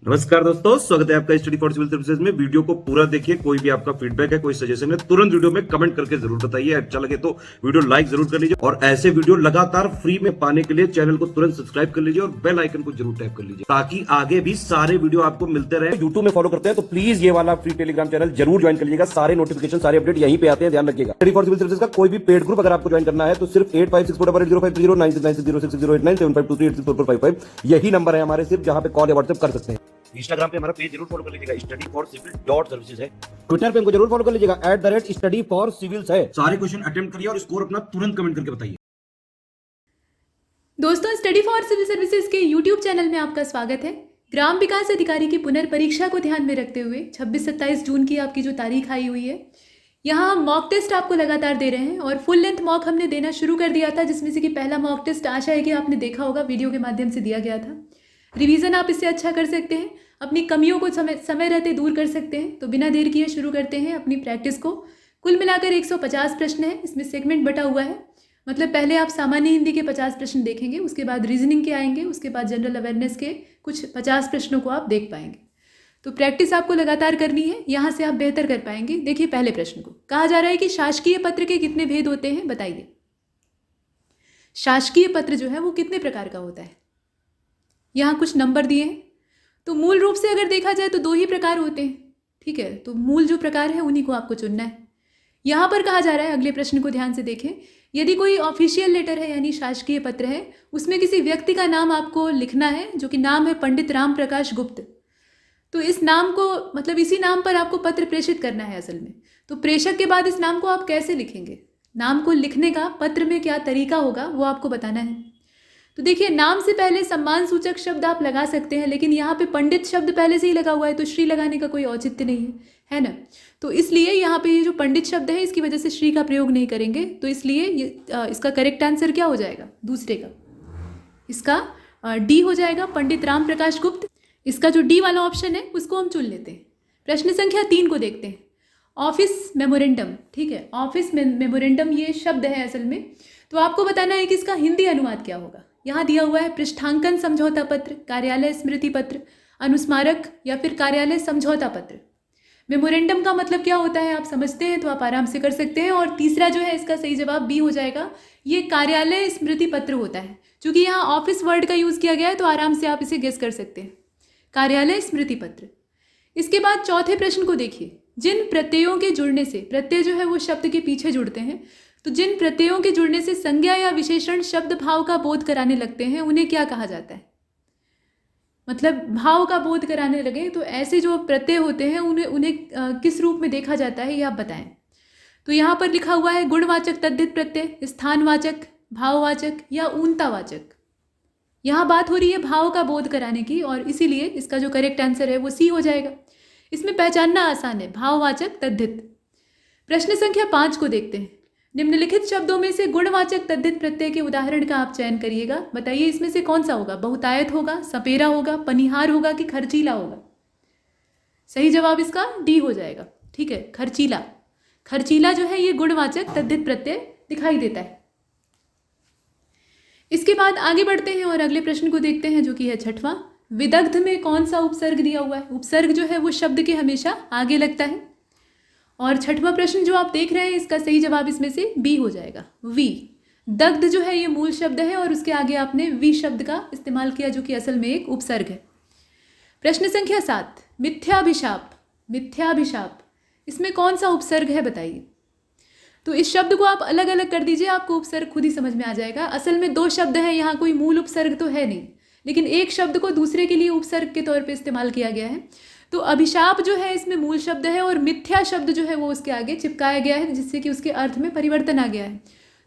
नमस्कार दोस्तों, स्वागत है आपका स्टडी फॉर सिविल सर्विसेज में। वीडियो को पूरा देखिए। कोई भी आपका फीडबैक है, कोई सजेशन है, तुरंत वीडियो में कमेंट करके जरूर बताइए। अच्छा लगे तो वीडियो लाइक जरूर कर लीजिए और ऐसे वीडियो लगातार फ्री में पाने के लिए चैनल को तुरंत सब्सक्राइब कर लीजिए और बेल आइकन को जरूर टैप कर लीजिए ताकि आगे भी सारे वीडियो आपको मिलते रहे। यूट्यूब में फॉलो करते हैं तो प्लीज ये वाला फ्री टेलीग्राम चैनल जरूर ज्वाइन कर लीजिएगा। सारे नोटिफिकेशन, सारे अपडेट यहीं पे आते हैं, ध्यान रखिएगा। स्टडी फॉर सिविल सर्विसेज का कोई भी पेड ग्रुप अगर आपको ज्वाइन करना है तो सिर्फ 856480530969608606089453864455 यही नंबर है हमारे, सिर्फ जहां पे कॉल या व्हाट्सएप कर सकते हैं। इंस्टाग्राम पे हमारा पेज जरूर फॉलो कर लीजिएगा, study for civil dot services है। ट्विटर पे हमको जरूर फॉलो कर लीजिएगा, @स्टडी फॉर सिविल्स है। सारे क्वेश्चन अटेम्प्ट करिए और स्कोर अपना तुरंत कमेंट करके बताइए। दोस्तों, स्टडी फॉर सिविल सर्विसेज के यूट्यूब चैनल में आपका स्वागत है। ग्राम विकास अधिकारी की पुनर्परीक्षा को ध्यान में रखते हुए 26-27 जून की आपकी जो तारीख आई हुई है, यहाँ हम मॉक टेस्ट आपको लगातार दे रहे हैं और फुल लेंथ मॉक हमने देना शुरू कर दिया था, जिसमें से कि पहला मॉक टेस्ट आशा है कि आपने देखा होगा, वीडियो के माध्यम से दिया गया था। रिवीजन आप इससे अच्छा कर सकते हैं, अपनी कमियों को समय रहते दूर कर सकते हैं। तो बिना देर किए शुरू करते हैं अपनी प्रैक्टिस को। कुल मिलाकर 150 प्रश्न है, इसमें सेगमेंट बटा हुआ है। मतलब पहले आप सामान्य हिंदी के 50 प्रश्न देखेंगे, उसके बाद रीजनिंग के आएंगे, उसके बाद जनरल अवेयरनेस के कुछ 50 प्रश्नों को आप देख पाएंगे। तो प्रैक्टिस आपको लगातार करनी है, यहाँ से आप बेहतर कर पाएंगे। देखिए पहले प्रश्न को, कहा जा रहा है कि शासकीय पत्र के कितने भेद होते हैं, बताइए। शासकीय पत्र जो है वो कितने प्रकार का होता है, यहाँ कुछ नंबर दिए हैं। तो मूल रूप से अगर देखा जाए तो 2 ही प्रकार होते हैं, ठीक है। तो मूल जो प्रकार है उन्हीं को आपको चुनना है। यहाँ पर कहा जा रहा है, अगले प्रश्न को ध्यान से देखें, यदि कोई ऑफिशियल लेटर है यानी शासकीय पत्र है, उसमें किसी व्यक्ति का नाम आपको लिखना है, जो कि नाम है पंडित राम प्रकाश गुप्त। तो इस नाम को, मतलब इसी नाम पर आपको पत्र प्रेषित करना है असल में। तो प्रेषक के बाद इस नाम को आप कैसे लिखेंगे, नाम को लिखने का पत्र में क्या तरीका होगा वो आपको बताना है। तो देखिए, नाम से पहले सम्मान सूचक शब्द आप लगा सकते हैं, लेकिन यहाँ पे पंडित शब्द पहले से ही लगा हुआ है, तो श्री लगाने का कोई औचित्य नहीं है ना। तो इसलिए यहाँ पे ये जो पंडित शब्द है, इसकी वजह से श्री का प्रयोग नहीं करेंगे। तो इसलिए इसका करेक्ट आंसर क्या हो जाएगा, दूसरे का, इसका डी हो जाएगा, पंडित राम प्रकाश गुप्त। इसका जो डी वाला ऑप्शन है उसको हम चुन लेते हैं। प्रश्न संख्या 3 को देखते हैं। ऑफिस मेमोरेंडम, ठीक है, ऑफिस मेमोरेंडम ये शब्द है असल में। तो आपको बताना है कि इसका हिंदी अनुवाद क्या होगा। यहाँ दिया हुआ है पृष्ठांकन समझौता पत्र, कार्यालय स्मृति पत्र, अनुस्मारक या फिर कार्यालय समझौता पत्र। मेमोरेंडम का मतलब क्या होता है आप समझते हैं तो आप आराम से कर सकते हैं। और तीसरा जो है, इसका सही जवाब बी हो जाएगा, ये कार्यालय स्मृति पत्र होता है। चूंकि यहाँ ऑफिस वर्ड का यूज़ किया गया है तो आराम से आप इसे गेस कर सकते हैं, कार्यालय स्मृति पत्र। इसके बाद चौथे प्रश्न को देखिए, जिन प्रत्ययों के जुड़ने से, प्रत्यय जो है वो शब्द के पीछे जुड़ते हैं, तो जिन प्रत्ययों के जुड़ने से संज्ञा या विशेषण शब्द भाव का बोध कराने लगते हैं उन्हें क्या कहा जाता है। मतलब भाव का बोध कराने लगे तो ऐसे जो प्रत्यय होते हैं उन्हें किस रूप में देखा जाता है ये आप बताएं। तो यहाँ पर लिखा हुआ है गुणवाचक तद्धित प्रत्यय, स्थानवाचक, भाववाचक या ऊनतावाचक। यहाँ बात हो रही है भाव का बोध कराने की और इसीलिए इसका जो करेक्ट आंसर है वो सी हो जाएगा। इसमें पहचानना आसान है, भाववाचक तद्धित। प्रश्न संख्या 5 को देखते हैं। निम्नलिखित शब्दों में से गुणवाचक तद्धित प्रत्यय के उदाहरण का आप चयन करिएगा। बताइए इसमें से कौन सा होगा, बहुतायत होगा, सपेरा होगा, पनिहार होगा कि खर्चीला होगा। सही जवाब इसका डी हो जाएगा, ठीक है, खर्चीला। खर्चीला जो है ये गुणवाचक तद्धित प्रत्यय दिखाई देता है। इसके बाद आगे बढ़ते हैं और अगले प्रश्न को देखते हैं, जो कि है 6वां। विदग्ध में कौन सा उपसर्ग दिया हुआ है। उपसर्ग जो है वो शब्द के हमेशा आगे लगता है। और 6वां प्रश्न जो आप देख रहे हैं, इसका सही जवाब इसमें से बी हो जाएगा, वी। दग्ध जो है ये मूल शब्द है और उसके आगे आपने वी शब्द का इस्तेमाल किया, जो कि असल में एक उपसर्ग है। प्रश्न संख्या 7, मिथ्याभिशाप। मिथ्याभिशाप, इसमें कौन सा उपसर्ग है बताइए। तो इस शब्द को आप अलग अलग कर दीजिए, आपको उपसर्ग खुद ही समझ में आ जाएगा। असल में 2 शब्द हैं, यहाँ कोई मूल उपसर्ग तो है नहीं, लेकिन एक शब्द को दूसरे के लिए उपसर्ग के तौर पे इस्तेमाल किया गया है। तो अभिशाप जो है इसमें मूल शब्द है और मिथ्या शब्द जो है वो उसके आगे चिपकाया गया है, जिससे कि उसके अर्थ में परिवर्तन आ गया है।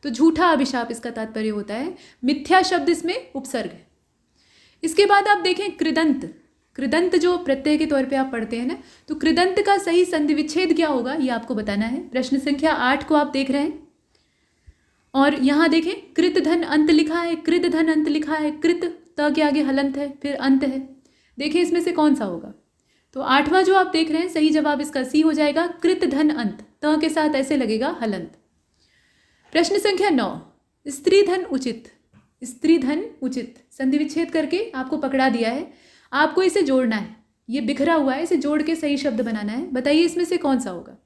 तो झूठा अभिशाप इसका तात्पर्य होता है, मिथ्या शब्द इसमें उपसर्ग है। इसके बाद आप देखें कृदंत। कृदंत जो प्रत्यय के तौर पे आप पढ़ते हैं ना, तो कृदंत का सही संधि विच्छेद क्या होगा ये आपको बताना है। प्रश्न संख्या 8 को आप देख रहे हैं और यहाँ देखें कृत धन अंत लिखा है, कृत धन अंत लिखा है, कृत त के आगे हलंत है, फिर अंत है। देखिए इसमें से कौन सा होगा। तो 8वां जो आप देख रहे हैं, सही जवाब इसका सी हो जाएगा, कृत धन अंत, त के साथ ऐसे लगेगा हलंत। प्रश्न संख्या 9, स्त्री धन उचित। स्त्री धन उचित संधि विच्छेद करके आपको पकड़ा दिया है, आपको इसे जोड़ना है। ये बिखरा हुआ है, इसे जोड़ के सही शब्द बनाना है। बताइए इसमें से कौन सा होगा।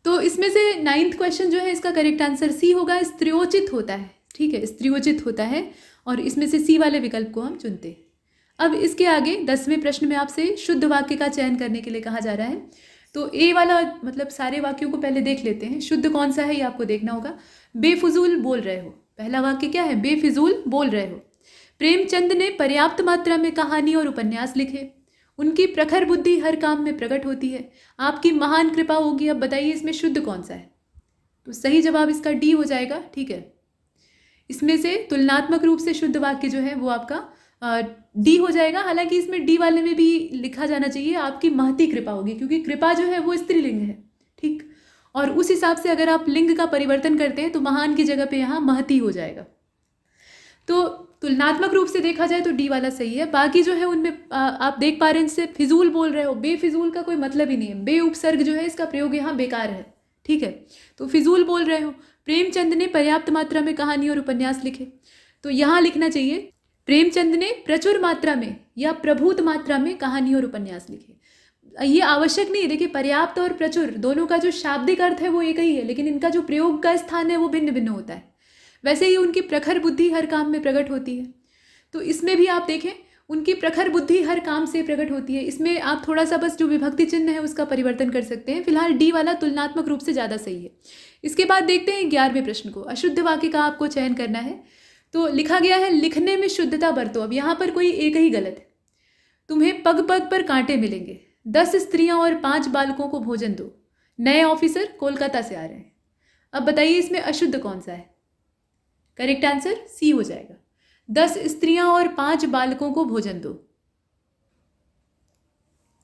तो इसमें से 9th क्वेश्चन जो है इसका करेक्ट आंसर सी होगा, स्त्रियोचित होता है। ठीक है, स्त्रियोचित होता है और इसमें से सी वाले विकल्प को हम चुनते हैं। अब इसके आगे 10वें प्रश्न में आपसे शुद्ध वाक्य का चयन करने के लिए कहा जा रहा है। तो ए वाला मतलब सारे वाक्यों को पहले देख लेते हैं, शुद्ध कौन सा है ये आपको देखना होगा। बेफिजूल बोल रहे हो, पहला वाक्य क्या है, बेफिजूल बोल रहे हो। प्रेमचंद ने पर्याप्त मात्रा में कहानी और उपन्यास लिखे, उनकी प्रखर बुद्धि हर काम में प्रकट होती है, आपकी महान कृपा होगी। अब बताइए इसमें शुद्ध कौन सा है। तो सही जवाब इसका डी हो जाएगा। ठीक है, इसमें से तुलनात्मक रूप से शुद्ध वाक्य जो है वो आपका डी हो जाएगा। हालांकि इसमें डी वाले में भी लिखा जाना चाहिए आपकी महती कृपा होगी, क्योंकि कृपा जो है वो स्त्रीलिंग है। ठीक, और उस हिसाब से अगर आप लिंग का परिवर्तन करते हैं तो महान की जगह पे यहाँ महती हो जाएगा। तो तुलनात्मक रूप से देखा जाए तो डी वाला सही है। बाकी जो है उनमें आप देख पा रहे हैं, इससे फिजूल बोल रहे हो, बेफिजूल का कोई मतलब ही नहीं है। बे उपसर्ग जो है इसका प्रयोग यहाँ बेकार है। ठीक है, तो फिजूल बोल रहे हो। प्रेमचंद ने पर्याप्त मात्रा में कहानी और उपन्यास लिखे, तो यहाँ लिखना चाहिए प्रेमचंद ने प्रचुर मात्रा में या प्रभूत मात्रा में कहानी और उपन्यास लिखे। ये आवश्यक नहीं है, देखिए पर्याप्त और प्रचुर दोनों का जो शाब्दिक अर्थ है वो एक ही है, लेकिन इनका जो प्रयोग का स्थान है वो भिन्न भिन्न होता है। वैसे ही उनकी प्रखर बुद्धि हर काम में प्रकट होती है, तो इसमें भी आप देखें उनकी प्रखर बुद्धि हर काम से प्रकट होती है। इसमें आप थोड़ा सा बस जो विभक्ति चिन्ह है उसका परिवर्तन कर सकते हैं। फिलहाल डी वाला तुलनात्मक रूप से ज़्यादा सही है। इसके बाद देखते हैं 11वें प्रश्न को। अशुद्ध वाक्य का आपको चयन करना है। तो लिखा गया है लिखने में शुद्धता बरतो। अब यहाँ पर कोई एक ही गलत है। तुम्हें पग पग पर कांटे मिलेंगे, 10 स्त्रियां और 5 बालकों को भोजन दो, नए ऑफिसर कोलकाता से आ रहे हैं। अब बताइए इसमें अशुद्ध कौन सा है। करेक्ट आंसर सी हो जाएगा, 10 स्त्रियां और 5 बालकों को भोजन दो।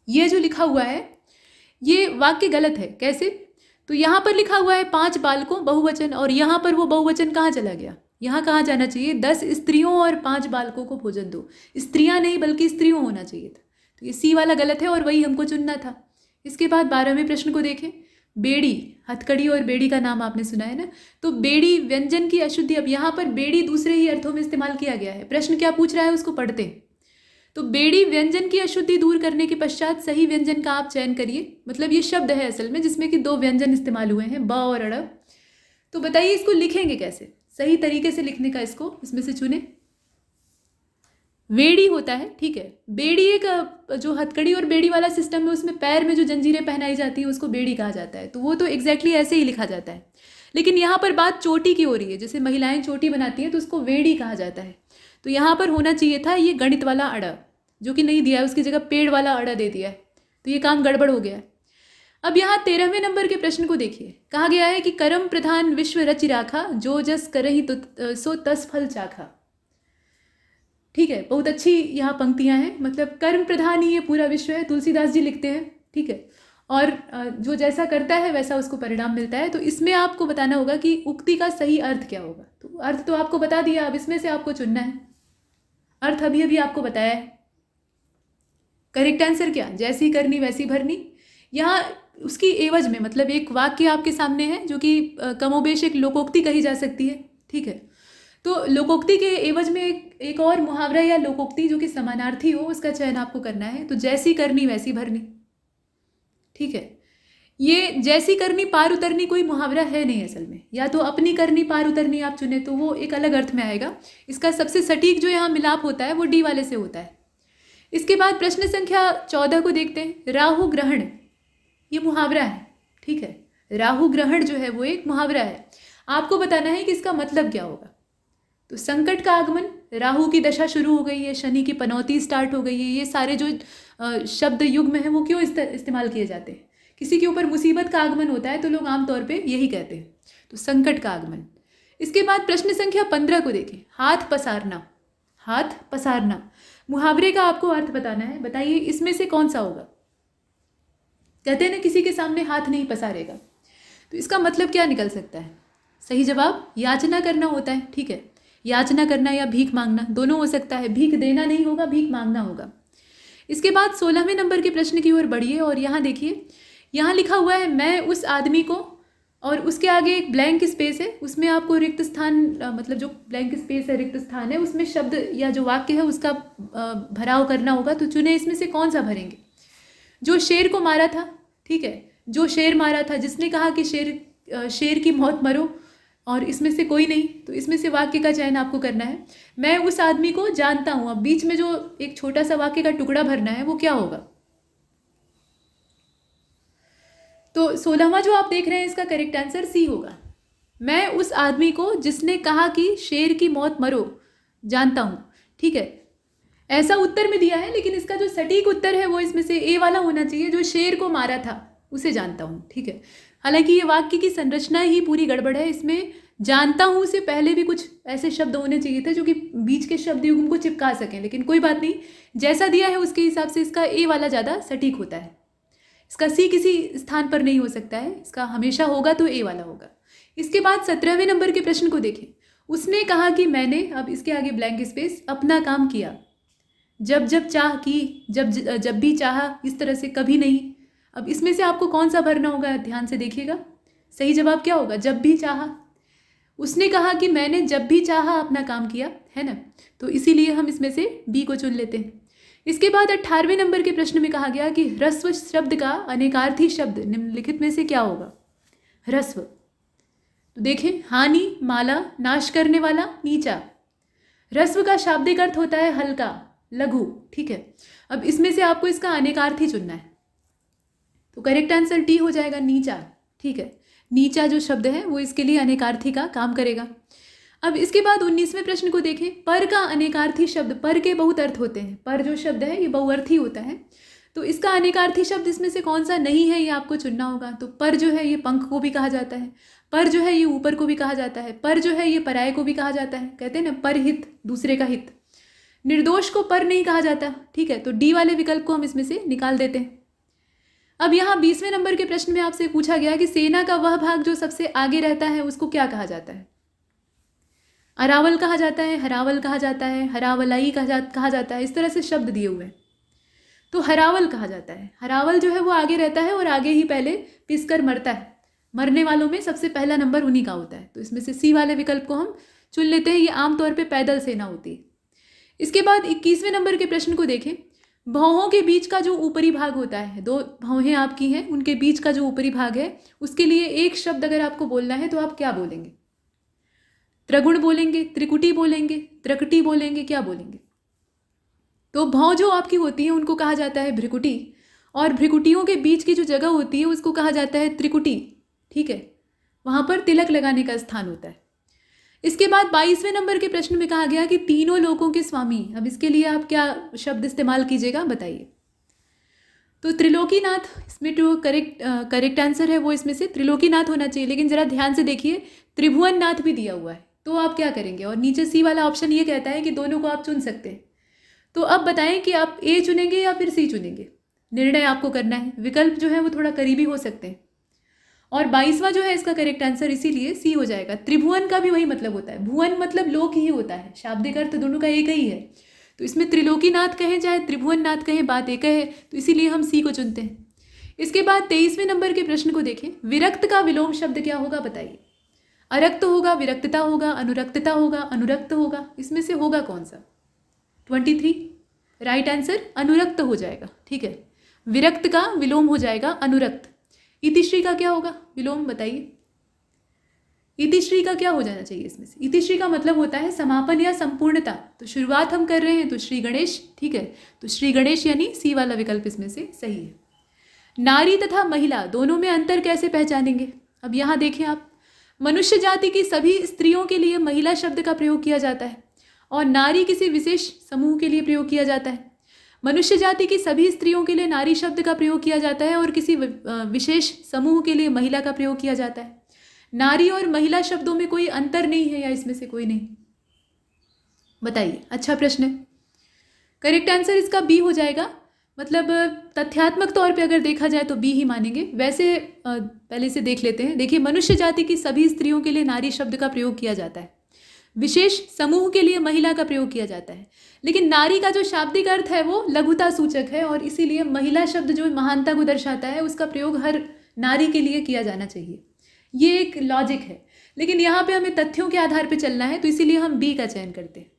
ये जो लिखा हुआ है ये वाक्य गलत है। कैसे, तो यहाँ पर लिखा हुआ है 5 बालकों बहुवचन, और यहाँ पर वो बहुवचन कहाँ चला गया। यहाँ कहाँ जाना चाहिए, 10 स्त्रियों और 5 बालकों को भोजन दो। स्त्रियां नहीं बल्कि स्त्रियों होना चाहिए था। तो ये सी वाला गलत है और वही हमको चुनना था। इसके बाद 12वें प्रश्न को देखें। बेड़ी, हथकड़ी और बेड़ी का नाम आपने सुना है ना। तो बेड़ी व्यंजन की अशुद्धि। अब यहाँ पर बेड़ी दूसरे ही अर्थों में इस्तेमाल किया गया है। प्रश्न क्या पूछ रहा है उसको पढ़ते हैं। तो बेड़ी व्यंजन की अशुद्धि दूर करने के पश्चात सही व्यंजन का आप चयन करिए। मतलब ये शब्द है असल में जिसमें कि 2 व्यंजन इस्तेमाल हुए हैं, ब और अड़। तो बताइए इसको लिखेंगे कैसे, सही तरीके से लिखने का इसको इसमें से चुने। वेड़ी होता है, ठीक है। बेड़ी एक जो हथकड़ी और बेड़ी वाला सिस्टम है उसमें पैर में जो जंजीरें पहनाई जाती हैं उसको बेड़ी कहा जाता है। तो वो तो एग्जैक्टली ऐसे ही लिखा जाता है, लेकिन यहाँ पर बात चोटी की हो रही है। जैसे महिलाएं चोटी बनाती हैं तो उसको वेड़ी कहा जाता है। तो यहाँ पर होना चाहिए था ये गणित वाला अड़ा, जो कि नहीं दिया है, उसकी जगह पेड़ वाला अड़ा दे दिया है। तो ये काम गड़बड़ हो गया है। अब यहाँ 13वें नंबर के प्रश्न को देखिए। कहा गया है कि कर्म प्रधान विश्व रचि राखा, जो जस करहि तो सो तस फल चाखा। ठीक है, बहुत अच्छी यहाँ पंक्तियाँ हैं। मतलब कर्म प्रधान ही ये पूरा विश्व है, तुलसीदास जी लिखते हैं। ठीक है, और जो जैसा करता है वैसा उसको परिणाम मिलता है। तो इसमें आपको बताना होगा कि उक्ति का सही अर्थ क्या होगा। तो अर्थ तो आपको बता दिया, अब इसमें से आपको चुनना है। अर्थ अभी अभी आपको बताया है। करेक्ट आंसर क्या, जैसी करनी वैसी भरनी। यहाँ उसकी एवज में, मतलब एक वाक्य आपके सामने है जो कि कमोबेश एक लोकोक्ति कही जा सकती है। ठीक है, तो लोकोक्ति के एवज में एक और मुहावरा या लोकोक्ति जो कि समानार्थी हो उसका चयन आपको करना है। तो जैसी करनी वैसी भरनी। ठीक है, ये जैसी करनी पार उतरनी कोई मुहावरा है नहीं असल में। या तो अपनी करनी पार उतरनी आप चुने तो वो एक अलग अर्थ में आएगा। इसका सबसे सटीक जो यहाँ मिलाप होता है वो डी वाले से होता है। इसके बाद प्रश्न संख्या 14 को देखते हैं। राहु ग्रहण, ये मुहावरा है। ठीक है, राहु ग्रहण जो है वो एक मुहावरा है। आपको बताना है कि इसका मतलब क्या होगा। तो संकट का आगमन, राहु की दशा शुरू हो गई है, शनि की पनौती स्टार्ट हो गई है। ये सारे जो शब्द युग में है वो क्यों इस्तेमाल किए जाते हैं। किसी के ऊपर मुसीबत का आगमन होता है तो लोग आमतौर पे यही कहते हैं। तो संकट का आगमन। इसके बाद प्रश्न संख्या 15 को देखें। हाथ पसारना, हाथ पसारना मुहावरे का आपको अर्थ बताना है। बताइए इसमें से कौन सा होगा। कहते हैं ना किसी के सामने हाथ नहीं पसारेगा, तो इसका मतलब क्या निकल सकता है। सही जवाब याचना करना होता है। ठीक है, याचना करना या भीख मांगना दोनों हो सकता है। भीख देना नहीं होगा, भीख मांगना होगा। इसके बाद 16वें नंबर के प्रश्न की ओर बढ़िए और यहाँ देखिए, यहाँ लिखा हुआ है मैं उस आदमी को और उसके आगे एक ब्लैंक स्पेस है, उसमें आपको रिक्त स्थान मतलब जो ब्लैंक स्पेस है, रिक्त स्थान है, उसमें शब्द या जो वाक्य है उसका भराव करना होगा। तो चुने इसमें से कौन सा भरेंगे। जो शेर को मारा था, ठीक है, जो शेर मारा था, जिसने कहा कि शेर की मौत मरो, और इसमें से कोई नहीं, तो इसमें से वाक्य का चयन आपको करना है। मैं उस आदमी को जानता हूँ। अब बीच में जो एक छोटा सा वाक्य का टुकड़ा भरना है वो क्या होगा। तो 16वां जो आप देख रहे हैं इसका करेक्ट आंसर सी होगा। मैं उस आदमी को जिसने कहा कि शेर की मौत मरो जानता हूँ, ठीक है, ऐसा उत्तर में दिया है, लेकिन इसका जो सटीक उत्तर है वो इसमें से ए वाला होना चाहिए, जो शेर को मारा था उसे जानता हूँ, ठीक है। हालांकि ये वाक्य की संरचना ही पूरी गड़बड़ है, इसमें जानता हूँ से पहले भी कुछ ऐसे शब्द होने चाहिए थे जो कि बीच के शब्द युग्म को चिपका सकें, लेकिन कोई बात नहीं, जैसा दिया है उसके हिसाब से इसका ए वाला ज़्यादा सटीक होता है। इसका सी किसी स्थान पर नहीं हो सकता है, इसका हमेशा होगा तो ए वाला होगा। इसके बाद 17वें नंबर के प्रश्न को देखें। उसने कहा कि मैंने, अब इसके आगे ब्लैंक स्पेस, अपना काम किया, जब जब चाह की, जब भी चाहा, इस तरह से, कभी नहीं। अब इसमें से आपको कौन सा भरना होगा, ध्यान से देखिएगा। सही जवाब क्या होगा, जब भी चाहा। उसने कहा कि मैंने जब भी चाहा अपना काम किया, है ना, तो इसीलिए हम इसमें से बी को चुन लेते हैं। इसके बाद 18वें नंबर के प्रश्न में कहा गया कि ह्रस्व शब्द का अनेकार्थी शब्द निम्नलिखित में से क्या होगा। ह्रस्व, तो देखें, हानि, माला, नाश करने वाला, नीचा। ह्रस्व का शाब्दिक अर्थ होता है हल्का, लघु, ठीक है। अब इसमें से आपको इसका अनेकार्थी चुनना है, तो करेक्ट आंसर टी हो जाएगा, नीचा, ठीक है। नीचा जो शब्द है वो इसके लिए अनेकार्थी का काम करेगा। अब इसके बाद 19वें प्रश्न को देखें। पर का अनेकार्थी शब्द, पर के बहुत अर्थ होते हैं, पर जो शब्द है ये बहुअर्थी होता है, तो इसका अनेकार्थी शब्द इसमें से कौन सा नहीं है ये आपको चुनना होगा। तो पर जो है ये पंख को भी कहा जाता है, पर जो है ये ऊपर को भी कहा जाता है, पर जो है ये पराये को भी कहा जाता है, कहते हैं ना परहित, दूसरे का हित। निर्दोष को पर नहीं कहा जाता, ठीक है, तो डी वाले विकल्प को हम इसमें से निकाल देते हैं। अब यहाँ 20वें नंबर के प्रश्न में आपसे पूछा गया कि सेना का वह भाग जो सबसे आगे रहता है उसको क्या कहा जाता है। अरावल कहा जाता है, हरावल कहा जाता है, हरावलाई कहा जाता है, इस तरह से शब्द दिए हुए हैं। तो हरावल कहा जाता है। हरावल जो है वो आगे रहता है और आगे ही पहले पिसकर मरता है। मरने वालों में सबसे पहला नंबर उन्हीं का होता है, तो इसमें से सी वाले विकल्प को हम चुन लेते हैं। ये आमतौर पर पैदल सेना होती है। इसके बाद 21वें नंबर के प्रश्न को देखें। भौहों के बीच का जो ऊपरी भाग होता है, दो भौहें आपकी हैं, उनके बीच का जो ऊपरी भाग है उसके लिए एक शब्द अगर आपको बोलना है तो आप क्या बोलेंगे। त्रिगुण बोलेंगे, त्रिकुटी बोलेंगे, त्रकटी बोलेंगे, क्या बोलेंगे। तो भौं जो आपकी होती है उनको कहा जाता है भ्रिकुटी, और भ्रिकुटियों के बीच की जो जगह होती है उसको कहा जाता है त्रिकुटी, ठीक है, वहाँ पर तिलक लगाने का स्थान होता है। इसके बाद 22वें नंबर के प्रश्न में कहा गया कि तीनों लोकों के स्वामी। अब इसके लिए आप क्या शब्द इस्तेमाल कीजिएगा बताइए। तो त्रिलोकीनाथ, इसमें जो करेक्ट आंसर है वो इसमें से त्रिलोकीनाथ होना चाहिए, लेकिन ज़रा ध्यान से देखिए त्रिभुवननाथ भी दिया हुआ है, तो आप क्या करेंगे। और नीचे सी वाला ऑप्शन ये कहता है कि दोनों को आप चुन सकते हैं। तो अब बताएं कि आप ए चुनेंगे या फिर सी चुनेंगे, निर्णय आपको करना है। विकल्प जो है वो थोड़ा करीबी हो सकते हैं। और 22वां जो है इसका करेक्ट आंसर इसीलिए सी हो जाएगा। त्रिभुवन का भी वही मतलब होता है, भुवन मतलब लोक ही होता है, शाब्दिक अर्थ दोनों का एक ही है। तो इसमें त्रिलोकीनाथ कहें चाहे त्रिभुवननाथ कहें, बात एक है, तो इसीलिए हम सी को चुनते हैं। इसके बाद 23वें नंबर के प्रश्न को देखें। विरक्त का विलोम शब्द क्या होगा बताइए। अरक्त होगा, विरक्तता होगा, अनुरक्तता होगा, अनुरक्त होगा, इसमें से होगा कौन सा। 23 राइट आंसर अनुरक्त हो जाएगा, ठीक है। विरक्त का विलोम हो जाएगा अनुरक्त। इतिश्री का क्या होगा विलोम बताइए। इतिश्री का क्या हो जाना चाहिए इसमें से। इतिश्री का मतलब होता है समापन या संपूर्णता। तो शुरुआत हम कर रहे हैं तो श्री गणेश, ठीक है, तो श्री गणेश यानी सी वाला विकल्प इसमें से सही है। नारी तथा महिला दोनों में अंतर कैसे पहचानेंगे। अब यहाँ देखें आप, मनुष्य जाति की सभी स्त्रियों के लिए महिला शब्द का प्रयोग किया जाता है और नारी किसी विशेष समूह के लिए प्रयोग किया जाता है। मनुष्य जाति की सभी स्त्रियों के लिए नारी शब्द का प्रयोग किया जाता है और किसी विशेष समूह के लिए महिला का प्रयोग किया जाता है। नारी और महिला शब्दों में कोई अंतर नहीं है या इसमें से कोई नहीं, बताइए। अच्छा प्रश्न है। करेक्ट आंसर इसका बी हो जाएगा। मतलब तथ्यात्मक तौर पे अगर देखा जाए तो बी ही मानेंगे, वैसे पहले से देख लेते हैं। देखिए, मनुष्य जाति की सभी स्त्रियों के लिए नारी शब्द का प्रयोग किया जाता है, विशेष समूह के लिए महिला का प्रयोग किया जाता है, लेकिन नारी का जो शाब्दिक अर्थ है वो लघुता सूचक है और इसीलिए महिला शब्द जो महानता को दर्शाता है उसका प्रयोग हर नारी के लिए किया जाना चाहिए। ये एक लॉजिक है, लेकिन यहाँ पे हमें तथ्यों के आधार पे चलना है, तो इसीलिए हम बी का चयन करते हैं।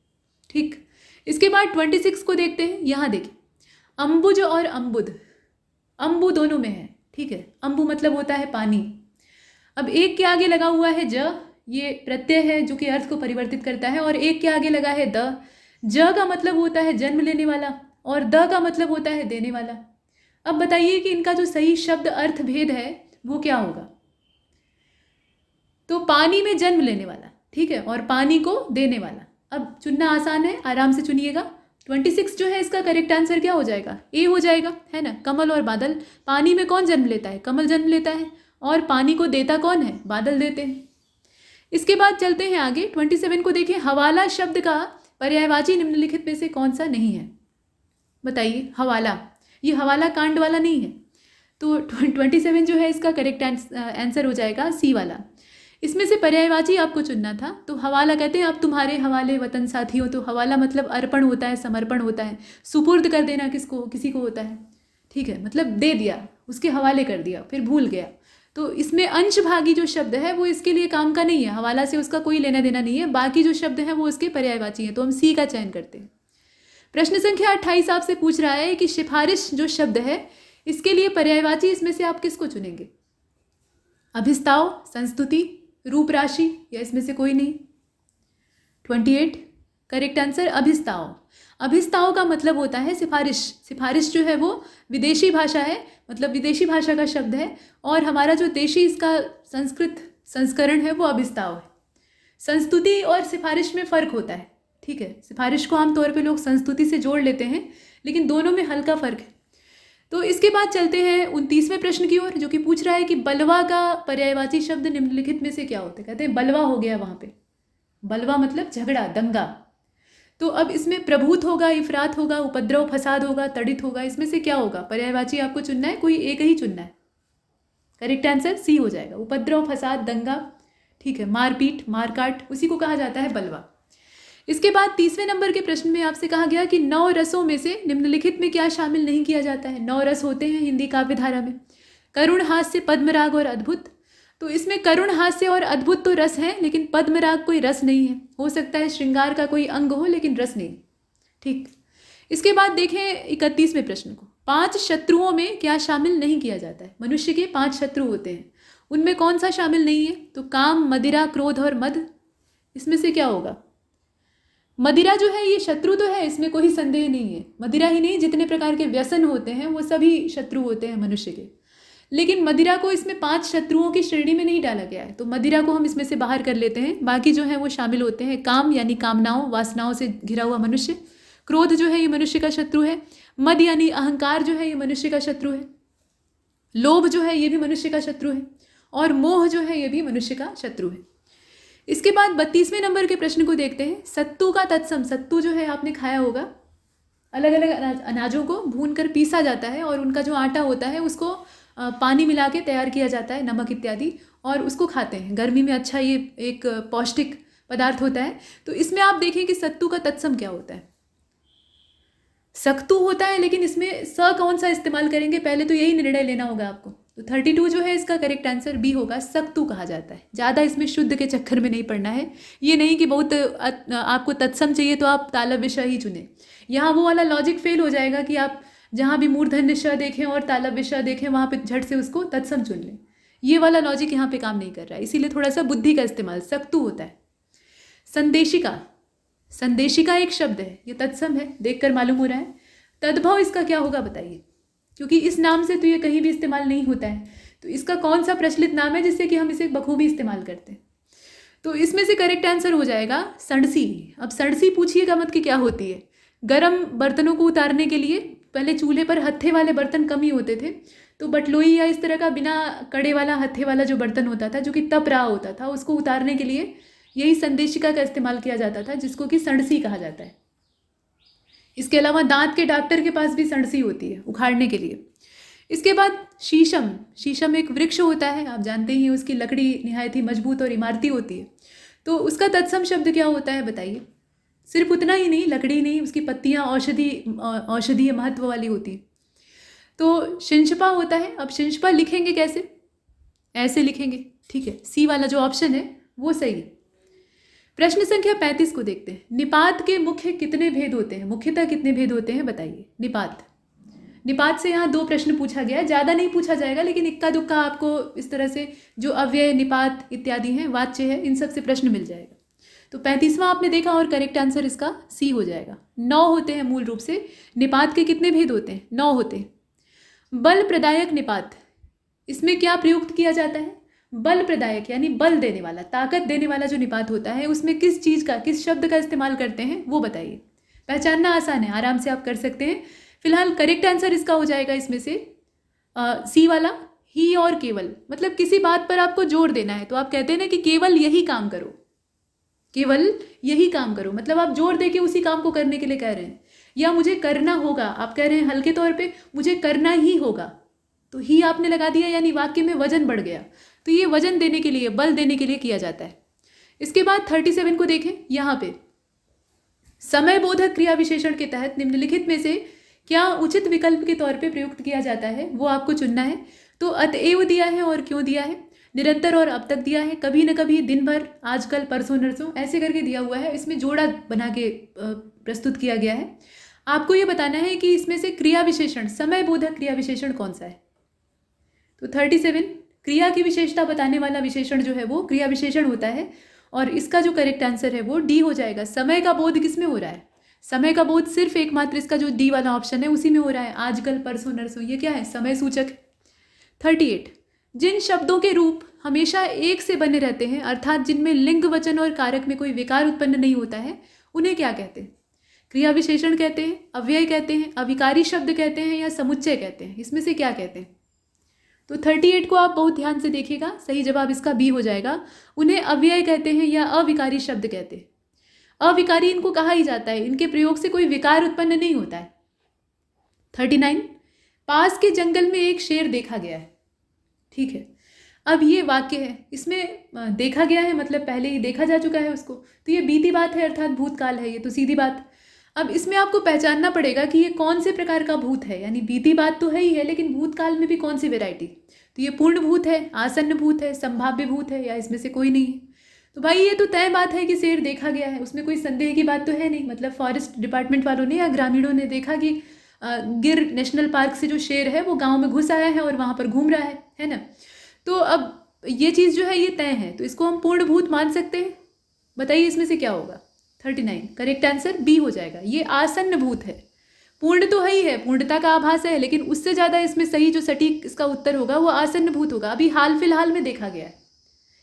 ठीक, इसके बाद 26 को देखते हैं। यहाँ देखिए, अंबुज और अंबुद, अंबु दोनों में है। ठीक है, अंबु मतलब होता है पानी। अब एक के आगे लगा हुआ है ज, ये प्रत्यय है जो कि अर्थ को परिवर्तित करता है, और एक के आगे लगा है द। ज का मतलब होता है जन्म लेने वाला, और द का मतलब होता है देने वाला। अब बताइए कि इनका जो सही शब्द अर्थ भेद है वो क्या होगा। तो पानी में जन्म लेने वाला, ठीक है, और पानी को देने वाला। अब चुनना आसान है, आराम से चुनिएगा। 26 जो है इसका करेक्ट आंसर क्या हो जाएगा, ए हो जाएगा, है ना। कमल और बादल, पानी में कौन जन्म लेता है, कमल जन्म लेता है, और पानी को देता कौन है, बादल देते हैं। इसके बाद चलते हैं आगे, 27 को देखें। हवाला शब्द का पर्यायवाची निम्नलिखित में से कौन सा नहीं है, बताइए। हवाला, ये हवाला कांड वाला नहीं है, तो 27 जो है इसका करेक्ट आंसर हो जाएगा सी वाला। इसमें से पर्यायवाची आपको चुनना था, तो हवाला कहते हैं अब तुम्हारे हवाले वतन साथियों। तो हवाला मतलब अर्पण होता है, समर्पण होता है, सुपुर्द कर देना किसको, किसी को होता है। ठीक है, मतलब दे दिया, उसके हवाले कर दिया, फिर भूल गया। तो इसमें अंशभागी जो शब्द है वो इसके लिए काम का नहीं है, हवाला से उसका कोई लेना देना नहीं है। बाकी जो शब्द हैं वो उसके पर्यायवाची हैं, तो हम सी का चयन करते हैं। प्रश्न संख्या 28 आपसे पूछ रहा है कि सिफारिश जो शब्द है इसके लिए पर्यायवाची इसमें से आप किसको चुनेंगे। अभिस्ताव, संस्तुति, रूप राशि, या इसमें से कोई नहीं। 28 करेक्ट आंसर अभिस्ताव। अभिस्ताव का मतलब होता है सिफारिश। सिफारिश जो है वो विदेशी भाषा है, मतलब विदेशी भाषा का शब्द है, और हमारा जो देशी इसका संस्कृत संस्करण है वो अभिस्ताव है। संस्तुति और सिफारिश में फ़र्क होता है, ठीक है। सिफारिश को आमतौर पे लोग संस्तुति से जोड़ लेते हैं, लेकिन दोनों में हल्का फ़र्क है। तो इसके बाद चलते हैं 29वें प्रश्न की ओर, जो कि पूछ रहा है कि बलवा का पर्यायवाची शब्द निम्नलिखित में से क्या होते हैं। कहते हैं बलवा हो गया वहाँ पे, बलवा मतलब झगड़ा, दंगा। तो अब इसमें प्रभुत होगा, इफरात होगा, उपद्रव, फसाद होगा, तड़ित होगा, इसमें से क्या होगा। पर्यायवाची आपको चुनना है, कोई एक ही चुनना है। करेक्ट आंसर सी हो जाएगा, उपद्रव, फसाद, दंगा, ठीक है, मारपीट, मारकाट, उसी को कहा जाता है बलवा। इसके बाद 30वें नंबर के प्रश्न में आपसे कहा गया कि 9 रसों में से निम्नलिखित में क्या शामिल नहीं किया जाता है। 9 रस होते हैं हिंदी काव्य धारा में, करुण, हास्य, पद्मराग और अद्भुत। तो इसमें करुण, हास्य और अद्भुत तो रस हैं, लेकिन पद्मराग कोई रस नहीं है। हो सकता है श्रृंगार का कोई अंग हो, लेकिन रस नहीं, ठीक। इसके बाद देखें 31वें प्रश्न को। 5 शत्रुओं में क्या शामिल नहीं किया जाता है। मनुष्य के 5 शत्रु होते हैं, उनमें कौन सा शामिल नहीं है। तो काम, मदिरा, क्रोध और मद, इसमें से क्या होगा। मदिरा जो है ये शत्रु तो है, इसमें कोई संदेह नहीं है। मदिरा ही नहीं, जितने प्रकार के व्यसन होते हैं वो सभी शत्रु होते हैं मनुष्य के, लेकिन मदिरा को इसमें 5 शत्रुओं की श्रेणी में नहीं डाला गया है, तो मदिरा को हम इसमें से बाहर कर लेते हैं। बाकी जो है वो शामिल होते हैं। काम यानी कामनाओं, वासनाओं से घिरा हुआ मनुष्य। क्रोध जो है ये मनुष्य का शत्रु है। मद यानी अहंकार जो है ये मनुष्य का शत्रु है। लोभ जो है ये भी मनुष्य का शत्रु है, और मोह जो है ये भी मनुष्य का शत्रु है। इसके बाद 32वें नंबर के प्रश्न को देखते हैं। सत्तू का तत्सम, सत्तू जो है आपने खाया होगा, अलग अलग अनाजों को भून कर पीसा जाता है, और उनका जो आटा होता है उसको पानी मिला के तैयार किया जाता है, नमक इत्यादि, और उसको खाते हैं गर्मी में। अच्छा, ये एक पौष्टिक पदार्थ होता है। तो इसमें आप देखें कि सत्तू का तत्सम क्या होता है। सख्तू होता है, लेकिन इसमें स कौन सा इस्तेमाल करेंगे, पहले तो यही निर्णय लेना होगा आपको। तो 32 जो है इसका करेक्ट आंसर बी होगा, सख्तू कहा जाता है। ज़्यादा इसमें शुद्ध के चक्कर में नहीं पड़ना है। ये नहीं कि बहुत आपको तत्सम चाहिए तो आप तालव्य विषय ही चुने। यहाँ वो वाला लॉजिक फेल हो जाएगा कि आप जहाँ भी मूर्धन्य श देखें और तालव्य श देखें वहाँ पे झट से उसको तत्सम चुन लें। ये वाला लॉजिक यहाँ पे काम नहीं कर रहा है, इसीलिए थोड़ा सा बुद्धि का इस्तेमाल। सख्तू होता है। संदेशिका, संदेशिका एक शब्द है, ये तत्सम है, देखकर मालूम हो रहा है। तद्भव इसका क्या होगा बताइए, क्योंकि इस नाम से तो ये कहीं भी इस्तेमाल नहीं होता है। तो इसका कौन सा प्रचलित नाम है जिससे कि हम इसे बखूबी इस्तेमाल करते हैं। तो इसमें से करेक्ट आंसर हो जाएगा सड़सी। अब सड़सी पूछिएगा मत कि क्या होती है। गर्म बर्तनों को उतारने के लिए पहले चूल्हे पर हत्थे वाले बर्तन कम ही होते थे, तो बटलोई या इस तरह का बिना कड़े वाला हत्थे वाला जो बर्तन होता था, जो कि तप रहा होता था, उसको उतारने के लिए यही संदेशिका का इस्तेमाल किया जाता था, जिसको कि सड़सी कहा जाता है। इसके अलावा दांत के डॉक्टर के पास भी सड़सी होती है उखाड़ने के लिए। इसके बाद शीशम, शीशम एक वृक्ष होता है, आप जानते ही, उसकी लकड़ी निहायत ही मजबूत और इमारती होती है। तो उसका तत्सम शब्द क्या होता है बताइए। सिर्फ उतना ही नहीं, लकड़ी नहीं, उसकी पत्तियाँ औषधीय महत्व वाली होती है। तो शिंशपा होता है। अब शिंशपा लिखेंगे कैसे, ऐसे लिखेंगे, ठीक है, सी वाला जो ऑप्शन है वो सही है। प्रश्न संख्या 35 को देखते हैं। निपात के मुख्य कितने भेद होते हैं? मुख्यतः कितने भेद होते हैं बताइए। निपात से यहाँ 2 प्रश्न पूछा गया है, ज़्यादा नहीं पूछा जाएगा, लेकिन इक्का दुक्का आपको इस तरह से जो अव्यय, निपात इत्यादि हैं, वाच्य है, इन सब से प्रश्न मिल जाएगा। तो 35वां आपने देखा और करेक्ट आंसर इसका सी हो जाएगा। 9 होते हैं मूल रूप से। निपात के कितने भेद होते हैं? 9 होते हैं। बल प्रदायक निपात, इसमें क्या प्रयुक्त किया जाता है? बल प्रदायक यानी बल देने वाला, ताकत देने वाला जो निपात होता है उसमें किस चीज़ का, किस शब्द का इस्तेमाल करते हैं वो बताइए। पहचानना आसान है, आराम से आप कर सकते हैं। फिलहाल करेक्ट आंसर इसका हो जाएगा इसमें से सी वाला, ही और केवल। मतलब किसी बात पर आपको जोर देना है तो आप कहते हैं ना कि केवल यही काम करो, केवल यही काम करो, मतलब आप जोर दे के उसी काम को करने के लिए कह रहे हैं। या मुझे करना होगा, आप कह रहे हैं हल्के तौर पे मुझे करना ही होगा, तो ही आपने लगा दिया यानी वाक्य में वजन बढ़ गया। तो ये वजन देने के लिए, बल देने के लिए किया जाता है। इसके बाद 37 को देखें। यहाँ पे समय बोधक क्रिया विशेषण के तहत निम्नलिखित में से क्या उचित विकल्प के तौर पे प्रयुक्त किया जाता है वो आपको चुनना है। तो अतएव दिया है और क्यों दिया है, निरंतर और अब तक दिया है, कभी न कभी, दिन भर, आजकल, परसों नरसों, ऐसे करके दिया हुआ है। इसमें जोड़ा बना के प्रस्तुत किया गया है। आपको ये बताना है कि इसमें से क्रिया विशेषण, समय बोधक क्रिया विशेषण कौन सा है। तो 37 क्रिया की विशेषता बताने वाला विशेषण जो है वो क्रिया विशेषण होता है, और इसका जो करेक्ट आंसर है वो डी हो जाएगा। समय का बोध किस में हो रहा है? समय का बोध सिर्फ एकमात्र इसका जो डी वाला ऑप्शन है उसी में हो रहा है। आजकल, परसों नरसों, ये क्या है? समय सूचक। 38 जिन शब्दों के रूप हमेशा एक से बने रहते हैं, अर्थात जिनमें लिंग, वचन और कारक में कोई विकार उत्पन्न नहीं होता है, उन्हें क्या कहते हैं? क्रिया विशेषण कहते हैं, अव्यय कहते हैं, अविकारी शब्द कहते हैं, या समुच्चय कहते हैं? इसमें से क्या कहते हैं? तो 38 को आप बहुत ध्यान से देखिएगा, सही जवाब इसका बी हो जाएगा। उन्हें अव्यय कहते हैं या अविकारी शब्द कहते हैं। अविकारी इनको कहा ही जाता है, इनके प्रयोग से कोई विकार उत्पन्न नहीं होता है। 39 पास के जंगल में एक शेर देखा गया है। ठीक है, अब ये वाक्य है, इसमें देखा गया है मतलब पहले ही देखा जा चुका है उसको, तो ये बीती बात है अर्थात भूतकाल है, ये तो सीधी बात। अब इसमें आपको पहचानना पड़ेगा कि ये कौन से प्रकार का भूत है, यानी बीती बात तो है ही है, लेकिन भूतकाल में भी कौन सी वैरायटी। तो ये पूर्ण भूत है, आसन्न भूत है, संभाव्य भूत है, या इसमें से कोई नहीं है। तो भाई ये तो तय बात है कि शेर देखा गया है, उसमें कोई संदेह की बात तो है नहीं। मतलब फॉरेस्ट डिपार्टमेंट वालों ने या ग्रामीणों ने देखा कि गिर नेशनल पार्क से जो शेर है वो गांव में घुस आया है और वहां पर घूम रहा है ना। तो अब ये चीज़ जो है ये तय है, तो इसको हम पूर्ण भूत मान सकते हैं। बताइए इसमें से क्या होगा। 39 करेक्ट आंसर बी हो जाएगा। ये आसन्न भूत है, पूर्ण तो है ही है, पूर्णता का आभास है, लेकिन उससे ज़्यादा इसमें सही जो सटीक इसका उत्तर होगा वो आसन्न भूत होगा। अभी हाल फिलहाल में देखा गया है,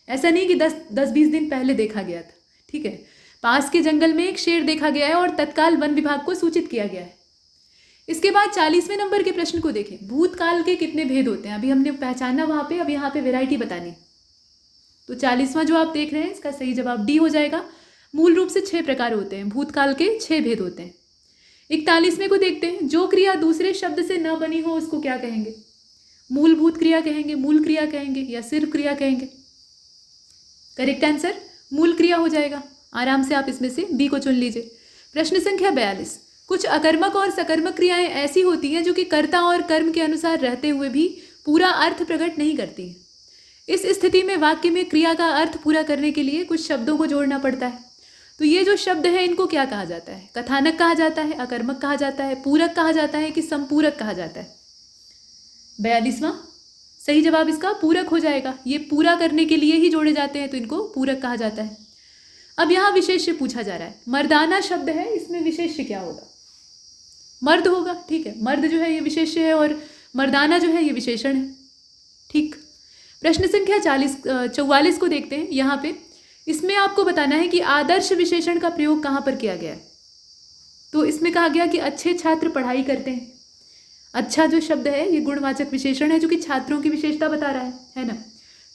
ऐसा नहीं कि 10-20 दिन पहले देखा गया था। ठीक है, पास के जंगल में एक शेर देखा गया है और तत्काल वन विभाग को सूचित किया गया है। इसके बाद 40वें नंबर के प्रश्न को देखें। भूतकाल के कितने भेद होते हैं, अभी हमने पहचाना वहाँ पे, अब यहाँ पे वैरायटी बतानी। तो 40वां जो आप देख रहे हैं इसका सही जवाब डी हो जाएगा। मूल रूप से 6 प्रकार होते हैं, भूतकाल के 6 भेद होते हैं। 41वें को देखते हैं। जो क्रिया दूसरे शब्द से न बनी हो उसको क्या कहेंगे? मूलभूत क्रिया कहेंगे, मूल क्रिया कहेंगे, या सिर्फ क्रिया कहेंगे? करेक्ट आंसर मूल क्रिया हो जाएगा। आराम से आप इसमें से बी को चुन लीजिए। प्रश्न संख्या 42। कुछ अकर्मक और सकर्मक क्रियाएं ऐसी होती हैं जो कि कर्ता और कर्म के अनुसार रहते हुए भी पूरा अर्थ प्रकट नहीं करती हैं। इस स्थिति में वाक्य में क्रिया का अर्थ पूरा करने के लिए कुछ शब्दों को जोड़ना पड़ता है। तो ये जो शब्द है इनको क्या कहा जाता है? कथानक कहा जाता है, अकर्मक कहा जाता है, पूरक कहा जाता है, कि संपूरक कहा जाता है? 42वां सही जवाब इसका पूरक हो जाएगा। ये पूरा करने के लिए ही जोड़े जाते हैं तो इनको पूरक कहा जाता है। अब यहाँ विशेष्य पूछा जा रहा है। मर्दाना शब्द है, इसमें विशेष्य क्या होगा? मर्द होगा। ठीक है, मर्द जो है ये विशेष्य है और मर्दाना जो है ये विशेषण है। ठीक, प्रश्न संख्या 44 को देखते हैं। यहाँ पे इसमें आपको बताना है कि आदर्श विशेषण का प्रयोग कहाँ पर किया गया है। तो इसमें कहा गया कि अच्छे छात्र पढ़ाई करते हैं। अच्छा जो शब्द है ये गुणवाचक विशेषण है जो कि छात्रों की विशेषता बता रहा है ना।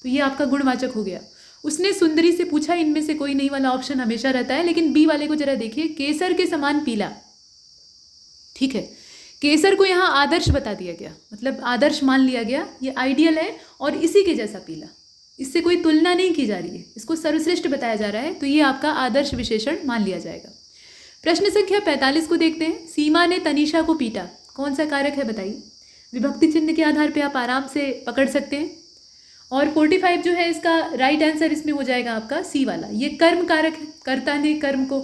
तो ये आपका गुणवाचक हो गया। उसने सुंदरी से पूछा, इनमें से कोई नहीं वाला ऑप्शन हमेशा रहता है, लेकिन बी वाले को जरा देखिए, केसर के समान पीला। ठीक है, केसर को यहाँ आदर्श बता दिया गया, मतलब आदर्श मान लिया गया, ये आइडियल है और इसी के जैसा पीला, इससे कोई तुलना नहीं की जा रही है, इसको सर्वश्रेष्ठ बताया जा रहा है, तो ये आपका आदर्श विशेषण मान लिया जाएगा। प्रश्न संख्या 45 को देखते हैं। सीमा ने तनीषा को पीटा, कौन सा कारक है बताइए। विभक्ति चिन्ह के आधार पर आप आराम से पकड़ सकते हैं। और 45 जो है इसका राइट आंसर इसमें हो जाएगा आपका सी वाला। ये कर्म कारक है, कर्ता ने कर्म को,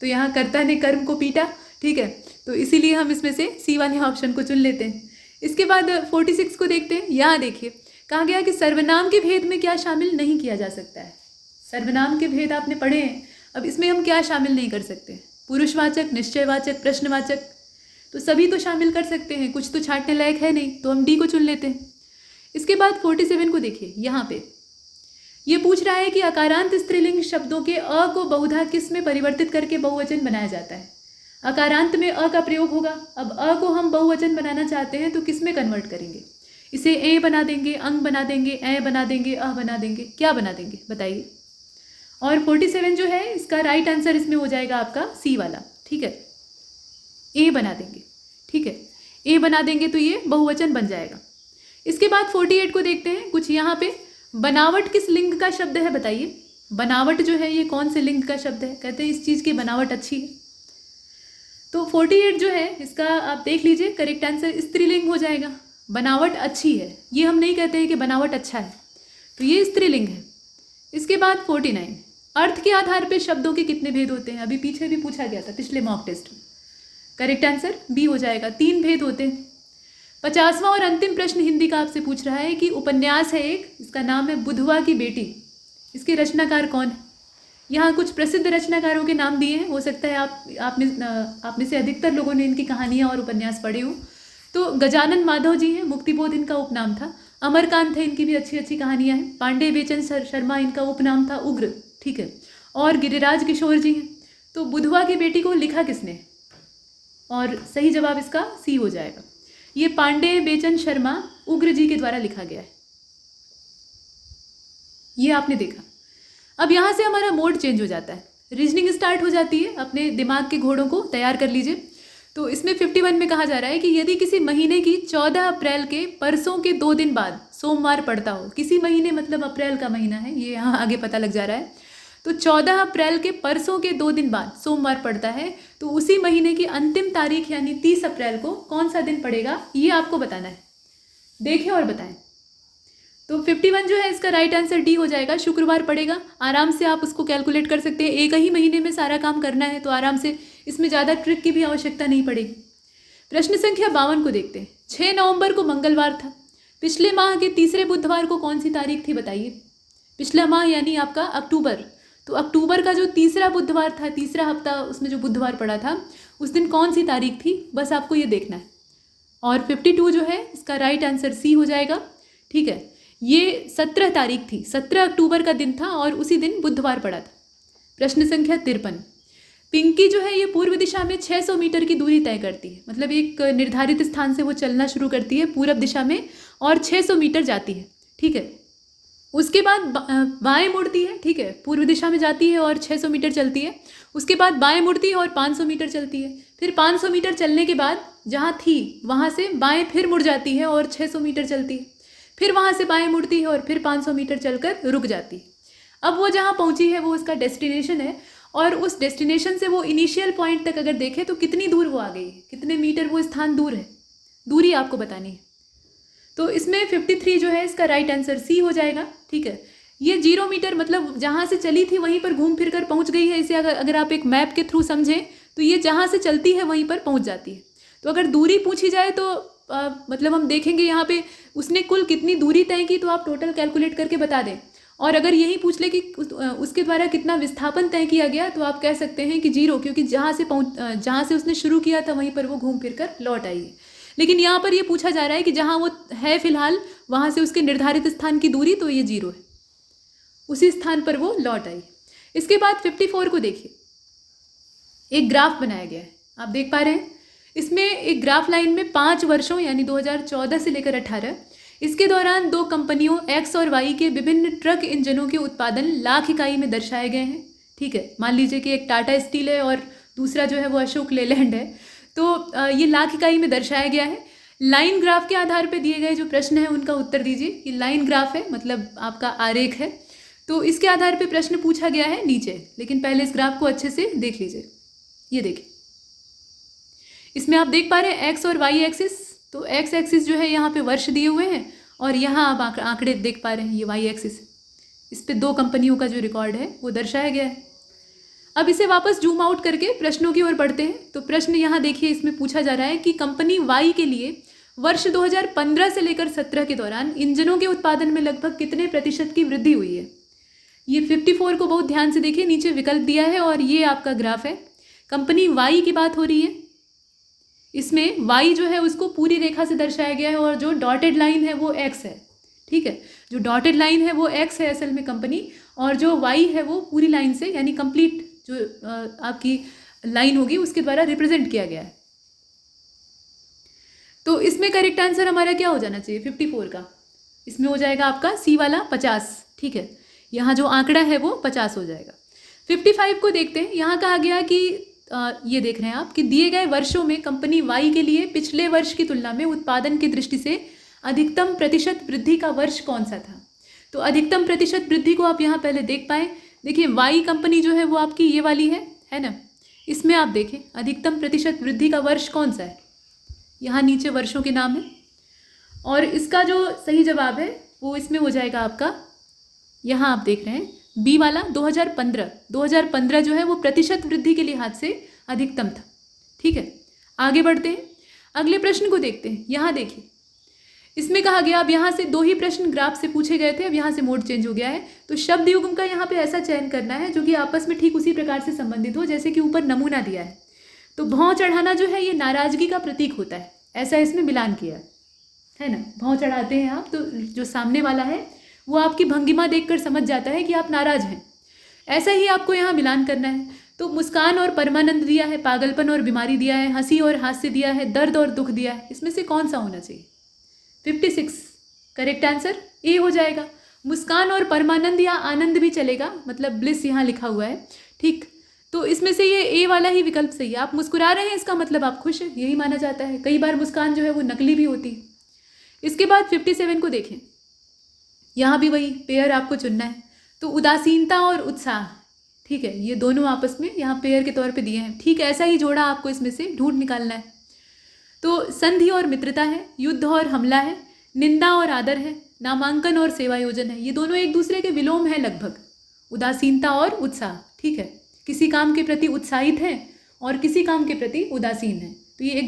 तो यहाँ कर्ता ने कर्म को पीटा, ठीक है, तो इसीलिए हम इसमें से सी वाले ऑप्शन को चुन लेते हैं। इसके बाद 46 को देखते हैं। यहाँ देखिए कहा गया कि सर्वनाम के भेद में क्या शामिल नहीं किया जा सकता है। सर्वनाम के भेद आपने पढ़े हैं, अब इसमें हम क्या शामिल नहीं कर सकते? पुरुषवाचक, निश्चयवाचक, प्रश्नवाचक, तो सभी तो शामिल कर सकते हैं, कुछ तो छांटने लायक है नहीं, तो हम डी को चुन लेते हैं। इसके बाद 47 को देखिए, यहाँ पे ये पूछ रहा है कि अकारांत स्त्रीलिंग शब्दों के अ को बहुधा किस में परिवर्तित करके बहुवचन बनाया जाता है। अकारांत में अ का प्रयोग होगा। अब अ को हम बहुवचन बनाना चाहते हैं तो किस में कन्वर्ट करेंगे? इसे ए बना देंगे, अंग बना देंगे, ए बना देंगे, अ बना देंगे, क्या बना देंगे बताइए? और 47 जो है इसका राइट आंसर इसमें हो जाएगा आपका सी वाला, ठीक है, ए बना देंगे, ठीक है, ए बना देंगे तो ये बहुवचन बन जाएगा। इसके बाद 48 को देखते हैं। कुछ यहाँ पे बनावट किस लिंग का शब्द है बताइए? बनावट जो है ये कौन से लिंग का शब्द है? कहते हैं इस चीज़ की बनावट अच्छी है। तो 48 जो है इसका आप देख लीजिए, करेक्ट आंसर स्त्रीलिंग हो जाएगा। बनावट अच्छी है, ये हम नहीं कहते हैं कि बनावट अच्छा है, तो ये स्त्रीलिंग है। इसके बाद 49, अर्थ के आधार पर शब्दों के कितने भेद होते हैं? अभी पीछे भी पूछा गया था पिछले मॉक टेस्ट में। करेक्ट आंसर बी हो जाएगा, 3 भेद होते हैं। 50वां और अंतिम प्रश्न हिंदी का आपसे पूछ रहा है कि उपन्यास है एक, इसका नाम है बुधवा की बेटी, इसके रचनाकार कौन है? यहाँ कुछ प्रसिद्ध रचनाकारों के नाम दिए हैं, हो सकता है आप में से अधिकतर लोगों ने इनकी कहानियाँ और उपन्यास पढ़े हों। तो गजानन माधव जी हैं, मुक्तिबोध इनका उपनाम था। अमरकांत है, इनकी भी अच्छी अच्छी कहानियाँ हैं। पांडे बेचन शर्मा इनका उपनाम था उग्र, ठीक है, और गिरिराज किशोर जी हैं। तो बुधवा की बेटी को लिखा किसने? और सही जवाब इसका सी हो जाएगा। ये पांडे बेचन शर्मा उग्र जी के द्वारा लिखा गया है, ये आपने देखा। अब यहाँ से हमारा मोड चेंज हो जाता है, रीजनिंग स्टार्ट हो जाती है। अपने दिमाग के घोड़ों को तैयार कर लीजिए। तो इसमें 51 में कहा जा रहा है कि यदि किसी महीने की 14 अप्रैल के परसों के 2 दिन बाद सोमवार पड़ता हो, किसी महीने मतलब अप्रैल का महीना है, ये यहाँ आगे पता लग जा रहा है। तो 14 अप्रैल के परसों के 2 दिन बाद सोमवार पड़ता है, तो उसी महीने की अंतिम तारीख यानी 30 अप्रैल को कौन सा दिन पड़ेगा, ये आपको बताना है। देखें और बताएं। तो 51 जो है इसका राइट आंसर डी हो जाएगा, शुक्रवार पड़ेगा। आराम से आप उसको कैलकुलेट कर सकते हैं, एक ही महीने में सारा काम करना है तो आराम से, इसमें ज़्यादा ट्रिक की भी आवश्यकता नहीं पड़ेगी। प्रश्न संख्या 52 को देखते हैं। 6 नवंबर को मंगलवार था, पिछले माह के तीसरे बुधवार को कौन सी तारीख थी बताइए? पिछला माह यानी आपका अक्टूबर, तो अक्टूबर का जो तीसरा बुधवार था, तीसरा हफ्ता, उसमें जो बुधवार पड़ा था उस दिन कौन सी तारीख थी, बस आपको ये देखना है। और 52 जो है इसका राइट आंसर सी हो जाएगा, ठीक है। ये 17 तारीख थी, 17 अक्टूबर का दिन था और उसी दिन बुधवार पड़ा था। प्रश्न संख्या 53, पिंकी जो है ये पूर्व दिशा में 600 मीटर की दूरी तय करती है, मतलब एक निर्धारित स्थान से वो चलना शुरू करती है पूर्व दिशा में और 600 मीटर जाती है, ठीक है। उसके बाद बाएं मुड़ती है, ठीक है, पूर्व दिशा में जाती है और 600 मीटर चलती है। उसके बाद बाएं मुड़ती है और 500 मीटर चलती है। फिर 500 मीटर चलने के बाद जहाँ थी वहाँ से बाएं फिर मुड़ जाती है और 600 मीटर चलती है। फिर वहाँ से बाएं मुड़ती है और फिर 500 मीटर चलकर रुक जाती है। अब वो जहाँ पहुँची है वो उसका डेस्टिनेशन है, और उस डेस्टिनेशन से वो इनिशियल पॉइंट तक अगर देखें तो कितनी दूर वो आ गई है, कितने मीटर वो स्थान दूर है, दूरी आपको बतानी है। तो इसमें 53 जो है इसका राइट आंसर सी हो जाएगा, ठीक है। ये 0 मीटर मतलब जहाँ से चली थी वहीं पर घूम फिर कर पहुँच गई है। इसे अगर आप एक मैप के थ्रू समझें तो ये जहाँ से चलती है वहीं पर पहुँच जाती है। तो अगर दूरी पूछी जाए तो मतलब हम देखेंगे यहाँ पे उसने कुल कितनी दूरी तय की, तो आप टोटल कैलकुलेट करके बता दें। और अगर यही पूछ ले कि उसके द्वारा कितना विस्थापन तय किया गया, तो आप कह सकते हैं कि 0, क्योंकि जहाँ से उसने शुरू किया था वहीं पर वो घूम फिर कर लौट आई है। लेकिन यहाँ पर ये पूछा जा रहा है कि जहाँ वो है फिलहाल वहाँ से उसके निर्धारित स्थान की दूरी, तो ये 0 है, उसी स्थान पर वो लौट आई। इसके बाद 54 को देखिए, एक ग्राफ बनाया गया है, आप देख पा रहे हैं। इसमें एक ग्राफ लाइन में 5 वर्षों यानी 2014 से लेकर 18 इसके दौरान 2 कंपनियों एक्स और वाई के विभिन्न ट्रक इंजनों के उत्पादन लाख इकाई में दर्शाए गए हैं, ठीक है। मान लीजिए कि एक टाटा स्टील है और दूसरा जो है वो अशोक लेलैंड है, तो ये लाख इकाई में दर्शाया गया है। लाइन ग्राफ के आधार पर दिए गए जो प्रश्न है उनका उत्तर दीजिए। ये लाइन ग्राफ है, मतलब आपका आरेख है, तो इसके आधार पर प्रश्न पूछा गया है नीचे। लेकिन पहले इस ग्राफ को अच्छे से देख लीजिए। ये देखिए, इसमें आप देख पा रहे हैं एक्स और वाई एक्सिस। तो एक्स एक्सिस जो है यहाँ पे वर्ष दिए हुए हैं और यहाँ आप आंकड़े देख पा रहे हैं, ये वाई एक्सिस, इस पे 2 कंपनियों का जो रिकॉर्ड है वो दर्शाया गया है। अब इसे वापस जूम आउट करके प्रश्नों की ओर बढ़ते हैं। तो प्रश्न यहाँ देखिए, इसमें पूछा जा रहा है कि कंपनी वाई के लिए वर्ष 2015 से लेकर 17 के दौरान इंजनों के उत्पादन में लगभग कितने प्रतिशत की वृद्धि हुई है। ये 54 को बहुत ध्यान से देखिए, नीचे विकल्प दिया है और ये आपका ग्राफ है। कंपनी वाई की बात हो रही है, इसमें वाई जो है उसको पूरी रेखा से दर्शाया गया है और जो डॉटेड लाइन है वो एक्स है। ठीक है, जो डॉटेड लाइन है वो एक्स है असल में कंपनी, और जो वाई है वो पूरी लाइन से यानी कंप्लीट जो आपकी लाइन होगी उसके द्वारा रिप्रेजेंट किया गया है। तो इसमें करेक्ट आंसर हमारा क्या हो जाना चाहिए 54 का, इसमें हो जाएगा आपका सी वाला 50। ठीक है, यहाँ जो आंकड़ा है वो 50 हो जाएगा। 55 को देखते हैं, यहाँ कहा गया कि ये देख रहे हैं आप कि दिए गए वर्षों में कंपनी वाई के लिए पिछले वर्ष की तुलना में उत्पादन की दृष्टि से अधिकतम प्रतिशत वृद्धि का वर्ष कौन सा था। तो अधिकतम प्रतिशत वृद्धि को आप यहाँ पहले देख पाए। देखिए वाई कंपनी जो है वो आपकी ये वाली है ना, इसमें आप देखें अधिकतम प्रतिशत वृद्धि का वर्ष कौन सा है, यहाँ नीचे वर्षों के नाम है, और इसका जो सही जवाब है वो इसमें हो जाएगा आपका, यहाँ आप देख रहे हैं बी वाला 2015 जो है वो प्रतिशत वृद्धि के लिहाज से अधिकतम था। ठीक है, आगे बढ़ते हैं, अगले प्रश्न को देखते हैं। यहाँ देखिए, इसमें कहा गया, अब यहाँ से 2 ही प्रश्न ग्राफ से पूछे गए थे, अब यहाँ से मोड चेंज हो गया है। तो शब्द युग्म का यहाँ पे ऐसा चयन करना है जो कि आपस में ठीक उसी प्रकार से संबंधित हो जैसे कि ऊपर नमूना दिया है। तो भौं चढ़ाना जो है ये नाराजगी का प्रतीक होता है, ऐसा इसमें मिलान किया है ना। भौं चढ़ाते हैं आप तो जो सामने वाला है वो आपकी भंगिमा देखकर समझ जाता है कि आप नाराज हैं, ऐसा ही आपको यहाँ मिलान करना है। तो मुस्कान और परमानंद दिया है, पागलपन और बीमारी दिया है, हंसी और हास्य दिया है, दर्द और दुख दिया है, इसमें से कौन सा होना चाहिए 56। करेक्ट आंसर ए हो जाएगा। मुस्कान और परमानंद या आनंद भी चलेगा, मतलब ब्लिस यहाँ लिखा हुआ है। ठीक, तो इसमें से ये ए वाला ही विकल्प सही है। आप मुस्कुरा रहे हैं इसका मतलब आप खुश हैं, यही माना जाता है। कई बार मुस्कान जो है वो नकली भी होती है। इसके बाद 57 को देखें, यहाँ भी वही पेयर आपको चुनना है। तो उदासीनता और उत्साह, ठीक है, ये दोनों आपस में यहाँ पेयर के तौर पे दिए हैं। ठीक, ऐसा ही जोड़ा आपको इसमें से ढूंढ निकालना है। तो संधि और मित्रता है, युद्ध और हमला है, निंदा और आदर है, नामांकन और सेवा योजन है। ये दोनों एक दूसरे के विलोम है लगभग, उदासीनता और उत्साह। ठीक है, किसी काम के प्रति उत्साहित हैं और किसी काम के प्रति उदासीन है, तो ये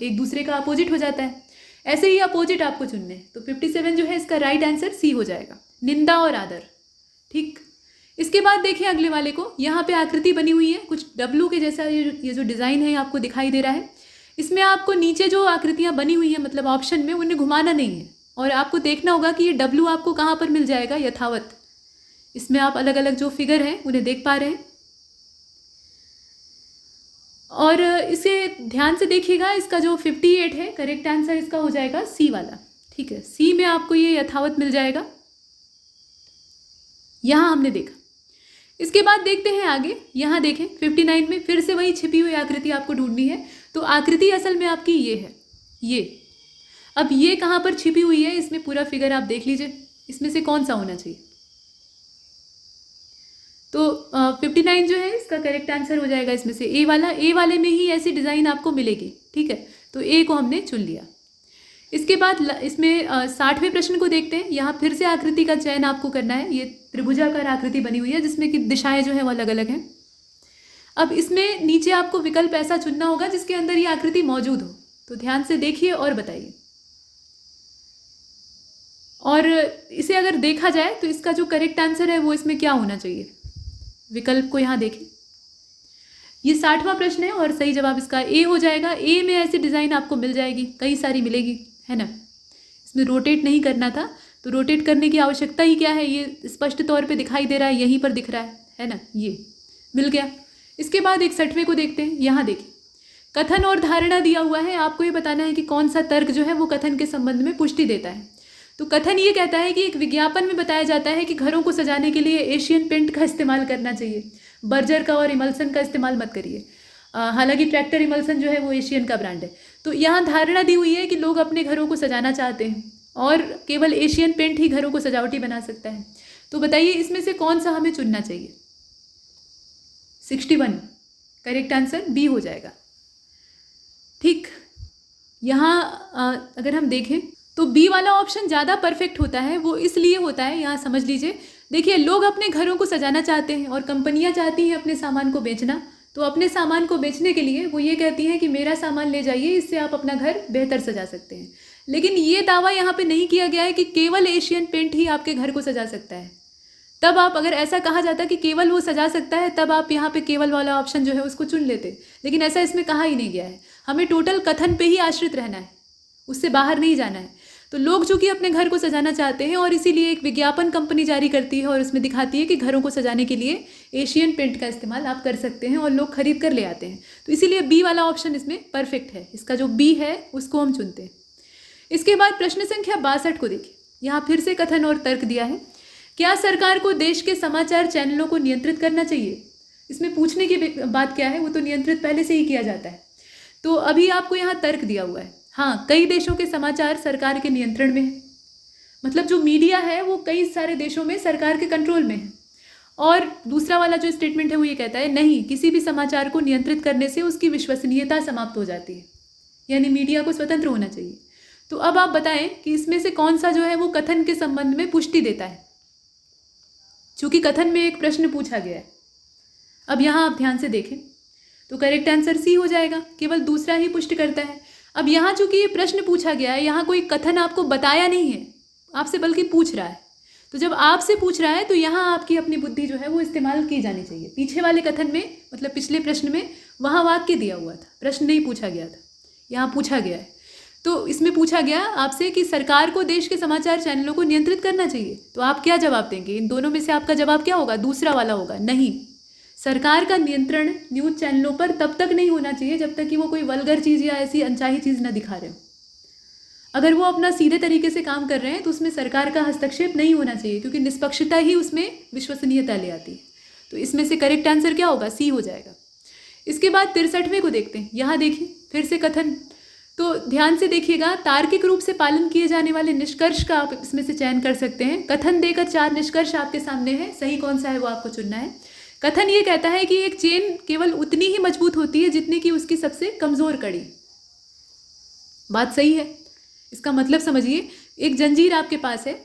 एक दूसरे का अपोजिट हो जाता है। ऐसे ही अपोजिट आपको चुनने हैं। तो 57 जो है इसका राइट आंसर सी हो जाएगा, निंदा और आदर। ठीक, इसके बाद देखिए अगले वाले को, यहाँ पे आकृति बनी हुई है कुछ डब्लू के जैसा, ये जो डिज़ाइन है आपको दिखाई दे रहा है। इसमें आपको नीचे जो आकृतियाँ बनी हुई हैं मतलब ऑप्शन में, उन्हें घुमाना नहीं है और आपको देखना होगा कि ये डब्लू आपको कहाँ पर मिल जाएगा यथावत। इसमें आप अलग अलग जो फिगर हैं उन्हें देख पा रहे हैं और इसे ध्यान से देखिएगा। इसका जो 58 है करेक्ट आंसर इसका हो जाएगा सी वाला। ठीक है, सी में आपको ये यथावत मिल जाएगा, यहाँ हमने देखा। इसके बाद देखते हैं आगे, यहाँ देखें 59 में फिर से वही छिपी हुई आकृति आपको ढूंढनी है। तो आकृति असल में आपकी ये है, ये। अब ये कहाँ पर छिपी हुई है, इसमें पूरा फिगर आप देख लीजिए, इसमें से कौन सा होना चाहिए। तो 59 जो है इसका करेक्ट आंसर हो जाएगा इसमें से ए वाला। ए वाले में ही ऐसी डिज़ाइन आपको मिलेगी। ठीक है, तो ए को हमने चुन लिया। इसके बाद इसमें 60वें प्रश्न को देखते हैं। यहाँ फिर से आकृति का चयन आपको करना है। ये त्रिभुजाकार आकृति बनी हुई है जिसमें कि दिशाएं जो है वो अलग अलग हैं। अब इसमें नीचे आपको विकल्प ऐसा चुनना होगा जिसके अंदर ये आकृति मौजूद हो। तो ध्यान से देखिए और बताइए। और इसे अगर देखा जाए तो इसका जो करेक्ट आंसर है वो इसमें क्या होना चाहिए, विकल्प को यहाँ देखें। ये 60वां प्रश्न है और सही जवाब इसका ए हो जाएगा। ए में ऐसी डिज़ाइन आपको मिल जाएगी, कई सारी मिलेगी, है ना। इसमें रोटेट नहीं करना था, तो रोटेट करने की आवश्यकता ही क्या है, ये स्पष्ट तौर पे दिखाई दे रहा है, यहीं पर दिख रहा है ना, ये मिल गया। इसके बाद 61वें को देखते हैं। यहाँ देखिए, कथन और धारणा दिया हुआ है, आपको ये बताना है कि कौन सा तर्क जो है वो कथन के संबंध में पुष्टि देता है। तो कथन ये कहता है कि एक विज्ञापन में बताया जाता है कि घरों को सजाने के लिए एशियन पेंट का इस्तेमाल करना चाहिए, बर्जर का और इमल्सन का इस्तेमाल मत करिए। हालांकि ट्रैक्टर इमल्सन जो है वो एशियन का ब्रांड है। तो यहाँ धारणा दी हुई है कि लोग अपने घरों को सजाना चाहते हैं और केवल एशियन पेंट ही घरों को सजावटी बना सकता है। तो बताइए इसमें से कौन सा हमें चुनना चाहिए। 61 करेक्ट आंसर बी हो जाएगा। ठीक, यहाँ अगर हम देखें तो बी वाला ऑप्शन ज़्यादा परफेक्ट होता है। वो इसलिए होता है, यहाँ समझ लीजिए। देखिए, लोग अपने घरों को सजाना चाहते हैं और कंपनियां चाहती हैं अपने सामान को बेचना। तो अपने सामान को बेचने के लिए वो ये कहती हैं कि मेरा सामान ले जाइए, इससे आप अपना घर बेहतर सजा सकते हैं। लेकिन ये दावा यहाँ पे नहीं किया गया है कि केवल एशियन पेंट ही आपके घर को सजा सकता है। तब आप, अगर ऐसा कहा जाता कि केवल वो सजा सकता है, तब आप यहाँ पे केवल वाला ऑप्शन जो है उसको चुन लेते। लेकिन ऐसा इसमें कहा ही नहीं गया है। हमें टोटल कथन पे ही आश्रित रहना है, उससे बाहर नहीं जाना है। तो लोग चूंकि अपने घर को सजाना चाहते हैं और इसीलिए एक विज्ञापन कंपनी जारी करती है और उसमें दिखाती है कि घरों को सजाने के लिए एशियन पेंट का इस्तेमाल आप कर सकते हैं, और लोग खरीद कर ले आते हैं। तो इसीलिए बी वाला ऑप्शन इसमें परफेक्ट है। इसका जो बी है उसको हम चुनते हैं। इसके बाद प्रश्न संख्या 62 को देखिए। यहाँ फिर से कथन और तर्क दिया है। क्या सरकार को देश के समाचार चैनलों को नियंत्रित करना चाहिए? इसमें पूछने की बात क्या है, वो तो नियंत्रित पहले से ही किया जाता है। तो अभी आपको यहाँ तर्क दिया हुआ है। हाँ, कई देशों के समाचार सरकार के नियंत्रण में है। मतलब जो मीडिया है वो कई सारे देशों में सरकार के कंट्रोल में है। और दूसरा वाला जो स्टेटमेंट है वो ये कहता है, नहीं, किसी भी समाचार को नियंत्रित करने से उसकी विश्वसनीयता समाप्त हो जाती है, यानी मीडिया को स्वतंत्र होना चाहिए। तो अब आप बताएं कि इसमें से कौन सा जो है वो कथन के संबंध में पुष्टि देता है। चूंकि कथन में एक प्रश्न पूछा गया है। अब यहाँ आप ध्यान से देखें तो करेक्ट आंसर सी हो जाएगा, केवल दूसरा ही पुष्टि करता है। अब यहाँ चूंकि ये प्रश्न पूछा गया है, यहाँ कोई कथन आपको बताया नहीं है आपसे, बल्कि पूछ रहा है। तो जब आपसे पूछ रहा है तो यहाँ आपकी अपनी बुद्धि जो है वो इस्तेमाल की जानी चाहिए। पीछे वाले कथन में, मतलब पिछले प्रश्न में, वहाँ वाक्य दिया हुआ था, प्रश्न नहीं पूछा गया था, यहाँ पूछा गया है। तो इसमें पूछा गया आपसे कि सरकार को देश के समाचार चैनलों को नियंत्रित करना चाहिए। तो आप क्या जवाब देंगे? इन दोनों में से आपका जवाब क्या होगा? दूसरा वाला होगा। नहीं, सरकार का नियंत्रण न्यूज़ चैनलों पर तब तक नहीं होना चाहिए जब तक कि वो कोई वल्गर चीज़ या ऐसी अनचाही चीज़ ना दिखा रहे हो। अगर वो अपना सीधे तरीके से काम कर रहे हैं तो उसमें सरकार का हस्तक्षेप नहीं होना चाहिए, क्योंकि निष्पक्षता ही उसमें विश्वसनीयता ले आती है। तो इसमें से करेक्ट आंसर क्या होगा? सी हो जाएगा। इसके बाद 63वें को देखते हैं। यहाँ देखिए फिर से कथन। तो ध्यान से देखिएगा, तार्किक रूप से पालन किए जाने वाले निष्कर्ष का आप इसमें से चयन कर सकते हैं। कथन देकर 4 निष्कर्ष आपके सामने है, सही कौन सा है वो आपको चुनना है। कथन ये कहता है कि एक चेन केवल उतनी ही मजबूत होती है जितनी कि उसकी सबसे कमजोर कड़ी। बात सही है। इसका मतलब समझिए, एक जंजीर आपके पास है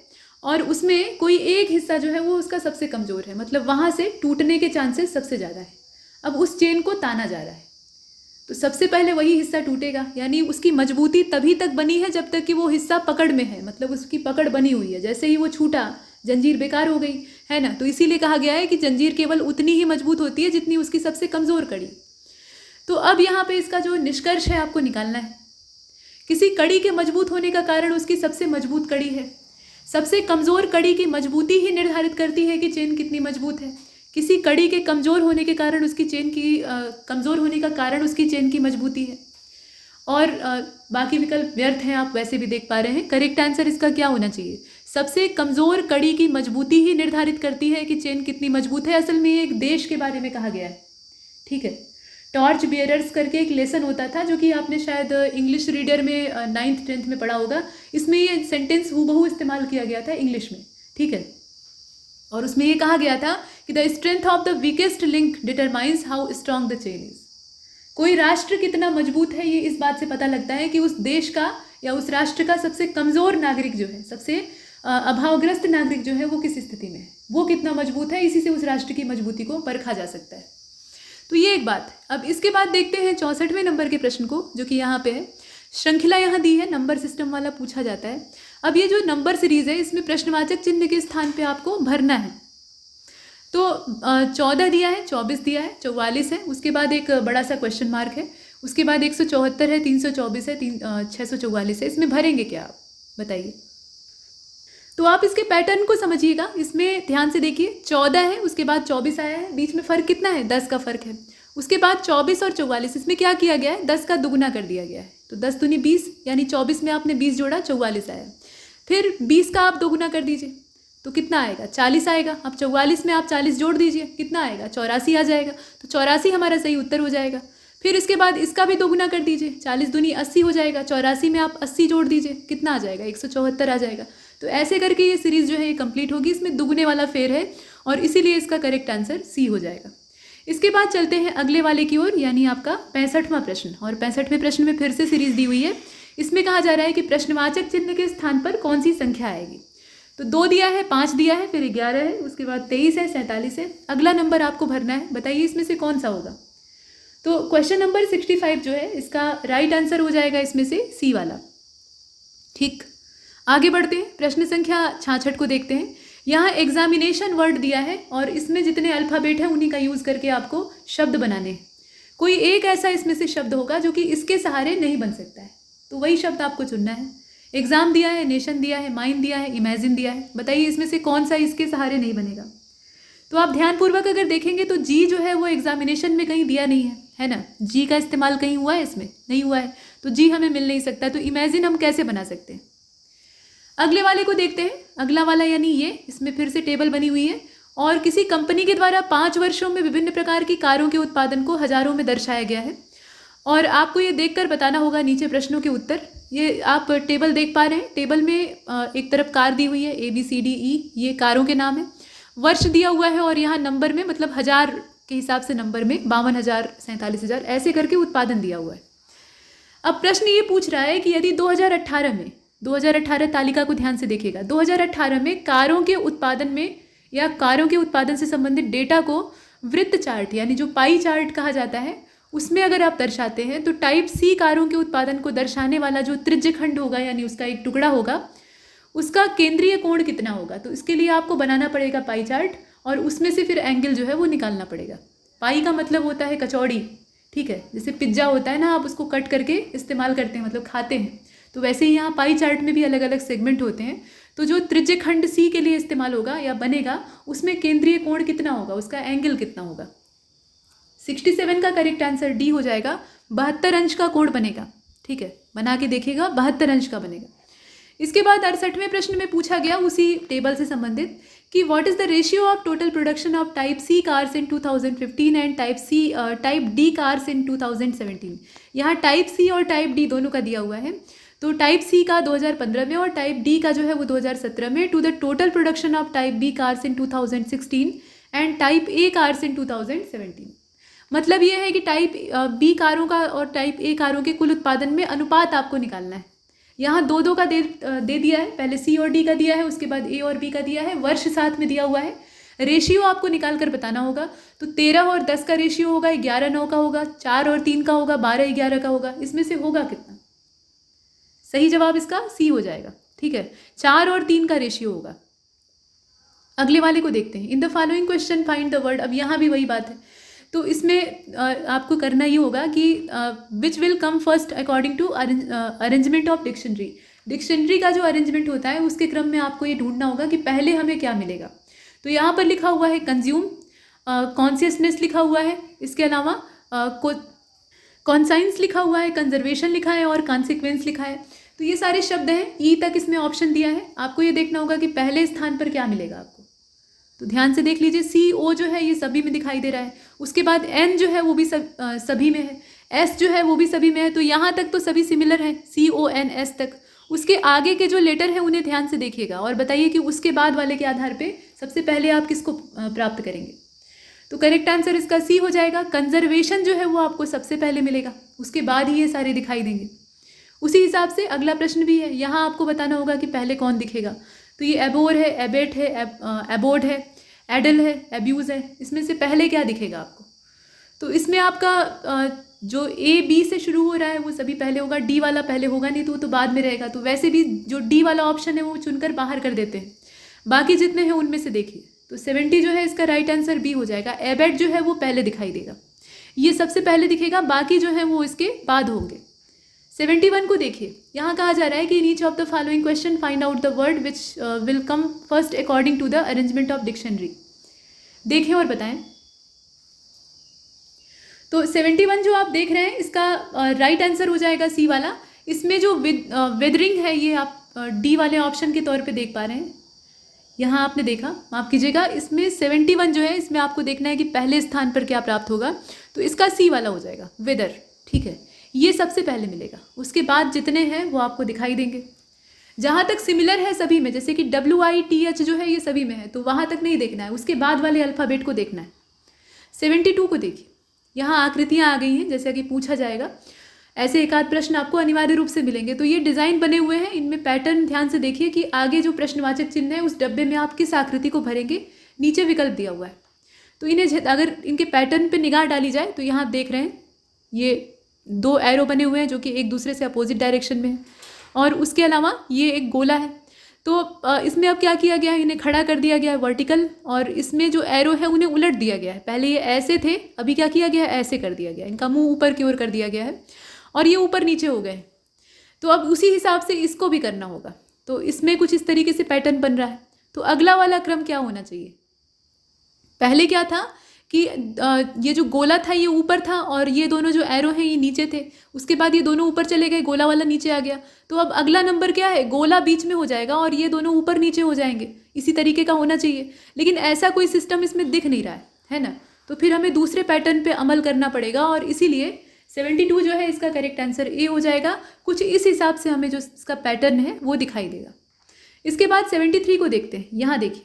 और उसमें कोई एक हिस्सा जो है वो उसका सबसे कमजोर है, मतलब वहां से टूटने के चांसेस सबसे ज़्यादा है। अब उस चेन को ताना जा रहा है तो सबसे पहले वही हिस्सा टूटेगा, यानी उसकी मजबूती तभी तक बनी है जब तक कि वो हिस्सा पकड़ में है, मतलब उसकी पकड़ बनी हुई है। जैसे ही वो छूटा, जंजीर बेकार हो गई, है ना। तो इसीलिए कहा गया है कि जंजीर केवल उतनी ही मजबूत होती है जितनी उसकी सबसे कमज़ोर कड़ी। तो अब यहाँ पे इसका जो निष्कर्ष है आपको निकालना है। किसी कड़ी के मजबूत होने का कारण उसकी सबसे मजबूत कड़ी है। सबसे कमज़ोर कड़ी की मजबूती ही निर्धारित करती है कि चेन कितनी मजबूत है। किसी कड़ी के कमज़ोर होने के कारण उसकी चेन की कमज़ोर होने का कारण उसकी चेन की मजबूती है। और बाकी विकल्प व्यर्थ हैं, आप वैसे भी देख पा रहे हैं। करेक्ट आंसर इसका क्या होना चाहिए? सबसे कमज़ोर कड़ी की मजबूती ही निर्धारित करती है कि चेन कितनी मजबूत है। असल में ये एक देश के बारे में कहा गया है, ठीक है। टॉर्च बियरर्स करके एक लेसन होता था जो कि आपने शायद इंग्लिश रीडर में 9th 10th में पढ़ा होगा। इसमें ये सेंटेंस हूबहू इस्तेमाल किया गया था इंग्लिश में, ठीक है। और उसमें ये कहा गया था कि the strength of the weakest link determines how strong the chain is. कोई राष्ट्र कितना मजबूत है ये इस बात से पता लगता है कि उस देश का या उस राष्ट्र का सबसे कमज़ोर नागरिक जो है, सबसे अभावग्रस्त नागरिक जो है वो किस स्थिति में है, वो कितना मजबूत है। इसी से उस राष्ट्र की मजबूती को परखा जा सकता है। तो ये एक बात। अब इसके बाद देखते हैं 64वें नंबर के प्रश्न को, जो कि यहाँ पे है। श्रृंखला यहाँ दी है, नंबर सिस्टम वाला पूछा जाता है। अब ये जो नंबर सीरीज़ है इसमें प्रश्नवाचक चिन्ह के स्थान पे आपको भरना है। तो 14 दिया है, 24 दिया है, 44 है, उसके बाद एक बड़ा सा क्वेश्चन मार्क है, उसके बाद 174 है, 324 है, 644 है। इसमें भरेंगे क्या आप बताइए? तो आप इसके पैटर्न को समझिएगा। इसमें ध्यान से देखिए, 14 है, उसके बाद 24 आया है, बीच में फ़र्क कितना है? 10 का फ़र्क है। उसके बाद 24 और 44, इसमें क्या किया गया है? 10 का दुगुना कर दिया गया है। तो 10 दूनी 20, यानी 24 में आपने 20 जोड़ा, 44 आया। फिर 20 का आप दोगुना कर दीजिए तो कितना आएगा? 40 आएगा। अब 44 में आप 40 जोड़ दीजिए, कितना आएगा? 84 आ जाएगा। तो 84 हमारा सही उत्तर हो जाएगा। फिर इसके बाद इसका भी दोगुना कर दीजिए, 40 दूनी 80 हो जाएगा। 84 में आप 80 जोड़ दीजिए, कितना आ जाएगा? 174 आ जाएगा। तो ऐसे करके ये सीरीज़ जो है ये कंप्लीट होगी। इसमें दुगुने वाला फेर है और इसीलिए इसका करेक्ट आंसर सी हो जाएगा। इसके बाद चलते हैं अगले वाले की ओर, यानी आपका 65वां प्रश्न। और 65वें प्रश्न में फिर से सीरीज़ दी हुई है। इसमें कहा जा रहा है कि प्रश्नवाचक चिन्ह के स्थान पर कौन सी संख्या आएगी। तो 2 दिया है, 5 दिया है, फिर 11 है, उसके बाद 23 है, 47 है। अगला नंबर आपको भरना है, बताइए इसमें से कौन सा होगा। तो क्वेश्चन नंबर 65 जो है इसका राइट आंसर हो जाएगा इसमें से सी वाला। ठीक, आगे बढ़ते हैं, प्रश्न संख्या 66 को देखते हैं। यहाँ एग्जामिनेशन वर्ड दिया है और इसमें जितने अल्फ़ाबेट हैं उन्हीं का यूज़ करके आपको शब्द बनाने हैं। कोई एक ऐसा इसमें से शब्द होगा जो कि इसके सहारे नहीं बन सकता है, तो वही शब्द आपको चुनना है। एग्ज़ाम दिया है, नेशन दिया है, माइंड दिया है, इमेजिन दिया है, बताइए इसमें से कौन सा इसके सहारे नहीं बनेगा। तो आप ध्यानपूर्वक अगर देखेंगे तो जी जो है वो एग्जामिनेशन में कहीं दिया नहीं है ना। जी का इस्तेमाल कहीं हुआ है, इसमें नहीं हुआ है, तो जी हमें मिल नहीं सकता। तो इमेजिन हम कैसे बना सकते हैं। अगले वाले को देखते हैं, अगला वाला यानी ये, इसमें फिर से टेबल बनी हुई है और किसी कंपनी के द्वारा 5 वर्षों में विभिन्न प्रकार की कारों के उत्पादन को हजारों में दर्शाया गया है। और आपको ये देखकर बताना होगा नीचे प्रश्नों के उत्तर। ये आप टेबल देख पा रहे हैं, टेबल में एक तरफ कार दी हुई है ABCDE, ये कारों के नाम है। वर्ष दिया हुआ है और यहाँ नंबर में मतलब हजार के हिसाब से नंबर में 52,000, 47,000 ऐसे करके उत्पादन दिया हुआ है। अब प्रश्न ये पूछ रहा है कि यदि 2018 में 2018 तालिका को ध्यान से देखिएगा, 2018 में कारों के उत्पादन में या कारों के उत्पादन से संबंधित डेटा को वृत्त चार्ट यानी जो पाई चार्ट कहा जाता है उसमें अगर आप दर्शाते हैं तो टाइप सी कारों के उत्पादन को दर्शाने वाला जो त्रिज्यखंड होगा यानी उसका एक टुकड़ा होगा, उसका केंद्रीय कोण कितना होगा। तो इसके लिए आपको बनाना पड़ेगा पाई चार्ट और उसमें से फिर एंगल जो है वो निकालना पड़ेगा। पाई का मतलब होता है कचौड़ी, ठीक है, जैसे पिज्ज़ा होता है ना, आप उसको कट करके इस्तेमाल करते हैं मतलब खाते हैं, तो वैसे ही यहाँ पाई चार्ट में भी अलग अलग सेगमेंट होते हैं। तो जो त्रिज्यखंड सी के लिए इस्तेमाल होगा या बनेगा उसमें केंद्रीय कोण कितना होगा, उसका एंगल कितना होगा। 67 का करेक्ट आंसर डी हो जाएगा, 72 अंश का कोण बनेगा। ठीक है, बना के देखिएगा, 72 अंश का बनेगा। इसके बाद 68वें प्रश्न में पूछा गया उसी टेबल से संबंधित कि what is the ratio of total production of type C cars in 2015 and type D cars in 2017। यहाँ टाइप सी और टाइप डी दोनों का दिया हुआ है। तो टाइप सी का 2015 में और टाइप डी का जो है वो 2017 में, to the total production of type B cars in 2016 and type A cars in 2017। मतलब ये है कि टाइप बी कारों का और टाइप ए कारों के कुल उत्पादन में अनुपात आपको निकालना है। यहाँ 2-2 का दे दिया है, पहले सी और डी का दिया है, उसके बाद ए और बी का दिया है, वर्ष साथ में दिया हुआ है। रेशियो आपको निकाल कर बताना होगा। तो 13 और 10 का रेशियो होगा, 11-9 का होगा, 4 और 3 का होगा, 12-11 का होगा। इसमें से होगा कितना? सही जवाब इसका सी हो जाएगा। ठीक है, 4 और 3 का रेशियो होगा। अगले वाले को देखते हैं। In the following question find the word. अब यहाँ भी वही बात है, तो इसमें आपको करना ये होगा कि which will come first according to arrangement of dictionary. Dictionary का जो अरेंजमेंट होता है उसके क्रम में आपको ये ढूंढना होगा कि पहले हमें क्या मिलेगा। तो यहाँ पर लिखा हुआ है कंज्यूम, कॉन्शियसनेस लिखा हुआ है, इसके अलावा कॉन्साइंस लिखा हुआ है, कंजर्वेशन लिखा है और कॉन्सिक्वेंस लिखा है। तो ये सारे शब्द हैं, ई तक इसमें ऑप्शन दिया है। आपको ये देखना होगा कि पहले स्थान पर क्या मिलेगा आपको। तो ध्यान से देख लीजिए, सी ओ जो है ये सभी में दिखाई दे रहा है, उसके बाद एन जो है वो भी सभी में है, एस जो है वो भी सभी में है। तो यहाँ तक तो सभी सिमिलर हैं, CONS तक। उसके आगे के जो लेटर हैं उन्हें ध्यान से देखिएगा और बताइए कि उसके बाद वाले के आधार पे सबसे पहले आप किसको प्राप्त करेंगे। तो करेक्ट आंसर इसका सी हो जाएगा। कंजर्वेशन जो है वो आपको सबसे पहले मिलेगा, उसके बाद ही ये सारे दिखाई देंगे। उसी हिसाब से अगला प्रश्न भी है, यहाँ आपको बताना होगा कि पहले कौन दिखेगा। तो ये एबोर है, एबेट है, एबोर्ड है, एडल है, एब्यूज़ है, इसमें से पहले क्या दिखेगा आपको। तो इसमें आपका जो ए बी से शुरू हो रहा है वो सभी पहले होगा, डी वाला पहले होगा नहीं तो बाद में रहेगा। तो वैसे भी जो डी वाला ऑप्शन है वो चुनकर बाहर कर देते हैं, बाकी जितने हैं उनमें से देखिए। तो 70 जो है इसका राइट आंसर बी हो जाएगा। एबेट जो है वो पहले दिखाई देगा, ये सबसे पहले दिखेगा, बाकी जो है वो इसके बाद होंगे। 71 को देखिए, यहाँ कहा जा रहा है कि in each of the following question find out the word which will come first according to the arrangement of dictionary. देखें और बताएं। तो 71 जो आप देख रहे हैं इसका राइट आंसर हो जाएगा सी वाला। इसमें जो वेदरिंग है ये आप डी वाले ऑप्शन के तौर पे देख पा रहे हैं। यहाँ आपने देखा, माफ़ कीजिएगा, इसमें 71 जो है इसमें आपको देखना है कि पहले स्थान पर क्या प्राप्त होगा। तो इसका सी वाला हो जाएगा, वेदर। ठीक है, ये सबसे पहले मिलेगा, उसके बाद जितने हैं वो आपको दिखाई देंगे। जहाँ तक सिमिलर है सभी में, जैसे कि WITH जो है ये सभी में है, तो वहाँ तक नहीं देखना है, उसके बाद वाले अल्फ़ाबेट को देखना है। 72 को देखिए, यहाँ आकृतियाँ आ गई हैं जैसे कि पूछा जाएगा। ऐसे एक आध प्रश्न आपको अनिवार्य रूप से मिलेंगे। तो ये डिज़ाइन बने हुए हैं, इनमें पैटर्न ध्यान से देखिए कि आगे जो प्रश्नवाचक चिन्ह है उस डब्बे में आप किस आकृति को भरेंगे, नीचे विकल्प दिया हुआ है। तो इन्हें अगर इनके पैटर्न पे निगाह डाली जाए तो यहाँ देख रहे हैं ये 2 एरो बने हुए हैं जो कि एक दूसरे से अपोजिट डायरेक्शन में है, और उसके अलावा ये एक गोला है। तो इसमें अब क्या किया गया है, इन्हें खड़ा कर दिया गया है वर्टिकल, और इसमें जो एरो है उन्हें उलट दिया गया है। पहले ये ऐसे थे, अभी क्या किया गया है, ऐसे कर दिया गया है। इनका मुंह ऊपर की ओर कर दिया गया है और ये ऊपर नीचे हो गए। तो अब उसी हिसाब से इसको भी करना होगा। तो इसमें कुछ इस तरीके से पैटर्न बन रहा है। तो अगला वाला क्रम क्या होना चाहिए, पहले क्या था कि ये जो गोला था ये ऊपर था और ये दोनों जो एरो हैं ये नीचे थे। उसके बाद ये दोनों ऊपर चले गए, गोला वाला नीचे आ गया। तो अब अगला नंबर क्या है, गोला बीच में हो जाएगा और ये दोनों ऊपर नीचे हो जाएंगे। इसी तरीके का होना चाहिए, लेकिन ऐसा कोई सिस्टम इसमें दिख नहीं रहा है ना। तो फिर हमें दूसरे पैटर्न पे अमल करना पड़ेगा, और इसीलिए 72 जो है इसका करेक्ट आंसर ए हो जाएगा। कुछ इस हिसाब से हमें जो इसका पैटर्न है वो दिखाई देगा। इसके बाद 73 को देखते हैं। यहाँ देखिए,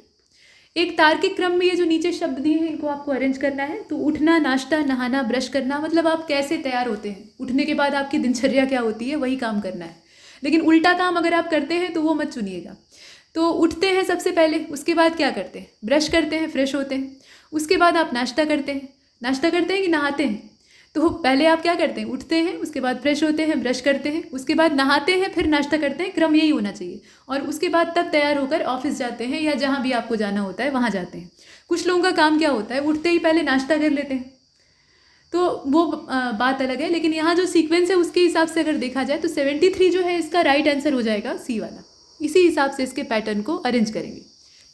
एक तार्किक क्रम में ये जो नीचे शब्द दिए हैं इनको आपको अरेंज करना है। तो उठना, नाश्ता, नहाना, ब्रश करना, मतलब आप कैसे तैयार होते हैं, उठने के बाद आपकी दिनचर्या क्या होती है, वही काम करना है। लेकिन उल्टा काम अगर आप करते हैं तो वो मत चुनिएगा। तो उठते हैं सबसे पहले, उसके बाद क्या करते हैं, ब्रश करते हैं, फ्रेश होते हैं। उसके बाद आप नाश्ता करते हैं। नाश्ता करते हैं कि नहाते हैं? तो पहले आप क्या करते हैं, उठते हैं, उसके बाद फ्रेश होते हैं, ब्रश करते हैं, उसके बाद नहाते हैं, फिर नाश्ता करते हैं। क्रम यही होना चाहिए। और उसके बाद तब तैयार होकर ऑफिस जाते हैं या जहाँ भी आपको जाना होता है वहाँ जाते हैं। कुछ लोगों का काम क्या होता है, उठते ही पहले नाश्ता कर लेते हैं, तो वो बात अलग है। लेकिन यहाँ जो सीक्वेंस है उसके हिसाब से अगर देखा जाए तो 73 जो है इसका राइट आंसर हो जाएगा, सी वाला। इसी हिसाब से इसके पैटर्न को अरेंज करेंगे।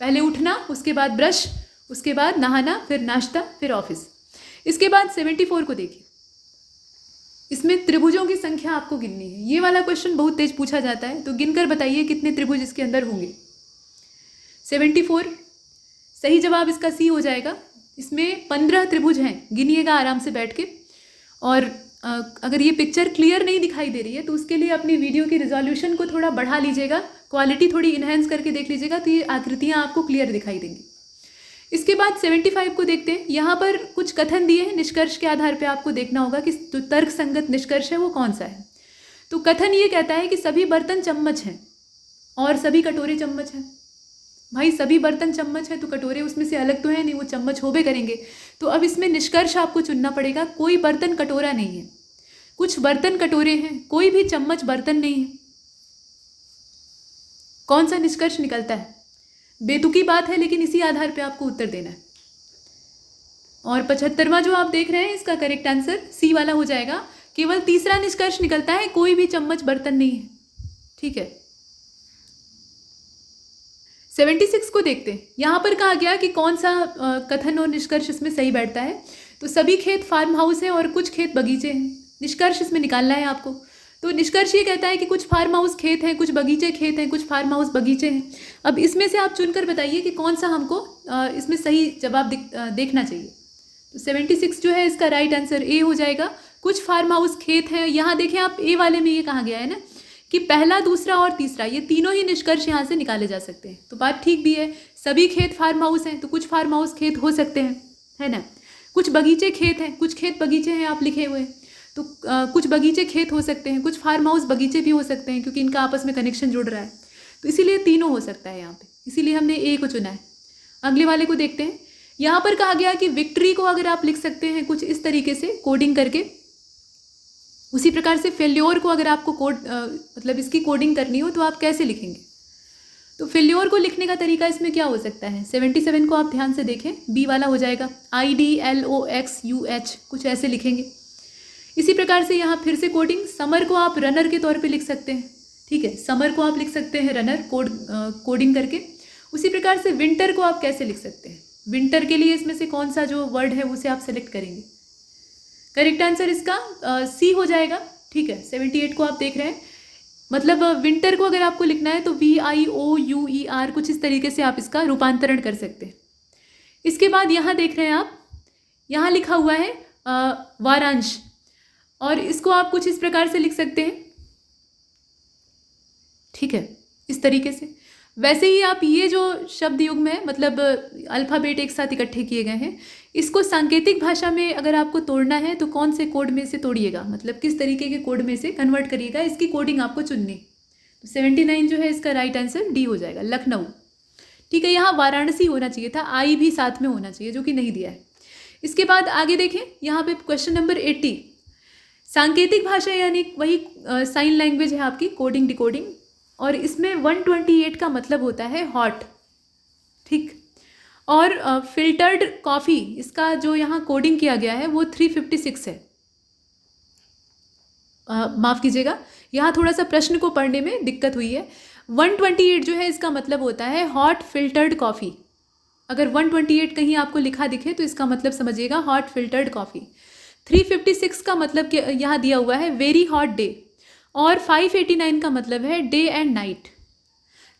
पहले उठना, उसके बाद ब्रश, उसके बाद नहाना, फिर नाश्ता, फिर ऑफिस। इसके बाद 74 को देखिए। इसमें त्रिभुजों की संख्या आपको गिननी है। ये वाला क्वेश्चन बहुत तेज पूछा जाता है, तो गिनकर बताइए कितने त्रिभुज इसके अंदर होंगे। 74 सही जवाब इसका सी हो जाएगा। इसमें 15 त्रिभुज हैं, गिनिएगा आराम से बैठ के। और अगर ये पिक्चर क्लियर नहीं दिखाई दे रही है तो उसके लिए अपनी वीडियो की रिजोल्यूशन को थोड़ा बढ़ा लीजिएगा, क्वालिटी थोड़ी इन्हेंस करके देख लीजिएगा, तो ये आकृतियाँ आपको क्लियर दिखाई देंगी। इसके बाद 75 को देखते हैं। यहाँ पर कुछ कथन दिए हैं, निष्कर्ष के आधार पे आपको देखना होगा कि जो तर्क संगत निष्कर्ष है वो कौन सा है। तो कथन ये कहता है कि सभी बर्तन चम्मच हैं और सभी कटोरे चम्मच हैं। भाई सभी बर्तन चम्मच हैं तो कटोरे उसमें से अलग तो है नहीं, वो चम्मच होबे करेंगे। तो अब इसमें निष्कर्ष आपको चुनना पड़ेगा। कोई बर्तन कटोरा नहीं है, कुछ बर्तन कटोरे हैं, कोई भी चम्मच बर्तन नहीं है। कौन सा निष्कर्ष निकलता है? बेतुकी बात है, लेकिन इसी आधार पे आपको उत्तर देना है। और 75वां जो आप देख रहे हैं इसका करेक्ट आंसर सी वाला हो जाएगा। केवल तीसरा निष्कर्ष निकलता है, कोई भी चम्मच बर्तन नहीं है। ठीक है, 76 को देखते हैं। यहाँ पर कहा गया कि कौन सा कथन और निष्कर्ष इसमें सही बैठता है। तो सभी खेत फार्म हाउस हैं और कुछ खेत बगीचे हैं। निष्कर्ष इसमें निकालना है आपको। तो निष्कर्ष ये कहता है कि कुछ फार्म हाउस खेत हैं, कुछ बगीचे खेत हैं, कुछ फार्म हाउस बगीचे हैं। अब इसमें से आप चुनकर बताइए कि कौन सा हमको इसमें सही जवाब देखना चाहिए। तो 76 जो है इसका राइट आंसर ए हो जाएगा। कुछ फार्म हाउस खेत हैं। यहाँ देखें आप, ए वाले में ये कहा गया है ना कि पहला, दूसरा और तीसरा, ये तीनों ही निष्कर्ष यहाँ से निकाले जा सकते हैं। तो बात ठीक भी है। सभी खेत फार्म हाउस हैं तो कुछ फार्म हाउस खेत हो सकते हैं, है ना। कुछ बगीचे खेत हैं, कुछ खेत बगीचे हैं आप लिखे हुए, तो कुछ बगीचे खेत हो सकते हैं, कुछ फार्म हाउस बगीचे भी हो सकते हैं, क्योंकि इनका आपस में कनेक्शन जुड़ रहा है। तो इसीलिए तीनों हो सकता है यहाँ पे, इसीलिए हमने ए को चुना है। अगले वाले को देखते हैं। यहाँ पर कहा गया कि विक्ट्री को अगर आप लिख सकते हैं कुछ इस तरीके से कोडिंग करके, उसी प्रकार से फेल्योर को अगर आपको मतलब इसकी कोडिंग करनी हो तो आप कैसे लिखेंगे। तो फेल्योर को लिखने का तरीका इसमें क्या हो सकता है। 77 को आप ध्यान से देखें, बी वाला हो जाएगा। IDLOXUH कुछ ऐसे लिखेंगे। इसी प्रकार से यहाँ फिर से कोडिंग, समर को आप रनर के तौर पे लिख सकते हैं। ठीक है, समर को आप लिख सकते हैं रनर कोडिंग करके। उसी प्रकार से विंटर को आप कैसे लिख सकते हैं। विंटर के लिए इसमें से कौन सा जो वर्ड है उसे आप सेलेक्ट करेंगे। करेक्ट आंसर इसका सी हो जाएगा। ठीक है, 78 को आप देख रहे हैं। मतलब विंटर को अगर आपको लिखना है तो VIOUER कुछ इस तरीके से आप इसका रूपांतरण कर सकते हैं। इसके बाद यहाँ देख रहे हैं आप, यहाँ लिखा हुआ है वारांश, और इसको आप कुछ इस प्रकार से लिख सकते हैं। ठीक है, इस तरीके से। वैसे ही आप ये जो शब्द युग्म है, मतलब अल्फ़ाबेट एक साथ इकट्ठे किए गए हैं, इसको सांकेतिक भाषा में अगर आपको तोड़ना है तो कौन से कोड में से तोड़िएगा, मतलब किस तरीके के कोड में से कन्वर्ट करिएगा, इसकी कोडिंग आपको चुननी। तो 79 जो है इसका राइट आंसर डी हो जाएगा, लखनऊ। ठीक है, यहाँ वाराणसी होना चाहिए था, आई भी साथ में होना चाहिए, जो कि नहीं दिया है। इसके बाद आगे देखें, यहाँ पे क्वेश्चन नंबर 80, सांकेतिक भाषा यानी वही साइन लैंग्वेज है आपकी, कोडिंग डिकोडिंग, और इसमें 128 का मतलब होता है हॉट। ठीक, और फिल्टर्ड कॉफ़ी, इसका जो यहाँ कोडिंग किया गया है वो 356 है। माफ़ कीजिएगा, यहाँ थोड़ा सा प्रश्न को पढ़ने में दिक्कत हुई है। 128 जो है इसका मतलब होता है हॉट फिल्टर्ड कॉफ़ी। अगर 128 कहीं आपको लिखा दिखे तो इसका मतलब समझिएगा हॉट फिल्टर्ड कॉफ़ी। 356 का मतलब यहाँ दिया हुआ है वेरी हॉट डे, और 589 का मतलब है डे एंड नाइट।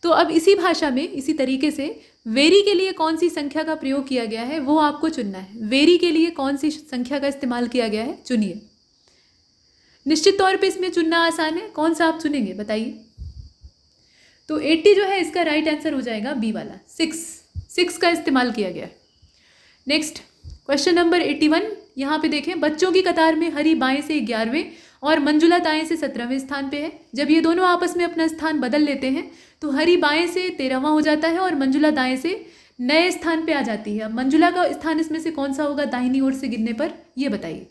तो अब इसी भाषा में इसी तरीके से वेरी के लिए कौन सी संख्या का प्रयोग किया गया है वो आपको चुनना है। वेरी के लिए कौन सी संख्या का इस्तेमाल किया गया है, चुनिए। निश्चित तौर पे इसमें चुनना आसान है, कौन सा आप चुनेंगे बताइए। तो 80 जो है इसका राइट आंसर हो जाएगा बी वाला, 6 का इस्तेमाल किया गया। नेक्स्ट क्वेश्चन नंबर 81, यहाँ पे देखें, बच्चों की कतार में हरी बाएं से 11वें और मंजुला दाएं से 17वें स्थान पे है। जब ये दोनों आपस में अपना स्थान बदल लेते हैं तो हरी बाएं से 13वां हो जाता है और मंजुला दाएं से नए स्थान पे आ जाती है। अब मंजुला का स्थान इसमें से कौन सा होगा दाहिनी ओर से गिनने पर, ये बताइए।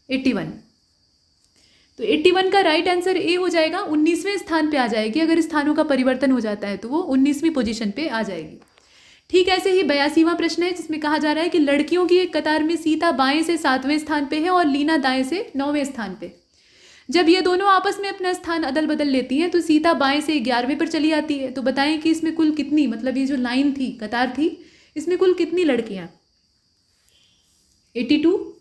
81, तो 81 का राइट आंसर ए हो जाएगा, 19वें स्थान पे आ जाएगी। अगर स्थानों का परिवर्तन हो जाता है तो वो 19वीं पोजीशन पे आ जाएगी। ठीक, ऐसे ही 82वां प्रश्न है जिसमें कहा जा रहा है कि लड़कियों की एक कतार में सीता बाएं से 7वें स्थान पे है और लीना दाएं से 9वें स्थान पे। जब ये दोनों आपस में अपना स्थान अदल बदल लेती हैं तो सीता बाएं से 11वें पर चली आती है। तो बताएं कि इसमें कुल कितनी, मतलब ये जो लाइन थी, कतार थी, इसमें कुल कितनी लड़कियां? 82,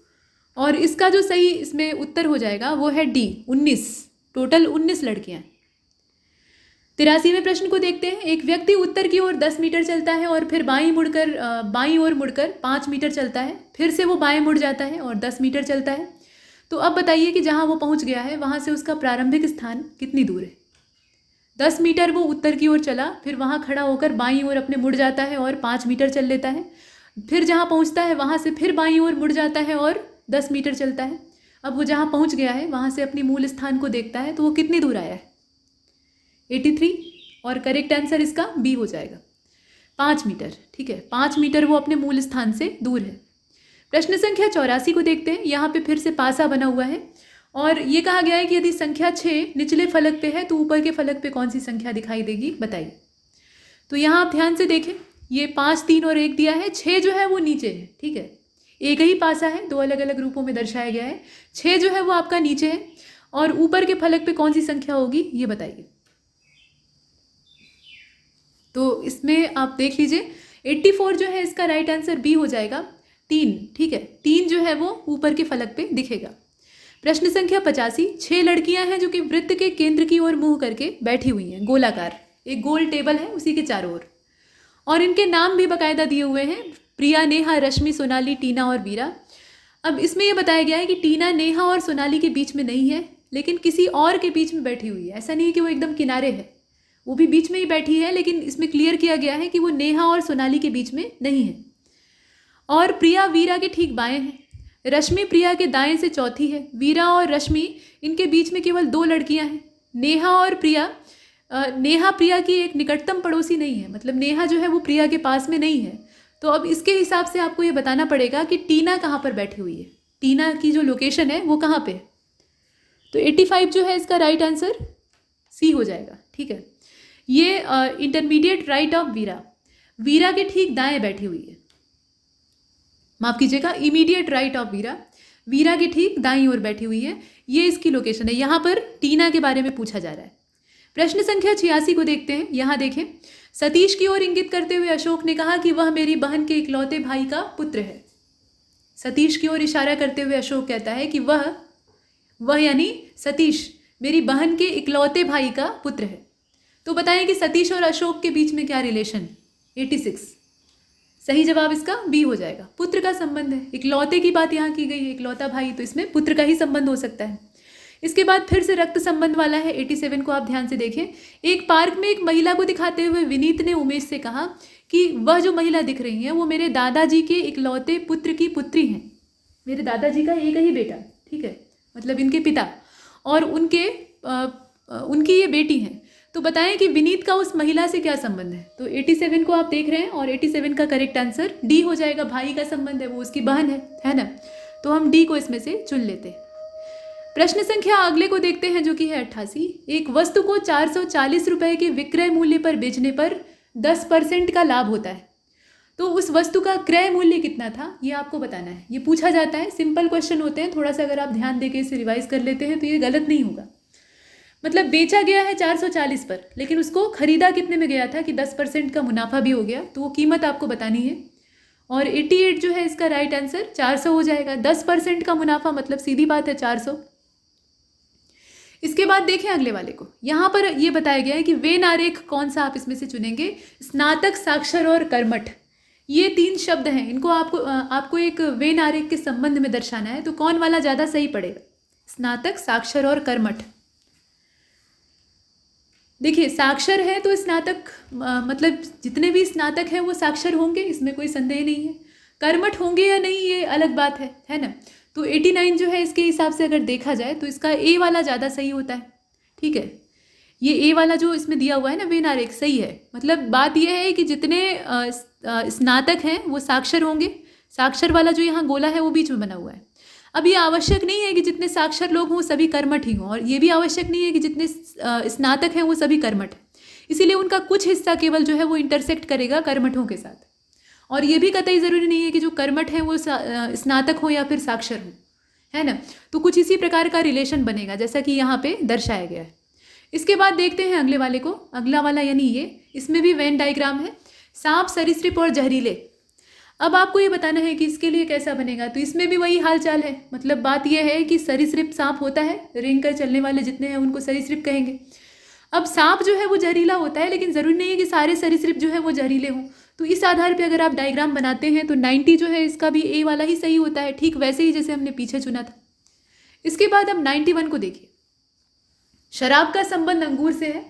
और इसका जो सही इसमें उत्तर हो जाएगा वो है डी, 19। टोटल 19 लड़कियां। 83वें प्रश्न को देखते हैं। एक व्यक्ति उत्तर की ओर 10 मीटर चलता है और फिर बाईं ओर मुड़कर 5 मीटर चलता है, फिर से वो बाएं मुड़ जाता है और 10 मीटर चलता है। तो अब बताइए कि जहाँ वो पहुँच गया है वहाँ से उसका प्रारंभिक स्थान कितनी दूर है। 10 मीटर वो उत्तर की ओर चला, फिर वहाँ खड़ा होकर बाईं ओर अपने मुड़ जाता है और 5 मीटर चल लेता है, फिर जहाँ पहुँचता है वहाँ से फिर बाईं ओर मुड़ जाता है और 10 मीटर चलता है। अब वो जहाँ पहुँच गया है वहाँ से अपनी मूल स्थान को देखता है तो वो कितनी दूर आया है? 83, और करेक्ट आंसर इसका बी हो जाएगा, 5 मीटर। ठीक है, 5 मीटर वो अपने मूल स्थान से दूर है। प्रश्न संख्या 84 को देखते हैं। यहाँ पे फिर से पासा बना हुआ है और ये कहा गया है कि यदि संख्या 6 निचले फलक पे है तो ऊपर के फलक पे कौन सी संख्या दिखाई देगी, बताइए। तो यहाँ आप ध्यान से देखें, ये 5, 3 और 1 दिया है, 6 जो है वो नीचे है। ठीक है, एक ही पासा है, दो अलग अलग रूपों में दर्शाया गया है। 6 जो है वो आपका नीचे है और ऊपर के फलक पे कौन सी संख्या होगी ये बताइए। तो इसमें आप देख लीजिए, 84 जो है इसका राइट आंसर बी हो जाएगा, 3। ठीक है, 3 जो है वो ऊपर के फलक पे दिखेगा। प्रश्न संख्या 85, 6 लड़कियां हैं जो कि वृत्त के केंद्र की ओर मुंह करके बैठी हुई हैं, गोलाकार एक गोल टेबल है उसी के चारों ओर, और इनके नाम भी बाकायदा दिए हुए हैं, प्रिया, नेहा, रश्मि, सोनाली, टीना और वीरा। अब इसमें यह बताया गया है कि टीना नेहा और सोनाली के बीच में नहीं है, लेकिन किसी और के बीच में बैठी हुई है। ऐसा नहीं है कि वो एकदम किनारे है, वो भी बीच में ही बैठी है, लेकिन इसमें क्लियर किया गया है कि वो नेहा और सोनाली के बीच में नहीं है। और प्रिया वीरा के ठीक बाएं हैं, रश्मि प्रिया के दाएं से चौथी है, वीरा और रश्मि इनके बीच में केवल 2 लड़कियां हैं। नेहा प्रिया की एक निकटतम पड़ोसी नहीं है, मतलब नेहा जो है वो प्रिया के पास में नहीं है। तो अब इसके हिसाब से आपको ये बताना पड़ेगा कि टीना कहाँ पर बैठी हुई है, टीना की जो लोकेशन है वो कहाँ पे है। तो 85 जो है इसका राइट आंसर सी हो जाएगा। ठीक है, ये इंटरमीडिएट राइट ऑफ वीरा के ठीक दाएं बैठी हुई है, माफ कीजिएगा, इमीडिएट राइट ऑफ वीरा के ठीक दाईं ओर बैठी हुई है, ये इसकी लोकेशन है। यहाँ पर टीना के बारे में पूछा जा रहा है। प्रश्न संख्या 86 को देखते हैं। यहाँ देखें, सतीश की ओर इंगित करते हुए अशोक ने कहा कि वह मेरी बहन के इकलौते भाई का पुत्र है। सतीश की ओर इशारा करते हुए अशोक कहता है कि वह यानी सतीश मेरी बहन के इकलौते भाई का पुत्र है। तो बताएं कि सतीश और अशोक के बीच में क्या रिलेशन? 86, सही जवाब इसका बी हो जाएगा, पुत्र का संबंध है। इकलौते की बात यहाँ की गई है, इकलौता भाई, तो इसमें पुत्र का ही संबंध हो सकता है। इसके बाद फिर से रक्त संबंध वाला है 87 को आप ध्यान से देखें। एक पार्क में एक महिला को दिखाते हुए विनीत ने उमेश से कहा कि वह जो महिला दिख रही है वो मेरे दादाजी के इकलौते पुत्र की पुत्री हैं। मेरे दादाजी का एक ही बेटा, ठीक है, मतलब इनके पिता, और उनकी ये बेटी हैं। तो बताएं कि विनीत का उस महिला से क्या संबंध है। तो 87 को आप देख रहे हैं और 87 का करेक्ट आंसर डी हो जाएगा। भाई का संबंध है, वो उसकी बहन है ना। तो हम डी को इसमें से चुन लेते हैं। प्रश्न संख्या अगले को देखते हैं जो कि है 88। एक वस्तु को 440 रुपये के विक्रय मूल्य पर बेचने पर 10% का लाभ होता है। तो उस वस्तु का क्रय मूल्य कितना था ये आपको बताना है। ये पूछा जाता है, सिंपल क्वेश्चन होते हैं, थोड़ा सा अगर आप ध्यान देके इसे रिवाइज कर लेते हैं तो ये गलत नहीं होगा। मतलब बेचा गया है 440 पर, लेकिन उसको खरीदा कितने में गया था कि 10% का मुनाफा भी हो गया, तो वो कीमत आपको बतानी है। और 88 जो है इसका राइट आंसर 400 हो जाएगा। 10% का मुनाफा मतलब सीधी बात है 400। इसके बाद देखें अगले वाले को। यहाँ पर ये बताया गया है कि वेन आरेख कौन सा आप इसमें से चुनेंगे। स्नातक, साक्षर और कर्मठ, ये 3 शब्द हैं। इनको आपको एक वेन आरेख के संबंध में दर्शाना है। तो कौन वाला ज़्यादा सही पड़ेगा? स्नातक, साक्षर और कर्मठ। देखिए साक्षर है तो स्नातक, मतलब जितने भी स्नातक हैं वो साक्षर होंगे, इसमें कोई संदेह नहीं है। कर्मठ होंगे या नहीं ये अलग बात है ना। तो 89 जो है इसके हिसाब से अगर देखा जाए तो इसका ए वाला ज़्यादा सही होता है, ठीक है। ये ए वाला जो इसमें दिया हुआ है ना वेन आरेख, सही है। मतलब बात यह है कि जितने स्नातक हैं वो साक्षर होंगे। साक्षर वाला जो यहाँ गोला है वो बीच में बना हुआ है। अब ये आवश्यक नहीं है कि जितने साक्षर लोग हों सभी कर्मठ ही हों, और ये भी आवश्यक नहीं है कि जितने स्नातक हैं वो सभी कर्मठ हैं। इसीलिए उनका कुछ हिस्सा केवल जो है वो इंटरसेक्ट करेगा कर्मठों के साथ। और ये भी कतई ज़रूरी नहीं है कि जो कर्मठ हैं वो स्नातक हो या फिर साक्षर हो, है ना। तो कुछ इसी प्रकार का रिलेशन बनेगा जैसा कि यहाँ पे दर्शाया गया है। इसके बाद देखते हैं अगले वाले को। अगला वाला यानी ये, इसमें भी वेन डायग्राम है। सांप, सरीसृप और जहरीले। अब आपको ये बताना है कि इसके लिए कैसा बनेगा। तो इसमें भी वही हाल चाल है। मतलब बात यह है कि सरीसृप सांप होता है, रेंग कर चलने वाले जितने हैं उनको सरीसृप कहेंगे। अब सांप जो है वो जहरीला होता है, लेकिन ज़रूरी नहीं है कि सारे सरीसृप जो है वो जहरीले हों। तो इस आधार पे अगर आप डायग्राम बनाते हैं तो 90 जो है इसका भी ए वाला ही सही होता है, ठीक वैसे ही जैसे हमने पीछे चुना था। इसके बाद अब 91 को देखिए। शराब का संबंध अंगूर से है,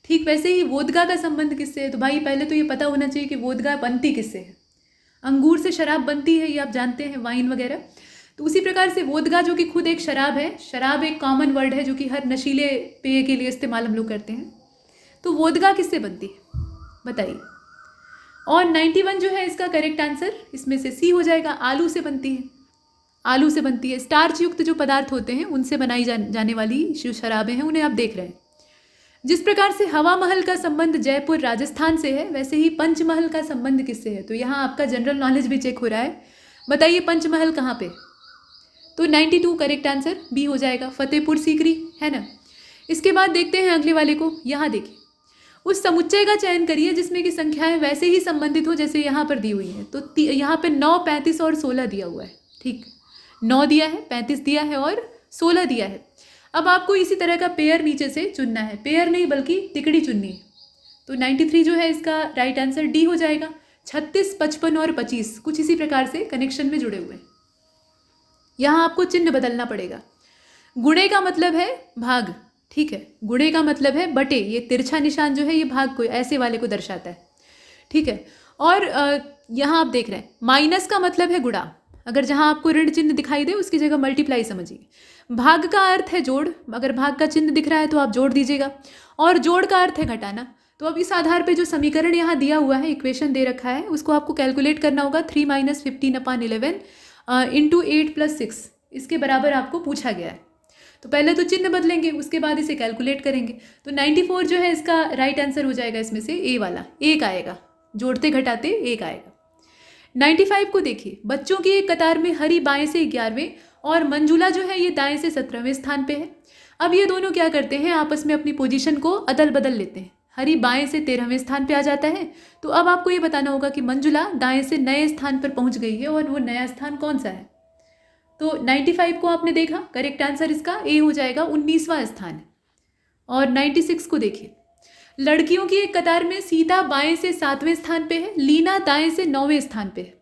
ठीक वैसे ही वोदगा का संबंध किससे है। तो भाई पहले तो ये पता होना चाहिए कि वोदगा बनती किससे है। अंगूर से शराब बनती है, ये आप जानते हैं, वाइन वगैरह। तो उसी प्रकार से वोदगा जो कि खुद एक शराब है, शराब एक कॉमन वर्ड है जो कि हर नशीले पेय के लिए इस्तेमाल हम लोग करते हैं। तो वोदगा किससे बनती है बताइए। और 91 जो है इसका करेक्ट आंसर इसमें से सी हो जाएगा। आलू से बनती है, आलू से बनती है। स्टार्च युक्त जो पदार्थ होते हैं उनसे बनाई जाने वाली जो शराबें हैं उन्हें आप देख रहे हैं। जिस प्रकार से हवा महल का संबंध जयपुर राजस्थान से है, वैसे ही पंचमहल का संबंध किससे है। तो यहाँ आपका जनरल नॉलेज भी चेक हो रहा है। बताइए पंचमहल कहाँ पे। तो 92 करेक्ट आंसर बी हो जाएगा, फतेहपुर सीकरी, है ना। इसके बाद देखते हैं अगले वाले को। यहाँ देखिए, उस समुच्चय का चयन करिए जिसमें कि संख्याएं वैसे ही संबंधित हो जैसे यहाँ पर दी हुई हैं। तो यहाँ पे 9, 35 और 16 दिया हुआ है, ठीक। 9 दिया है, 35 दिया है और 16 दिया है। अब आपको इसी तरह का पेयर नीचे से चुनना है, पेयर नहीं बल्कि तिकड़ी चुननी है। तो 93 जो है इसका राइट आंसर डी हो जाएगा। 36, 55 और 25 कुछ इसी प्रकार से कनेक्शन में जुड़े हुए हैं। यहाँ आपको चिन्ह बदलना पड़ेगा। गुणे का मतलब है भाग, ठीक है। गुणे का मतलब है बटे। ये तिरछा निशान जो है ये भाग को, ऐसे वाले को दर्शाता है, ठीक है। और यहाँ आप देख रहे हैं माइनस का मतलब है गुणा। अगर जहाँ आपको ऋण चिन्ह दिखाई दे उसकी जगह मल्टीप्लाई समझिए। भाग का अर्थ है जोड़, अगर भाग का चिन्ह दिख रहा है तो आप जोड़ दीजिएगा। और जोड़ का अर्थ है घटाना। तो अब इस आधार पे जो समीकरण यहाँ दिया हुआ है, इक्वेशन दे रखा है, उसको आपको कैलकुलेट करना होगा। 3 - 15/11 इंटू 8 + 6 इसके बराबर आपको पूछा गया है। तो पहले तो चिन्ह बदलेंगे, उसके बाद इसे कैलकुलेट करेंगे। तो 94 जो है इसका राइट आंसर हो जाएगा इसमें से ए वाला, 1 आएगा। जोड़ते घटाते 1 आएगा। 95 को देखिए। बच्चों की एक कतार में हरी बाएं से 11वें और मंजुला जो है ये दाएं से 17वें स्थान पे है। अब ये दोनों क्या करते हैं, आपस में अपनी पोजीशन को अदल बदल लेते हैं। हरी बाएं से 13वें स्थान पे आ जाता है। तो अब आपको ये बताना होगा कि मंजुला दाएं से नए स्थान पर पहुंच गई है और वो नया स्थान कौन सा है। तो 95 को आपने देखा, करेक्ट आंसर इसका ए हो जाएगा, 19वां स्थान है। और 96 को देखिए। लड़कियों की एक कतार में सीता बाएं से 7वें स्थान पे है, लीना दाएं से 9वें स्थान पे है,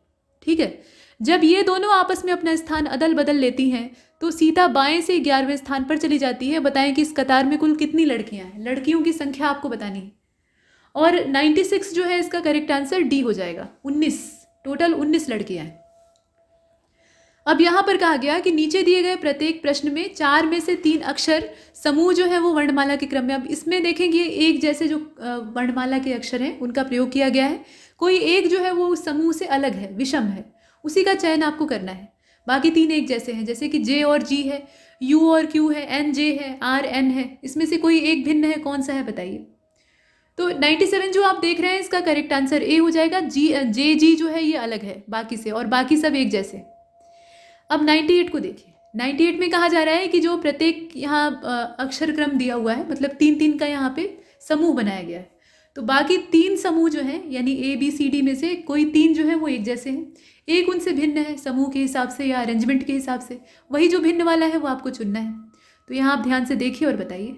ठीक है। जब ये दोनों आपस में अपना स्थान अदल बदल लेती हैं तो सीता बाएं से 11वें स्थान पर चली जाती है। बताएं कि इस कतार में कुल कितनी लड़कियां हैं, लड़कियों की संख्या आपको बतानी है। और 96 जो है इसका करेक्ट आंसर डी हो जाएगा। 19, टोटल 19 लड़कियां हैं। अब यहाँ पर कहा गया कि नीचे दिए गए प्रत्येक प्रश्न में 4 में से 3 अक्षर समूह जो है वो वर्णमाला के क्रम में। अब इसमें देखेंगे एक जैसे जो वर्णमाला के अक्षर हैं उनका प्रयोग किया गया है। कोई एक जो है वो उस समूह से अलग है, विषम है, उसी का चयन आपको करना है। बाकी 3 एक जैसे हैं, जैसे कि जे और जी है, यू और क्यू है, एन जे है, आर एन है। इसमें से कोई एक भिन्न है, कौन सा है बताइए। तो 97 जो आप देख रहे हैं इसका करेक्ट आंसर ए हो जाएगा। जे जी जो है ये अलग है बाकी से, और बाकी सब एक जैसे। अब 98 को देखिए। 98 में कहा जा रहा है कि जो प्रत्येक यहाँ अक्षर क्रम दिया हुआ है, मतलब 3-3 का यहाँ पे समूह बनाया गया है। तो बाकी 3 समूह जो हैं यानी ए बी सी डी में से कोई 3 जो है वो एक जैसे हैं, एक उनसे भिन्न है समूह के हिसाब से या अरेंजमेंट के हिसाब से। वही जो भिन्न वाला है वो आपको चुनना है। तो यहाँ आप ध्यान से देखिए और बताइए।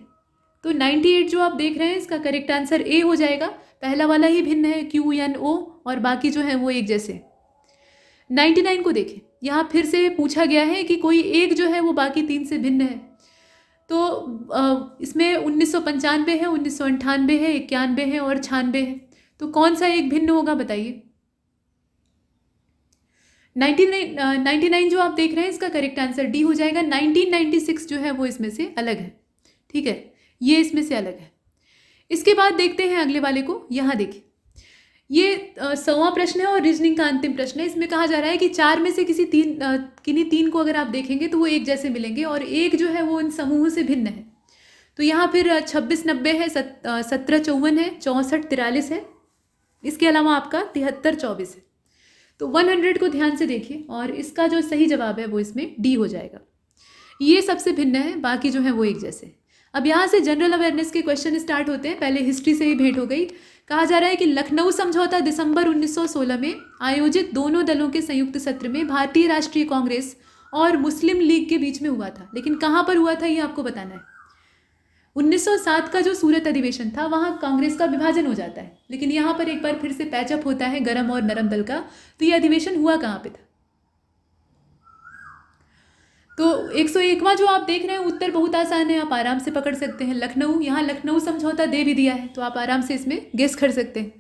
तो 98 जो आप देख रहे हैं इसका करेक्ट आंसर ए हो जाएगा। पहला वाला ही भिन्न है, क्यू एन ओ, और बाकी जो है वो एक जैसे। 99 को देखें। यहाँ फिर से पूछा गया है कि कोई एक जो है वो बाकी 3 से भिन्न है। तो इसमें 1995 है, 1998 है, 91 है और 96 है। तो कौन सा एक भिन्न होगा बताइए। 99 जो आप देख रहे हैं इसका करेक्ट आंसर डी हो जाएगा। 1996 जो है वो इसमें से अलग है, ठीक है, ये इसमें से अलग है। इसके बाद देखते हैं अगले वाले को। यहाँ देखिए, ये 100वां प्रश्न है और रीजनिंग का अंतिम प्रश्न है। इसमें कहा जा रहा है कि 4 में से किन्हीं 3 को अगर आप देखेंगे तो वो एक जैसे मिलेंगे और एक जो है वो इन समूहों से भिन्न है। तो यहाँ फिर 26-90 है, 17-54 है, 64-43 है, इसके अलावा आपका 73-24 है। तो 100 को ध्यान से देखिए और इसका जो सही जवाब है वो इसमें डी हो जाएगा। ये सबसे भिन्न है, बाकी जो है वो एक जैसे। अब यहाँ से जनरल अवेयरनेस के क्वेश्चन स्टार्ट होते हैं। पहले हिस्ट्री से ही भेंट हो गई। कहा जा रहा है कि लखनऊ समझौता दिसंबर 1916 में आयोजित दोनों दलों के संयुक्त सत्र में भारतीय राष्ट्रीय कांग्रेस और मुस्लिम लीग के बीच में हुआ था। लेकिन कहाँ पर हुआ था ये आपको बताना है। 1907 का जो सूरत अधिवेशन था वहाँ कांग्रेस का विभाजन हो जाता है, लेकिन यहाँ पर एक बार फिर से पैचअप होता है गरम और नरम दल का। तो ये अधिवेशन हुआ कहाँ पे था। तो 101वां जो आप देख रहे हैं उत्तर बहुत आसान है, आप आराम से पकड़ सकते हैं। लखनऊ, यहाँ लखनऊ समझौता दे भी दिया है तो आप आराम से इसमें गेस कर सकते हैं।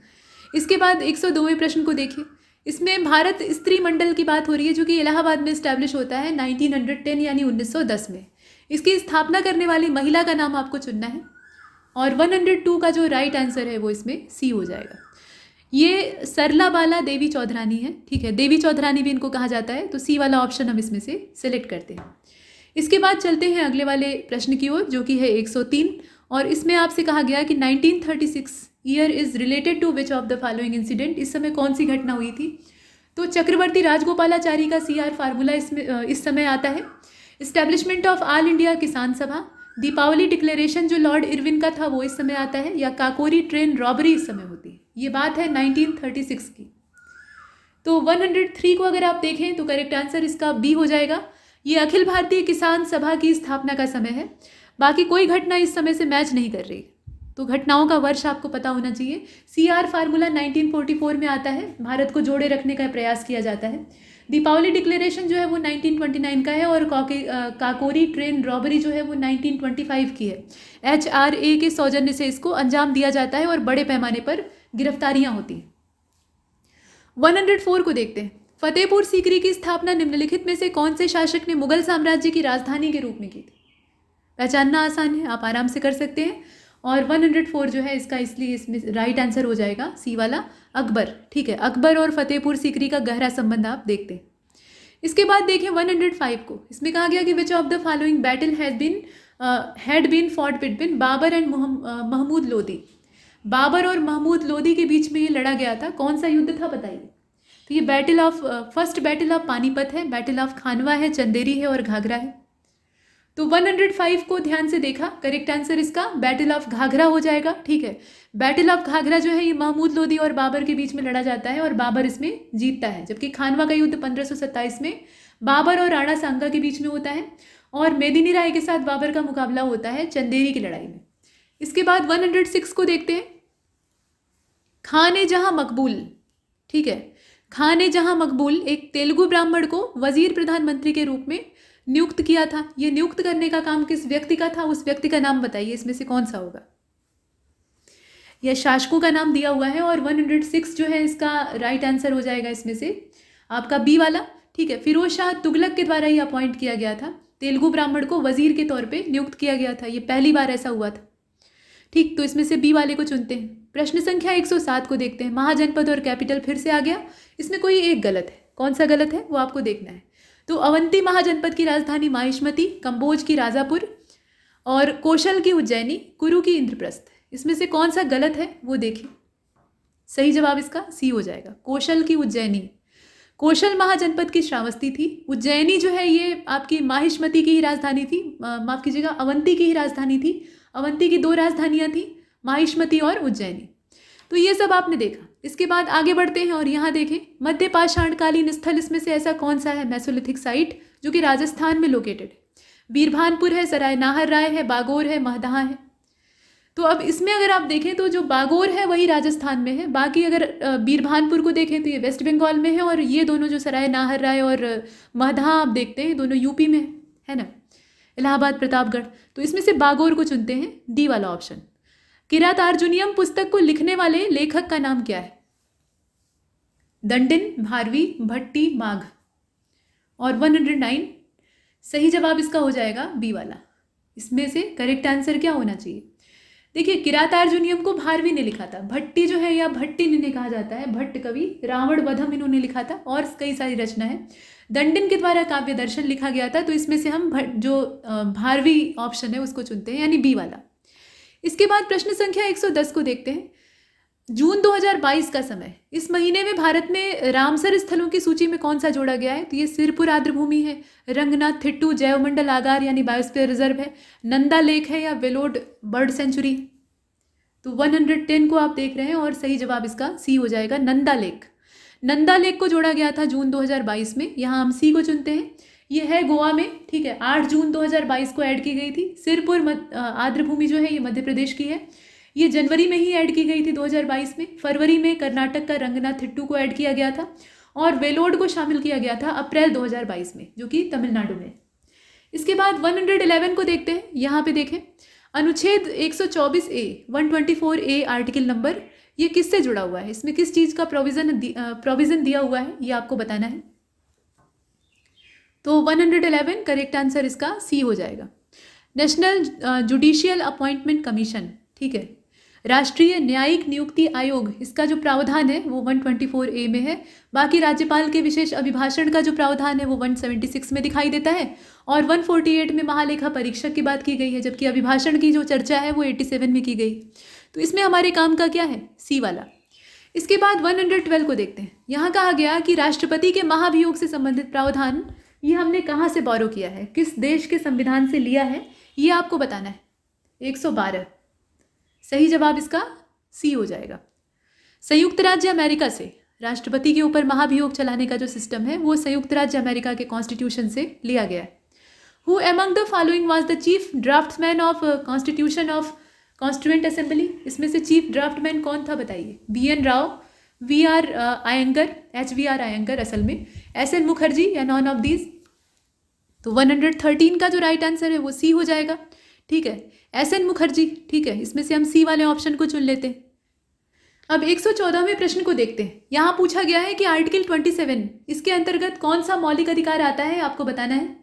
इसके बाद 102वें प्रश्न को देखिए। इसमें भारत स्त्री मंडल की बात हो रही है जो कि इलाहाबाद में इस्टेब्लिश होता है 1910 यानी 1910 में। इसकी स्थापना करने वाली महिला का नाम आपको चुनना है और 102 का जो राइट आंसर है वो इसमें सी हो जाएगा। ये सरला बाला देवी चौधरानी है, ठीक है, देवी चौधरानी भी इनको कहा जाता है। तो सी वाला ऑप्शन हम इसमें से सिलेक्ट करते हैं। इसके बाद चलते हैं अगले वाले प्रश्न की ओर जो कि है 103 और इसमें आपसे कहा गया कि 1936 year is related to which of the following incident. इस समय कौन सी घटना हुई थी। तो चक्रवर्ती राजगोपालाचारी का CR फार्मूला इसमें इस समय आता है। इस्टेब्लिशमेंट ऑफ ऑल इंडिया किसान सभा, दीपावली डिक्लेरेशन जो लॉर्ड इरविन का था वो इस समय आता है, या काकोरी ट्रेन रॉबरी इस समय होती है। ये बात है 1936 की। तो 103 को अगर आप देखें तो करेक्ट आंसर इसका बी हो जाएगा। ये अखिल भारतीय किसान सभा की स्थापना का समय है। बाकी कोई घटना इस समय से मैच नहीं कर रही, तो घटनाओं का वर्ष आपको पता होना चाहिए। CR फार्मूला 1944 में आता है, भारत को जोड़े रखने का प्रयास किया जाता है। दीपावली डिक्लेरेशन जो है वो 1929 का है और काकोरी ट्रेन रॉबरी जो है वो 1925 की है। HRA के सौजन्य से इसको अंजाम दिया जाता है और बड़े पैमाने पर गिरफ्तारियां होती हैं। 104 को देखते हैं। फतेहपुर सीकरी की स्थापना निम्नलिखित में से कौन से शासक ने मुगल साम्राज्य की राजधानी के रूप में की थी। पहचानना आसान है, आप आराम से कर सकते हैं। और 104 जो है इसका इसलिए इसमें राइट आंसर हो जाएगा सी वाला, अकबर, ठीक है। अकबर और फतेहपुर सीकरी का गहरा संबंध आप देखते हैं। इसके बाद देखें 105 को। इसमें कहा गया कि which of the following battle had been fought between Babur and Mahmud Lodi. Babur और महमूद लोदी के बीच में ये लड़ा गया था, कौन सा युद्ध था बताइए। तो ये फर्स्ट बैटल ऑफ पानीपत है, बैटल ऑफ खानवा है, चंदेरी है और घाघरा है। तो 105 को ध्यान से देखा, करेक्ट आंसर इसका बैटल ऑफ घाघरा हो जाएगा, ठीक है। बैटल ऑफ घाघरा जो है ये महमूद लोदी और बाबर के बीच में लड़ा जाता है और बाबर इसमें जीतता है, जबकि खानवा का युद्ध 1527 में बाबर और राणा सांगा के बीच में होता है और मेदिनी राय के साथ बाबर का मुकाबला होता है चंदेरी की लड़ाई में। इसके बाद 106 को देखते हैं। खान ए जहां मकबूल, ठीक है। खान ए जहां मकबूल एक तेलुगु ब्राह्मण को वजीर प्रधानमंत्री के रूप में नियुक्त किया था। ये नियुक्त करने का काम किस व्यक्ति का था? उस व्यक्ति का नाम बताइए, इसमें से कौन सा होगा? यह शासकों का नाम दिया हुआ है और 106 जो है इसका राइट आंसर हो जाएगा इसमें से आपका बी वाला। ठीक है, फिरोज शाह तुगलक के द्वारा ही अपॉइंट किया गया था, तेलुगु ब्राह्मण को वजीर के तौर पे नियुक्त किया गया था, ये पहली बार ऐसा हुआ था। ठीक, तो इसमें से बी वाले को चुनते हैं। प्रश्न संख्या 107 को देखते हैं। महाजनपद और कैपिटल फिर से आ गया, इसमें कोई एक गलत है, कौन सा गलत है वो आपको देखना है। तो अवंती महाजनपद की राजधानी माहिष्मती, कंबोज की राजापुर और कौशल की उज्जैनी, कुरु की इंद्रप्रस्थ, इसमें से कौन सा गलत है वो देखिए। सही जवाब इसका सी हो जाएगा, कौशल की उज्जैनी। कौशल महाजनपद की श्रावस्ती थी, उज्जैनी जो है ये आपकी माहिष्मती की ही राजधानी थी, माफ कीजिएगा अवंती की ही राजधानी थी। अवंती की 2 राजधानियां थी, माहिष्मती और उज्जैनी। तो ये सब आपने देखा। इसके बाद आगे बढ़ते हैं और यहाँ देखें मध्य पाषाणकालीन स्थल, इसमें से ऐसा कौन सा है? मेसोलिथिक साइट जो कि राजस्थान में लोकेटेड है। बीरभानपुर है, सराय नाहर राय है, बागोर है, महदहा है। तो अब इसमें अगर आप देखें तो जो बागोर है वही राजस्थान में है, बाकी अगर बीरभानपुर को देखें तो ये वेस्ट बंगाल में है, और ये दोनों जो सराय नाहर राय और महदहा आप देखते हैं दोनों यूपी में है ना, इलाहाबाद प्रतापगढ़। तो इसमें से बागोर को चुनते हैं, डी वाला ऑप्शन। किरातार्जुनियम पुस्तक को लिखने वाले लेखक का नाम क्या है? दंडिन, भारवी, भट्टी, माघ। और 109 सही जवाब इसका हो जाएगा बी वाला। इसमें से करेक्ट आंसर क्या होना चाहिए? देखिए किरातार्जुनियम को भारवी ने लिखा था, भट्टी जो है या भट्टी ने कहा जाता है, भट्ट कवि, रावण वधम इन्होंने लिखा था और कई सारी रचना है। दंडिन के द्वारा काव्य दर्शन लिखा गया था। तो इसमें से हम जो भारवी ऑप्शन है उसको चुनते हैं, यानी बी वाला। इसके बाद प्रश्न संख्या 110 को देखते हैं। जून 2022 का समय, इस महीने में भारत में रामसर स्थलों की सूची में कौन सा जोड़ा गया है? तो ये सिरपुर आर्द्रभूमि है, रंगनाथ थिट्टू जैवमंडल आगार यानी बायोस्फीयर रिजर्व है, नंदा लेक है या वेलोड बर्ड सेंचुरी। तो 110 को आप देख रहे हैं और सही जवाब इसका सी हो जाएगा, नंदा लेक। नंदा लेक को जोड़ा गया था जून 2022 में, यहाँ हम सी को चुनते हैं। ये है गोवा में, ठीक है, 8 जून 2022 को ऐड की गई थी। सिरपुर आर्द्रभूमि जो है ये मध्य प्रदेश की है, ये जनवरी में ही ऐड की गई थी 2022 में। फरवरी में कर्नाटक का रंगनाथ थिट्टू को ऐड किया गया था और वेलोड को शामिल किया गया था अप्रैल 2022 में, जो कि तमिलनाडु में। इसके बाद 111 को देखते हैं। यहाँ पे देखें अनुच्छेद 124A 124A आर्टिकल नंबर, ये किससे जुड़ा हुआ है? इसमें किस चीज़ का प्रोविज़न दिया हुआ है ये आपको बताना है। तो 111 करेक्ट आंसर इसका सी हो जाएगा। नेशनल जुडिशियल अपॉइंटमेंट कमीशन, ठीक है, राष्ट्रीय न्यायिक नियुक्ति आयोग, इसका जो प्रावधान है वो 124A में है। बाकी राज्यपाल के विशेष अभिभाषण का जो प्रावधान है वो 176 में दिखाई देता है और 148 में महालेखा परीक्षक की बात की गई है, जबकि अभिभाषण की जो चर्चा है वो 87 में की गई। तो इसमें हमारे काम का क्या है? सी वाला। इसके बाद 112 को देखते हैं। यहाँ कहा गया कि राष्ट्रपति के महाभियोग से संबंधित प्रावधान ये हमने कहाँ से बोरो किया है, किस देश के संविधान से लिया है, ये आपको बताना है। 112 सही जवाब इसका सी हो जाएगा। संयुक्त राज्य अमेरिका से राष्ट्रपति के ऊपर महाभियोग चलाने का जो सिस्टम है वो संयुक्त राज्य अमेरिका के कॉन्स्टिट्यूशन से लिया गया है। Who among the following was the chief draughtsman of constitution of constituent assembly? इसमें से चीफ ड्राफ्टमैन कौन था बताइए? BN Rao, VR Iyengar, HVR Iyengar असल में, SN मुखर्जी या नॉन ऑफ दीज? तो 113 का जो राइट आंसर है वो सी हो जाएगा, ठीक है, SN मुखर्जी। ठीक है, इसमें से हम सी वाले ऑप्शन को चुन लेते हैं। अब 114वें प्रश्न को देखते हैं। यहाँ पूछा गया है कि आर्टिकल 27 इसके अंतर्गत कौन सा मौलिक अधिकार आता है, आपको बताना है।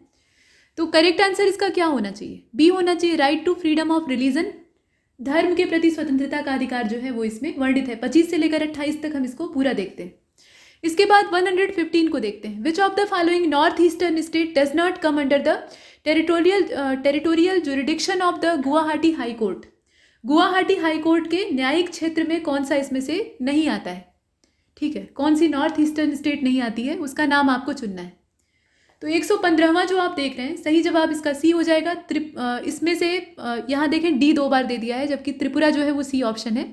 तो करेक्ट आंसर इसका क्या होना चाहिए? बी होना चाहिए, right to freedom of religion, धर्म के प्रति स्वतंत्रता का अधिकार जो है वो इसमें वर्णित है। 25 से लेकर 28 तक हम इसको पूरा देखते हैं। इसके बाद 115 को देखते हैं। Which of the following north eastern state does not come under the territorial jurisdiction of the Guwahati high court? Guwahati high court के न्यायिक क्षेत्र में कौन सा इसमें से नहीं आता है? ठीक है, कौन सी नॉर्थ ईस्टर्न स्टेट नहीं आती है उसका नाम आपको चुनना है। तो 115वां जो आप देख रहे हैं सही जवाब इसका सी हो जाएगा। इसमें से यहाँ देखें डी 2 बार दे दिया है, जबकि त्रिपुरा जो है वो सी ऑप्शन है।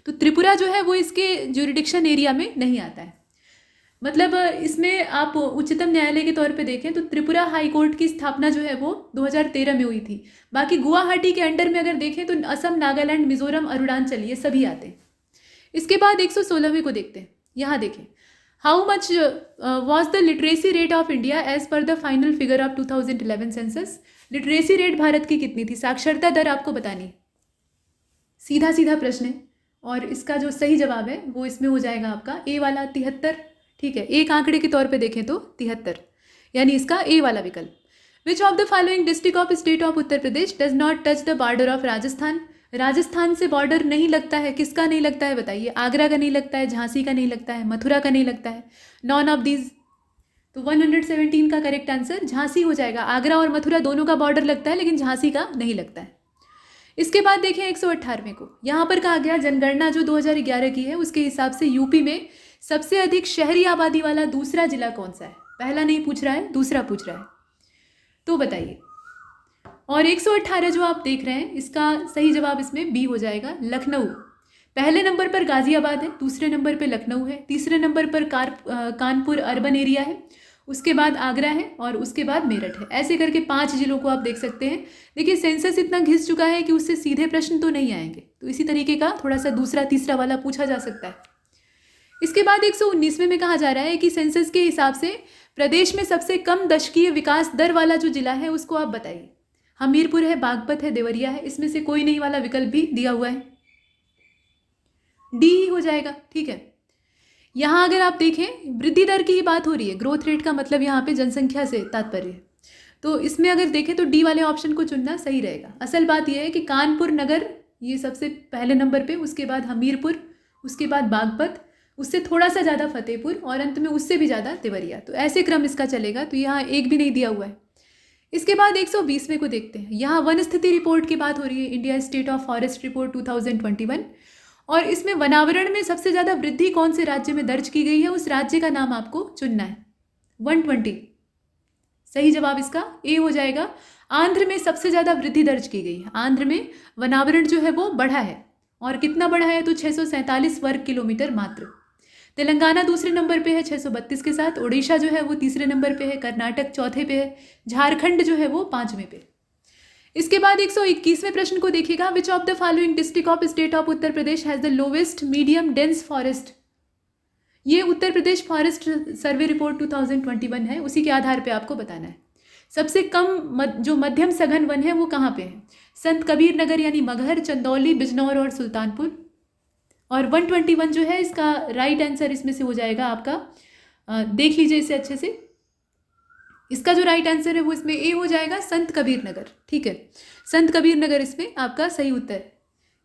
तो त्रिपुरा जो है वो इसके ज्यूरिडिक्शन एरिया में नहीं आता है। मतलब इसमें आप उच्चतम न्यायालय के तौर पे देखें तो त्रिपुरा हाई कोर्ट की स्थापना जो है वो 2013 में हुई थी। बाकी गुवाहाटी के अंडर में अगर देखें तो असम, नागालैंड, मिजोरम, अरुणाचल ये सभी आते हैं। इसके बाद 116वें को देखते हैं। यहाँ देखें, how much was the literacy rate of India as per the final figure of 2011 census? Literacy rate Bharat की कितनी थी? साक्षरता दर आपको बतानी। सीधा सीधा प्रश्न है और इसका जो सही जवाब है वो इसमें हो जाएगा आपका ए वाला 73। ठीक है, एक आंकड़े के तौर पे देखें तो 73, यानी इसका ए वाला विकल्प। विच of the following district of state of Uttar Pradesh does not touch the border of Rajasthan? Rajasthan से बॉर्डर नहीं लगता है, किसका नहीं लगता है बताइए? आगरा का नहीं लगता है, झांसी का नहीं लगता है, मथुरा का नहीं लगता है, नॉन ऑफ दीज। तो 117 का करेक्ट आंसर झांसी हो जाएगा। आगरा और मथुरा दोनों का बॉर्डर लगता है लेकिन झांसी का नहीं लगता है। इसके बाद देखें 118वें को, यहाँ पर कहा गया जनगणना जो 2011 की है उसके हिसाब से यूपी में सबसे अधिक शहरी आबादी वाला दूसरा जिला कौन सा है? पहला नहीं पूछ रहा है, दूसरा पूछ रहा है, तो बताइए। और 118 जो आप देख रहे हैं इसका सही जवाब इसमें बी हो जाएगा, लखनऊ। पहले नंबर पर गाजियाबाद है, दूसरे नंबर पर लखनऊ है, तीसरे नंबर पर कानपुर अर्बन एरिया है, उसके बाद आगरा है और उसके बाद मेरठ है। ऐसे करके 5 जिलों को आप देख सकते हैं। देखिए सेंसस इतना घिस चुका है कि उससे सीधे प्रश्न तो नहीं आएंगे, तो इसी तरीके का थोड़ा सा दूसरा तीसरा वाला पूछा जा सकता है। इसके बाद 119वें में कहा जा रहा है कि सेंसस के हिसाब से प्रदेश में सबसे कम दशकीय विकास दर वाला जो जिला है उसको आप बताइए। हमीरपुर है, बागपत है, देवरिया है, इसमें से कोई नहीं वाला विकल्प भी दिया हुआ है, डी ही हो जाएगा। ठीक है, यहाँ अगर आप देखें वृद्धि दर की ही बात हो रही है, ग्रोथ रेट का मतलब यहाँ पे जनसंख्या से तात्पर्य है, तो इसमें अगर देखें तो डी वाले ऑप्शन को चुनना सही रहेगा। असल बात यह है कि कानपुर नगर ये सबसे पहले नंबर पे, उसके बाद हमीरपुर, उसके बाद बागपत, उससे थोड़ा सा ज़्यादा फतेहपुर और अंत में उससे भी ज़्यादा देवरिया। तो ऐसे क्रम इसका चलेगा, तो यहाँ एक भी नहीं दिया हुआ है। इसके बाद 120वें को देखते हैं। यहाँ वन स्थिति रिपोर्ट की बात हो रही है, India state of forest report 2021, और इसमें वनावरण में सबसे ज़्यादा वृद्धि कौन से राज्य में दर्ज की गई है उस राज्य का नाम आपको चुनना है। 120 सही जवाब इसका ए हो जाएगा। आंध्र में सबसे ज़्यादा वृद्धि दर्ज की गई है। आंध्र में वनावरण जो है वो बढ़ा है, और कितना बढ़ा है तो 647 वर्ग किलोमीटर मात्र। तेलंगाना दूसरे नंबर पे है 632 के साथ, उड़ीसा जो है वो तीसरे नंबर पे है, कर्नाटक चौथे पे है, झारखंड जो है वो 5वें पे। इसके बाद 121वें प्रश्न को देखिएगा। विच of the following district of state of Uttar Pradesh has the lowest medium dense forest? ये Uttar Pradesh forest survey report 2021 है, उसी के आधार पे आपको बताना है। सबसे कम जो मध्यम सघन वन है वो कहाँ पे है? संत कबीर नगर यानी मगहर, चंदौली, बिजनौर और सुल्तानपुर। और 121 जो है इसका राइट आंसर इसमें से हो जाएगा आपका, देख लीजिए इसे अच्छे से, इसका जो राइट आंसर है वो इसमें ए हो जाएगा, संत कबीर नगर। ठीक है, संत कबीर नगर इसमें आपका सही उत्तर है।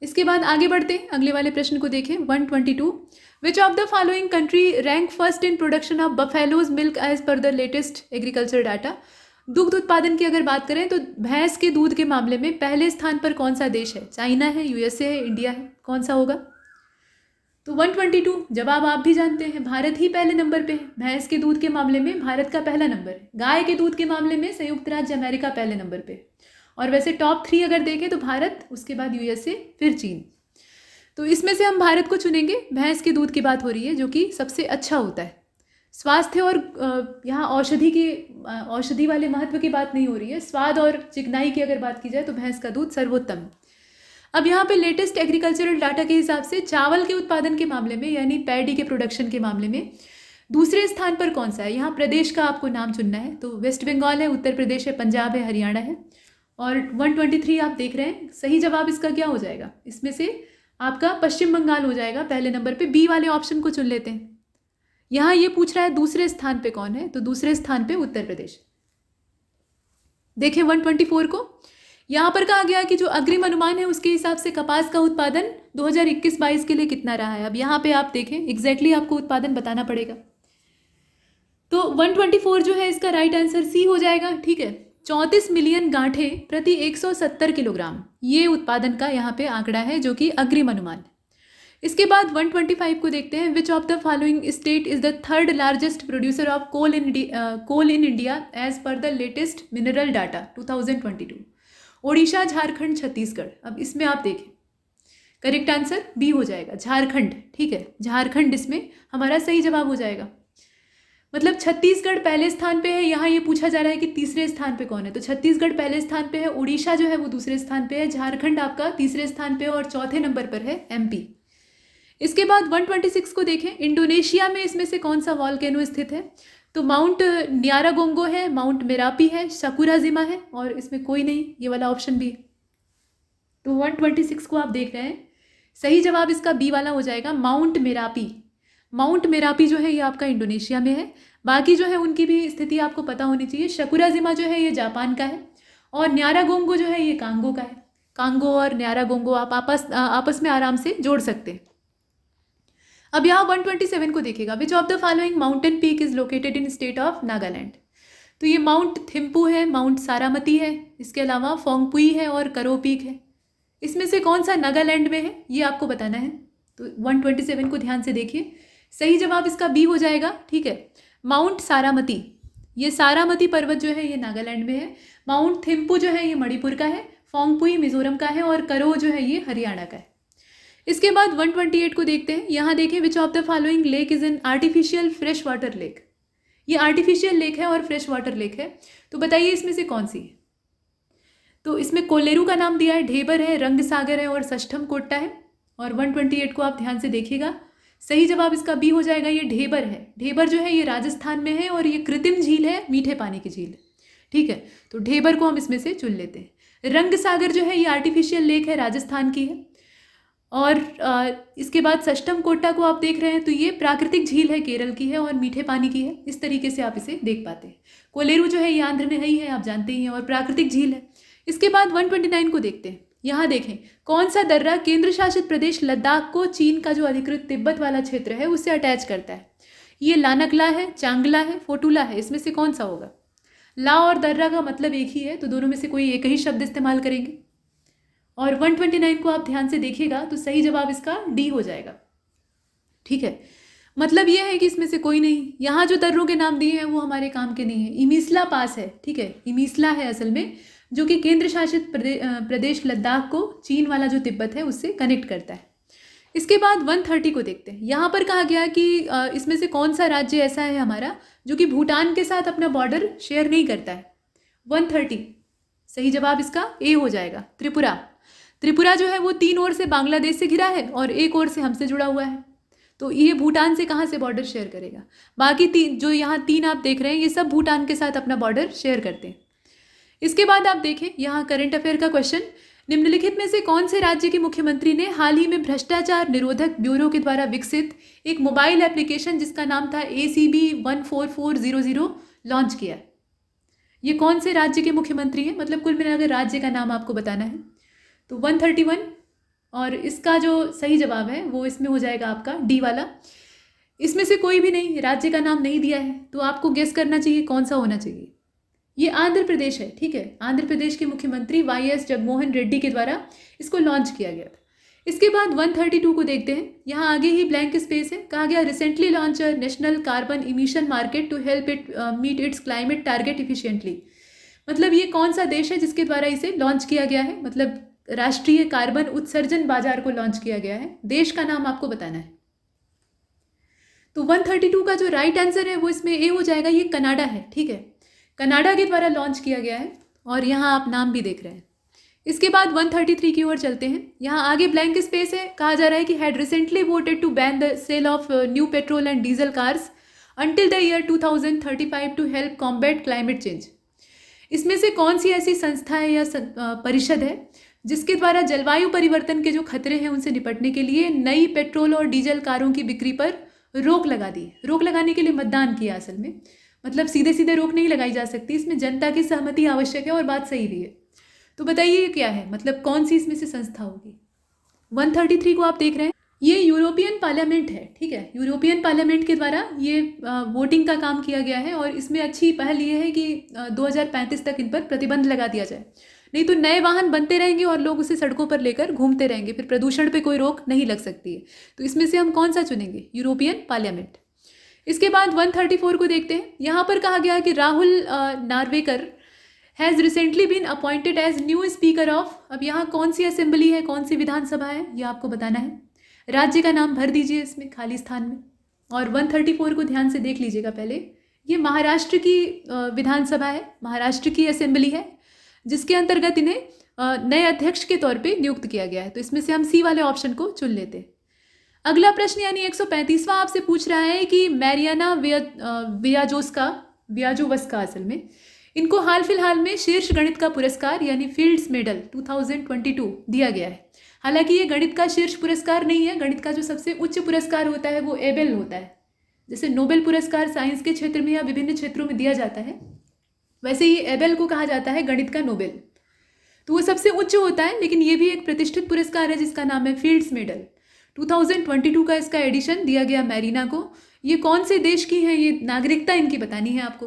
इसके बाद आगे बढ़ते हैं, अगले वाले प्रश्न को देखें। 122 which of the following country rank first in production of buffaloes milk as per the latest agriculture data? दुग्ध उत्पादन की अगर बात करें तो भैंस के दूध के मामले में पहले स्थान पर कौन सा देश है? चाइना है, यूएसए है, इंडिया है, कौन सा होगा? तो 122 जवाब आप भी जानते हैं, भारत ही पहले नंबर पे है। भैंस के दूध के मामले में भारत का पहला नंबर है। गाय के दूध के मामले में संयुक्त राज्य अमेरिका पहले नंबर पे। और वैसे टॉप 3 अगर देखें तो भारत, उसके बाद यूएसए, फिर चीन। तो इसमें से हम भारत को चुनेंगे। भैंस के दूध की बात हो रही है जो कि सबसे अच्छा होता है। स्वास्थ्य और यहाँ औषधि वाले महत्व की बात नहीं हो रही है, स्वाद और चिकनाई की अगर बात की जाए तो भैंस का दूध सर्वोत्तम। अब यहाँ पे लेटेस्ट एग्रीकल्चरल डाटा के हिसाब से चावल के उत्पादन के मामले में यानी पैडी के प्रोडक्शन के मामले में दूसरे स्थान पर कौन सा है? यहाँ प्रदेश का आपको नाम चुनना है। तो वेस्ट बंगाल है, उत्तर प्रदेश है, पंजाब है, हरियाणा है। और 123 आप देख रहे हैं, सही जवाब इसका क्या हो जाएगा? इसमें से आपका पश्चिम बंगाल हो जाएगा पहले नंबर पे। बी वाले ऑप्शन को चुन लेते हैं। यहाँ ये पूछ रहा है दूसरे स्थान पे कौन है, तो दूसरे स्थान पे उत्तर प्रदेश। देखें 124 को, यहाँ पर कहा गया कि जो अग्रिम अनुमान है उसके हिसाब से कपास का उत्पादन 2021-22 के लिए कितना रहा है। अब यहाँ पे आप देखें, एग्जैक्टली आपको उत्पादन बताना पड़ेगा। तो 124 जो है इसका राइट आंसर सी हो जाएगा। ठीक है, 34 मिलियन गांठें प्रति 170 किलोग्राम, ये उत्पादन का यहाँ पे आंकड़ा है जो कि अग्रिम अनुमान है। इसके बाद 125 को देखते हैं। Which of the following state is the third largest producer of coal in India as per the latest mineral data 2022? Odisha, Jharkhand, Chhattisgarh. अब इसमें आप देखें, करेक्ट आंसर बी हो जाएगा, झारखंड। ठीक है, झारखंड इसमें हमारा सही जवाब हो जाएगा। मतलब छत्तीसगढ़ पहले स्थान पे है। यहाँ ये पूछा जा रहा है कि तीसरे स्थान पे कौन है, तो छत्तीसगढ़ पहले स्थान पे है, उड़ीसा जो है वो दूसरे स्थान पे है, झारखंड आपका तीसरे स्थान पे और चौथे नंबर पर है एमपी। इसके बाद 126 को देखें, इंडोनेशिया में इसमें से कौन सा वॉल्केनो स्थित है? तो माउंट न्यारागोंगो है, माउंट मेरापी है, साकुराजिमा है, और इसमें कोई नहीं, ये वाला ऑप्शन भी है। तो 126 को आप देख रहे हैं, सही जवाब इसका बी वाला हो जाएगा, माउंट मेरापी। माउंट मेरापी जो है ये आपका इंडोनेशिया में है। बाकी जो है उनकी भी स्थिति आपको पता होनी चाहिए। साकुराजिमा जो है ये जापान का है, और न्यारागोंगो जो है ये कांगो का है। कांगो और न्यारागोंगो आप आपस में आराम से जोड़ सकते हैं। अब यहाँ 127 को देखिएगा, विच of the following mountain peak is located in state of Nagaland? तो ये माउंट थिम्पू है, माउंट सारामती है, इसके अलावा फोंगपुई है और करो पीक है। इसमें से कौन सा नागालैंड में है ये आपको बताना है। तो 127 को ध्यान से देखिए, सही जवाब इसका बी हो जाएगा, ठीक है, माउंट सारामती। ये सारामती पर्वत जो है ये नागालैंड में है। माउंट थिम्पू जो है ये मणिपुर का है, फोंगपुई मिजोरम का है, और करो जो है ये हरियाणा का है। इसके बाद 128 को देखते हैं। यहाँ देखें, विच of the following lake is an artificial fresh water lake? ये आर्टिफिशियल लेक है और फ्रेश वाटर लेक है, तो बताइए इसमें से कौन सी है? तो इसमें कोलेरू का नाम दिया है, ढेबर है, रंगसागर है और सष्टम कोट्टा है। और 128 को आप ध्यान से देखिएगा, सही जवाब इसका बी हो जाएगा, ये ढेबर है। ढेबर जो है ये राजस्थान में है और ये कृत्रिम झील है, मीठे पानी की झील है, ठीक है। तो ढेबर को हम इसमें से चुन लेते हैं। रंगसागर जो है ये आर्टिफिशियल लेक है, राजस्थान की है। और इसके बाद सष्टम कोट्टा को आप देख रहे हैं, तो ये प्राकृतिक झील है, केरल की है और मीठे पानी की है। इस तरीके से आप इसे देख पाते हैं। कोलेरू जो है ये आंध्र में ही है, आप जानते ही हैं, और प्राकृतिक झील है। इसके बाद 129 को देखते हैं। यहाँ देखें, कौन सा दर्रा केंद्र शासित प्रदेश लद्दाख को चीन का जो अधिकृत तिब्बत वाला क्षेत्र है उससे अटैच करता है? ये लानकला है, चांगला है, फोटुला है, इसमें से कौन सा होगा? ला और दर्रा का मतलब एक ही है, तो दोनों में से कोई एक ही शब्द इस्तेमाल करेंगे। और 129 को आप ध्यान से देखिएगा, तो सही जवाब इसका डी हो जाएगा, ठीक है। मतलब ये है कि इसमें से कोई नहीं। यहाँ जो दर्रों के नाम दिए हैं वो हमारे काम के नहीं है। इमीसला पास है, ठीक है, इमीसला है असल में, जो कि केंद्र शासित प्रदेश लद्दाख को चीन वाला जो तिब्बत है उससे कनेक्ट करता है। इसके बाद 130 को देखते हैं। यहाँ पर कहा गया कि इसमें से कौन सा राज्य ऐसा है हमारा जो कि भूटान के साथ अपना बॉर्डर शेयर नहीं करता है? 130, सही जवाब इसका ए हो जाएगा, त्रिपुरा। त्रिपुरा जो है वो 3 ओर से बांग्लादेश से घिरा है और 1 ओर से हमसे जुड़ा हुआ है, तो ये भूटान से कहाँ से बॉर्डर शेयर करेगा? बाकी जो यहाँ 3 आप देख रहे हैं ये सब भूटान के साथ अपना बॉर्डर शेयर करते हैं। इसके बाद आप देखें, यहाँ करंट अफेयर का क्वेश्चन, निम्नलिखित में से कौन से राज्य के मुख्यमंत्री ने हाल ही में भ्रष्टाचार निरोधक ब्यूरो के द्वारा विकसित एक मोबाइल एप्लीकेशन जिसका नाम था ACB 14400 लॉन्च किया? ये कौन से राज्य के मुख्यमंत्री हैं? मतलब कुल मिलाकर राज्य का नाम आपको बताना है। तो 131, और इसका जो सही जवाब है वो इसमें हो जाएगा आपका डी वाला। इसमें से कोई भी नहीं, राज्य का नाम नहीं दिया है, तो आपको गेस करना चाहिए कौन सा होना चाहिए। ये आंध्र प्रदेश है, ठीक है। आंध्र प्रदेश के मुख्यमंत्री YS जगनमोहन रेड्डी के द्वारा इसको लॉन्च किया गया था। इसके बाद 132 को देखते हैं। यहाँ आगे ही ब्लैंक स्पेस है, कहा गया recently launch a national carbon emission market to help it meet its climate target efficiently. मतलब ये कौन सा देश है जिसके द्वारा इसे लॉन्च किया गया है? मतलब राष्ट्रीय कार्बन उत्सर्जन बाजार को लॉन्च किया गया है। देश का नाम आपको बताना है। तो 132 का जो राइट आंसर है वो इसमें ए हो जाएगा, ये कनाडा है, ठीक है। कनाडा के द्वारा लॉन्च किया गया है, और यहाँ आप नाम भी देख रहे हैं। इसके बाद 133 की ओर चलते हैं। यहाँ आगे ब्लैंक स्पेस है, कहा जा रहा है कि had recently voted to ban the sale of new petrol and diesel cars until the year 2035 to help combat climate change. इसमें से कौन सी ऐसी संस्था है या परिषद है जिसके द्वारा जलवायु परिवर्तन के जो खतरे हैं उनसे निपटने के लिए नई पेट्रोल और डीजल कारों की बिक्री पर रोक लगा दी? रोक लगाने के लिए मतदान किया असल में, मतलब सीधे सीधे रोक नहीं लगाई जा सकती, इसमें जनता की सहमति आवश्यक है, और बात सही भी है। तो बताइए ये क्या है, मतलब कौन सी इसमें से संस्था होगी? 133 को आप देख रहे हैं, ये यूरोपियन पार्लियामेंट है, ठीक है। यूरोपियन पार्लियामेंट के द्वारा ये वोटिंग का काम किया गया है, और इसमें अच्छी पहल ये है कि 2035 तक इन पर प्रतिबंध लगा दिया जाए, नहीं तो नए वाहन बनते रहेंगे और लोग उसे सड़कों पर लेकर घूमते रहेंगे, फिर प्रदूषण पे कोई रोक नहीं लग सकती है। तो इसमें से हम कौन सा चुनेंगे? European parliament. इसके बाद 134 को देखते हैं। यहाँ पर कहा गया कि Rahul Narwekar has recently been appointed as new speaker of. अब यहाँ कौन सी असेंबली है, कौन सी विधानसभा है, ये आपको बताना है। राज्य का नाम भर दीजिए इसमें खाली स्थान में। और 134 को ध्यान से देख लीजिएगा पहले, ये महाराष्ट्र की विधानसभा है, महाराष्ट्र की असेंबली है, जिसके अंतर्गत इन्हें नए अध्यक्ष के तौर पे नियुक्त किया गया है। तो इसमें से हम सी वाले ऑप्शन को चुन लेते हैं। अगला प्रश्न यानी 135वां आपसे पूछ रहा है कि मैरियाना वियाजोवस्का असल में, इनको हाल फिलहाल में शीर्ष गणित का पुरस्कार यानी फील्ड्स मेडल 2022 दिया गया है। हालांकि ये गणित का शीर्ष पुरस्कार नहीं है, गणित का जो सबसे उच्च पुरस्कार होता है वो एबेल होता है। जैसे नोबेल पुरस्कार साइंस के क्षेत्र में या विभिन्न क्षेत्रों में दिया जाता है, वैसे ही एबेल को कहा जाता है गणित का नोबेल। तो वो सबसे उच्च होता है, लेकिन ये भी एक प्रतिष्ठित पुरस्कार है जिसका नाम है फील्ड्स मेडल। 2022 का इसका एडिशन दिया गया मैरीना को। ये कौन से देश की है, ये नागरिकता इनकी बतानी है आपको।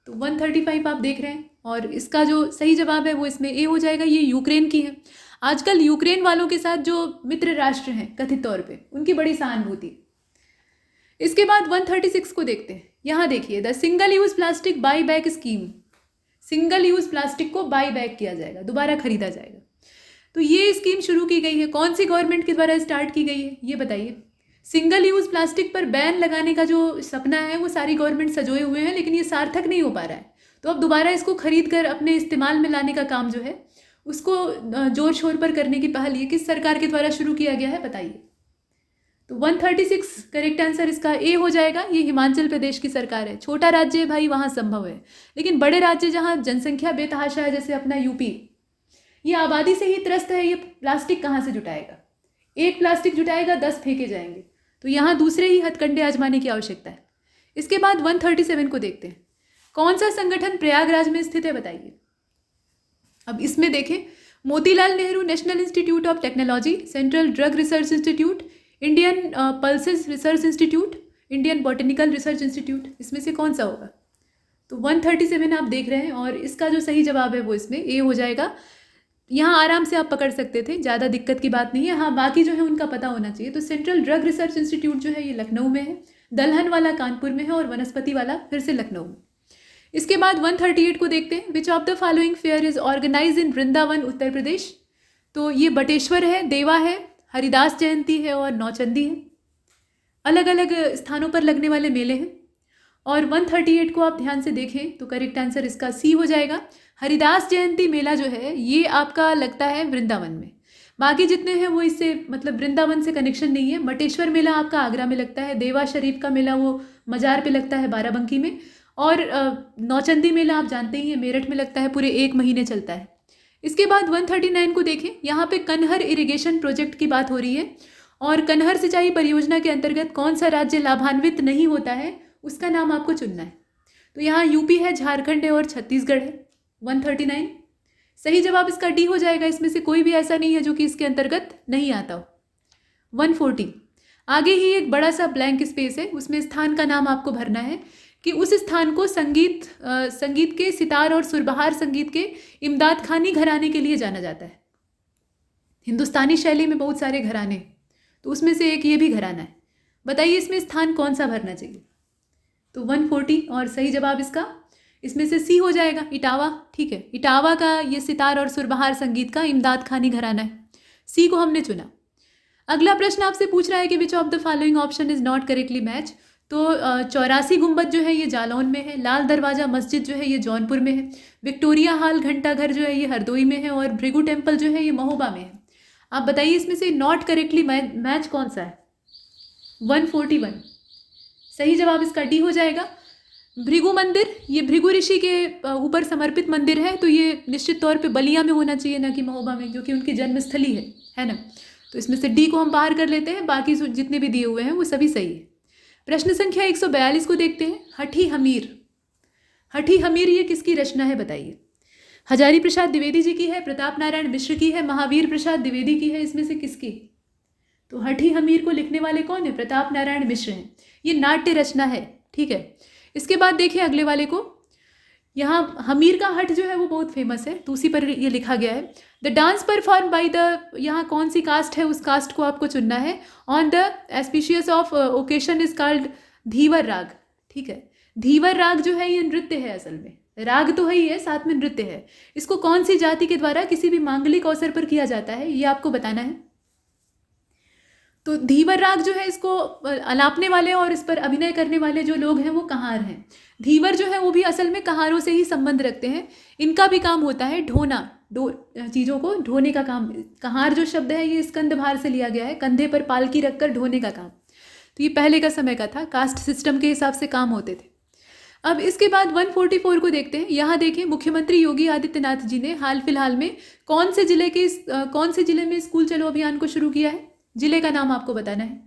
तो 135 आप देख रहे हैं और इसका जो सही जवाब है वो इसमें ए हो जाएगा। ये यूक्रेन की है। आजकल यूक्रेन वालों के साथ जो मित्र राष्ट्र हैं कथित तौर पे, उनकी बड़ी सहानुभूति। इसके बाद 136 को देखते हैं। यहाँ देखिए, the single use plastic by back scheme. Single use plastic को बाई बैक किया जाएगा, दोबारा खरीदा जाएगा। तो ये स्कीम शुरू की गई है, कौन सी गवर्नमेंट के द्वारा स्टार्ट की गई है ये बताइए। सिंगल यूज प्लास्टिक पर बैन लगाने का जो सपना है वो सारी गवर्नमेंट सजोए हुए हैं, लेकिन ये सार्थक नहीं हो पा रहा है। तो अब दोबारा इसको खरीद कर अपने इस्तेमाल में लाने का काम जो है उसको जोर शोर पर करने की पहल ये किस सरकार के द्वारा शुरू किया गया है बताइए। तो 136 करेक्ट आंसर इसका ए हो जाएगा। ये हिमाचल प्रदेश की सरकार है। छोटा राज्य है भाई, वहाँ संभव है, लेकिन बड़े राज्य जहाँ जनसंख्या बेतहाशा है, जैसे अपना यूपी, ये आबादी से ही त्रस्त है, ये प्लास्टिक कहाँ से जुटाएगा। एक प्लास्टिक जुटाएगा 10 फेंके जाएंगे। तो यहाँ दूसरे ही हथकंडे आजमाने की आवश्यकता है। इसके बाद 137 को देखते हैं। कौन सा संगठन प्रयागराज में स्थित है बताइए। अब इसमें देखें, Motilal Nehru national institute of technology, central drug research institute, Indian pulses research institute, Indian botanical research institute, इसमें से कौन सा होगा। तो 137 आप देख रहे हैं और इसका जो सही जवाब है वो इसमें ए हो जाएगा। यहाँ आराम से आप पकड़ सकते थे, ज़्यादा दिक्कत की बात नहीं है। हाँ, बाकी जो है उनका पता होना चाहिए। तो सेंट्रल ड्रग रिसर्च इंस्टीट्यूट जो है ये लखनऊ में है, दलहन वाला कानपुर में है और वनस्पति वाला फिर से लखनऊ में। इसके बाद 138 को देखते हैं। Which of the following fair is organize in Vrindavan Uttar Pradesh. तो ये बटेश्वर है, देवा है, हरिदास जयंती है और नौचंदी है। अलग अलग स्थानों पर लगने वाले मेले हैं। और 138 को आप ध्यान से देखें तो करेक्ट आंसर इसका सी हो जाएगा। हरिदास जयंती मेला जो है ये आपका लगता है वृंदावन में, बाकी जितने हैं वो इससे मतलब वृंदावन से कनेक्शन नहीं है। बटेश्वर मेला आपका आगरा में लगता है, देवा शरीफ का मेला वो मजार पे लगता है बाराबंकी में, और नौचंदी मेला आप जानते ही हैं मेरठ में लगता है, पूरे 1 महीने चलता है। इसके बाद 139 को देखें। यहाँ पे कन्हर इरिगेशन प्रोजेक्ट की बात हो रही है और कन्हर सिंचाई परियोजना के अंतर्गत कौन सा राज्य लाभान्वित नहीं होता है उसका नाम आपको चुनना है। तो यहाँ यूपी है, झारखंड है और छत्तीसगढ़ है। 139 सही जवाब इसका डी हो जाएगा। इसमें से कोई भी ऐसा नहीं है जो कि इसके अंतर्गत नहीं आता हो। 140 आगे ही एक बड़ा सा ब्लैंक स्पेस है, उसमें स्थान का नाम आपको भरना है कि उस स्थान को संगीत के सितार और सुरबहार संगीत के इमदाद खानी घराने के लिए जाना जाता है। हिंदुस्तानी शैली में बहुत सारे घराने, तो उसमें से एक ये भी घराना है। बताइए इसमें स्थान कौन सा भरना चाहिए। तो 140 और सही जवाब इसका इसमें से सी हो जाएगा, इटावा। ठीक है, इटावा का ये सितार और सुरबहार संगीत का इमदाद खानी घराना है। सी को हमने चुना। अगला प्रश्न आपसे पूछ रहा है कि which of the following option is not correctly match. तो 84 गुंबद जो है ये जालौन में है, लाल दरवाज़ा मस्जिद जो है ये जौनपुर में है, विक्टोरिया हॉल घंटाघर जो है ये हरदोई में है और भृगु टेम्पल जो है ये महोबा में है। आप बताइए इसमें से नॉट करेक्टली मैच कौन सा है। 141 सही जवाब इसका डी हो जाएगा। भृगु मंदिर ये भृगु ऋषि के ऊपर समर्पित मंदिर है, तो ये निश्चित तौर पे बलिया में होना चाहिए, ना कि महोबा में, जो कि उनकी जन्मस्थली है ना। तो इसमें से डी को हम बाहर कर लेते हैं, बाकी जितने भी दिए हुए हैं वो सभी सही है। प्रश्न संख्या 142 को देखते हैं। हठी हमीर। हठी हमीर ये किसकी रचना है बताइए। हजारी प्रसाद द्विवेदी जी की है, प्रताप नारायण मिश्र की है, महावीर प्रसाद द्विवेदी की है, इसमें से किसकी। तो हठी हमीर को लिखने वाले कौन है, प्रताप नारायण मिश्र हैं। ये नाट्य रचना है। ठीक है, इसके बाद देखिए अगले वाले को। यहाँ हमीर का हट जो है वो बहुत फेमस है, तो उसी पर ये लिखा गया है। The dance perform by the, यहाँ कौन सी कास्ट है उस कास्ट को आपको चुनना है। On the auspicious of occasion is called Dhivar Raag. ठीक है, धीवर राग जो है ये नृत्य है, असल में राग तो है ही है, साथ में नृत्य है। इसको कौन सी जाति के द्वारा किसी भी मांगलिक अवसर पर किया जाता है ये आपको बताना है। तो धीवर राग जो है इसको अलापने वाले और इस पर अभिनय करने वाले जो लोग हैं वो कहार हैं। धीवर जो है वो भी असल में कहारों से ही संबंध रखते हैं। इनका भी काम होता है ढोना, दो चीज़ों को ढोने का काम। कहार जो शब्द है ये स्कंद भार से लिया गया है, कंधे पर पालकी रखकर ढोने का काम। तो ये पहले का समय का था, कास्ट सिस्टम के हिसाब से काम होते थे। अब इसके बाद 144 को देखते हैं। यहाँ देखें, मुख्यमंत्री योगी आदित्यनाथ जी ने हाल फिलहाल में कौन से जिले में स्कूल चलो अभियान को शुरू किया है? जिले का नाम आपको बताना है।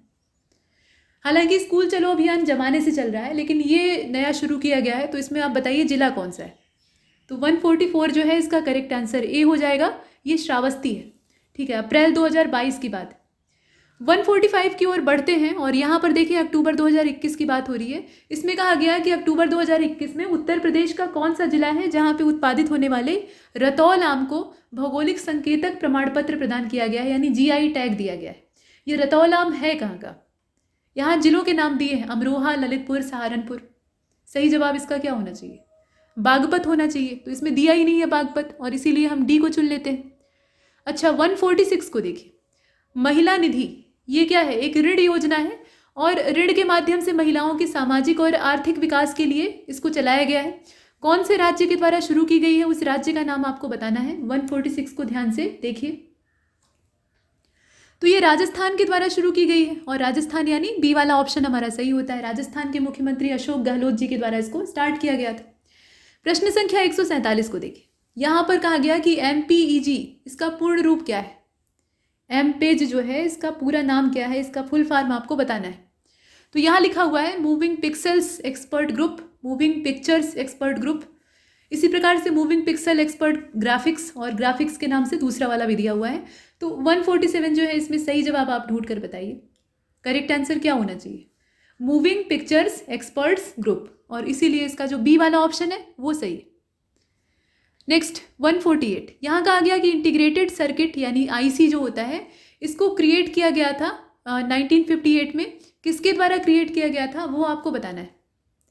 हालांकि स्कूल चलो अभियान जमाने से चल रहा है, लेकिन ये नया शुरू किया गया है, तो इसमें आप बताइए जिला कौन सा है। तो 144 जो है इसका करेक्ट आंसर ए हो जाएगा, ये श्रावस्ती है। ठीक है, अप्रैल 2022 की बात। 145 की ओर बढ़ते हैं और यहाँ पर देखिए अक्टूबर 2021 की बात हो रही है। इसमें कहा गया है कि अक्टूबर 2021 में उत्तर प्रदेश का कौन सा जिला है जहाँ पे उत्पादित होने वाले रतौल आम को भौगोलिक संकेतक प्रमाण पत्र प्रदान किया गया है, यानी GI टैग दिया गया है। ये रतौल आम है कहाँ का? यहाँ जिलों के नाम दिए हैं, अमरोहा, ललितपुर, सहारनपुर। सही जवाब इसका क्या होना चाहिए? बागपत होना चाहिए, तो इसमें दिया ही नहीं है बागपत, और इसीलिए हम डी को चुन लेते हैं। अच्छा, 146 को देखिए, महिला निधि। ये क्या है? एक ऋण योजना है और ऋण के माध्यम से महिलाओं के सामाजिक और आर्थिक विकास के लिए इसको चलाया गया है। कौन से राज्य के द्वारा शुरू की गई है, उस राज्य का नाम आपको बताना है। 146 को ध्यान से देखिए, तो ये राजस्थान के द्वारा शुरू की गई है, और राजस्थान यानी बी वाला ऑप्शन हमारा सही होता है। राजस्थान के मुख्यमंत्री अशोक गहलोत जी के द्वारा इसको स्टार्ट किया गया था। प्रश्न संख्या 147 को देखिए, यहाँ पर कहा गया कि MPEG इसका पूर्ण रूप क्या है? MPEG जो है इसका पूरा नाम क्या है, इसका फुल फॉर्म आपको बताना है। तो यहाँ लिखा हुआ है moving pixels expert group, moving pictures expert group. इसी प्रकार से मूविंग पिक्सल एक्सपर्ट ग्राफिक्स, और ग्राफिक्स के नाम से दूसरा वाला भी दिया हुआ है। तो 147 जो है इसमें सही जवाब आप ढूंढ कर बताइए, करेक्ट आंसर क्या होना चाहिए? मूविंग पिक्चर्स एक्सपर्ट्स ग्रुप, और इसीलिए इसका जो बी वाला ऑप्शन है वो सही है। नेक्स्ट 148, यहाँ कहा गया कि इंटीग्रेटेड सर्किट यानी IC जो होता है इसको क्रिएट किया गया था 1958 में। किसके द्वारा क्रिएट किया गया था वो आपको बताना है।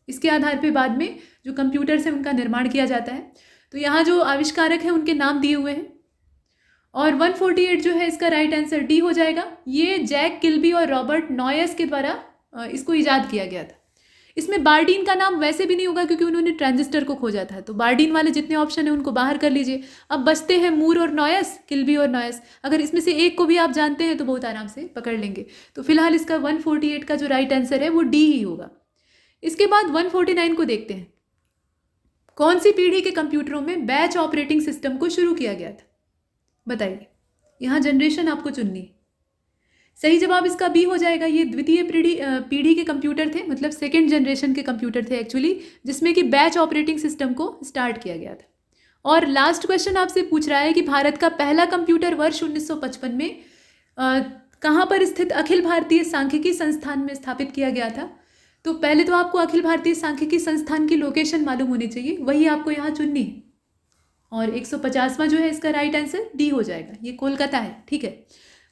इसके आधार पे बाद में जो कंप्यूटर्स हैं उनका निर्माण किया जाता है। तो यहाँ जो आविष्कारक हैं उनके नाम दिए हुए हैं, और 148 जो है इसका राइट आंसर डी हो जाएगा। ये जैक किल्बी और रॉबर्ट नॉयस के द्वारा इसको ईजाद किया गया था। इसमें बार्डीन का नाम वैसे भी नहीं होगा क्योंकि उन्होंने ट्रांजिस्टर को खोजा था, तो बार्डीन वाले जितने ऑप्शन हैं उनको बाहर कर लीजिए। अब बचते हैं मूर और नॉयस, किल्बी और नॉयस। अगर इसमें से एक को भी आप जानते हैं तो बहुत आराम से पकड़ लेंगे। तो फिलहाल इसका 148 का जो राइट आंसर है वो डी ही होगा। इसके बाद 149 को देखते हैं। कौन सी पीढ़ी के कंप्यूटरों में बैच ऑपरेटिंग सिस्टम को शुरू किया गया था? बताइए, यहाँ जनरेशन आपको चुननी है। सही जवाब इसका बी हो जाएगा। ये द्वितीय पीढ़ी के कंप्यूटर थे, मतलब सेकेंड जनरेशन के कंप्यूटर थे एक्चुअली, जिसमें कि बैच ऑपरेटिंग सिस्टम को स्टार्ट किया गया था। और लास्ट क्वेश्चन आपसे पूछ रहा है कि भारत का पहला कंप्यूटर वर्ष 1955 में कहाँ पर स्थित अखिल भारतीय सांख्यिकी संस्थान में स्थापित किया गया था। तो पहले तो आपको अखिल भारतीय सांख्यिकी संस्थान की लोकेशन मालूम होनी चाहिए, वही आपको यहाँ चुननी है। और 150वां जो है इसका राइट आंसर डी हो जाएगा। ये कोलकाता है, ठीक है,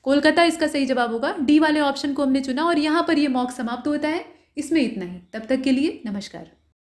कोलकाता इसका सही जवाब होगा। डी वाले ऑप्शन को हमने चुना, और यहाँ पर ये मॉक समाप्त होता है। इसमें इतना ही, तब तक के लिए नमस्कार।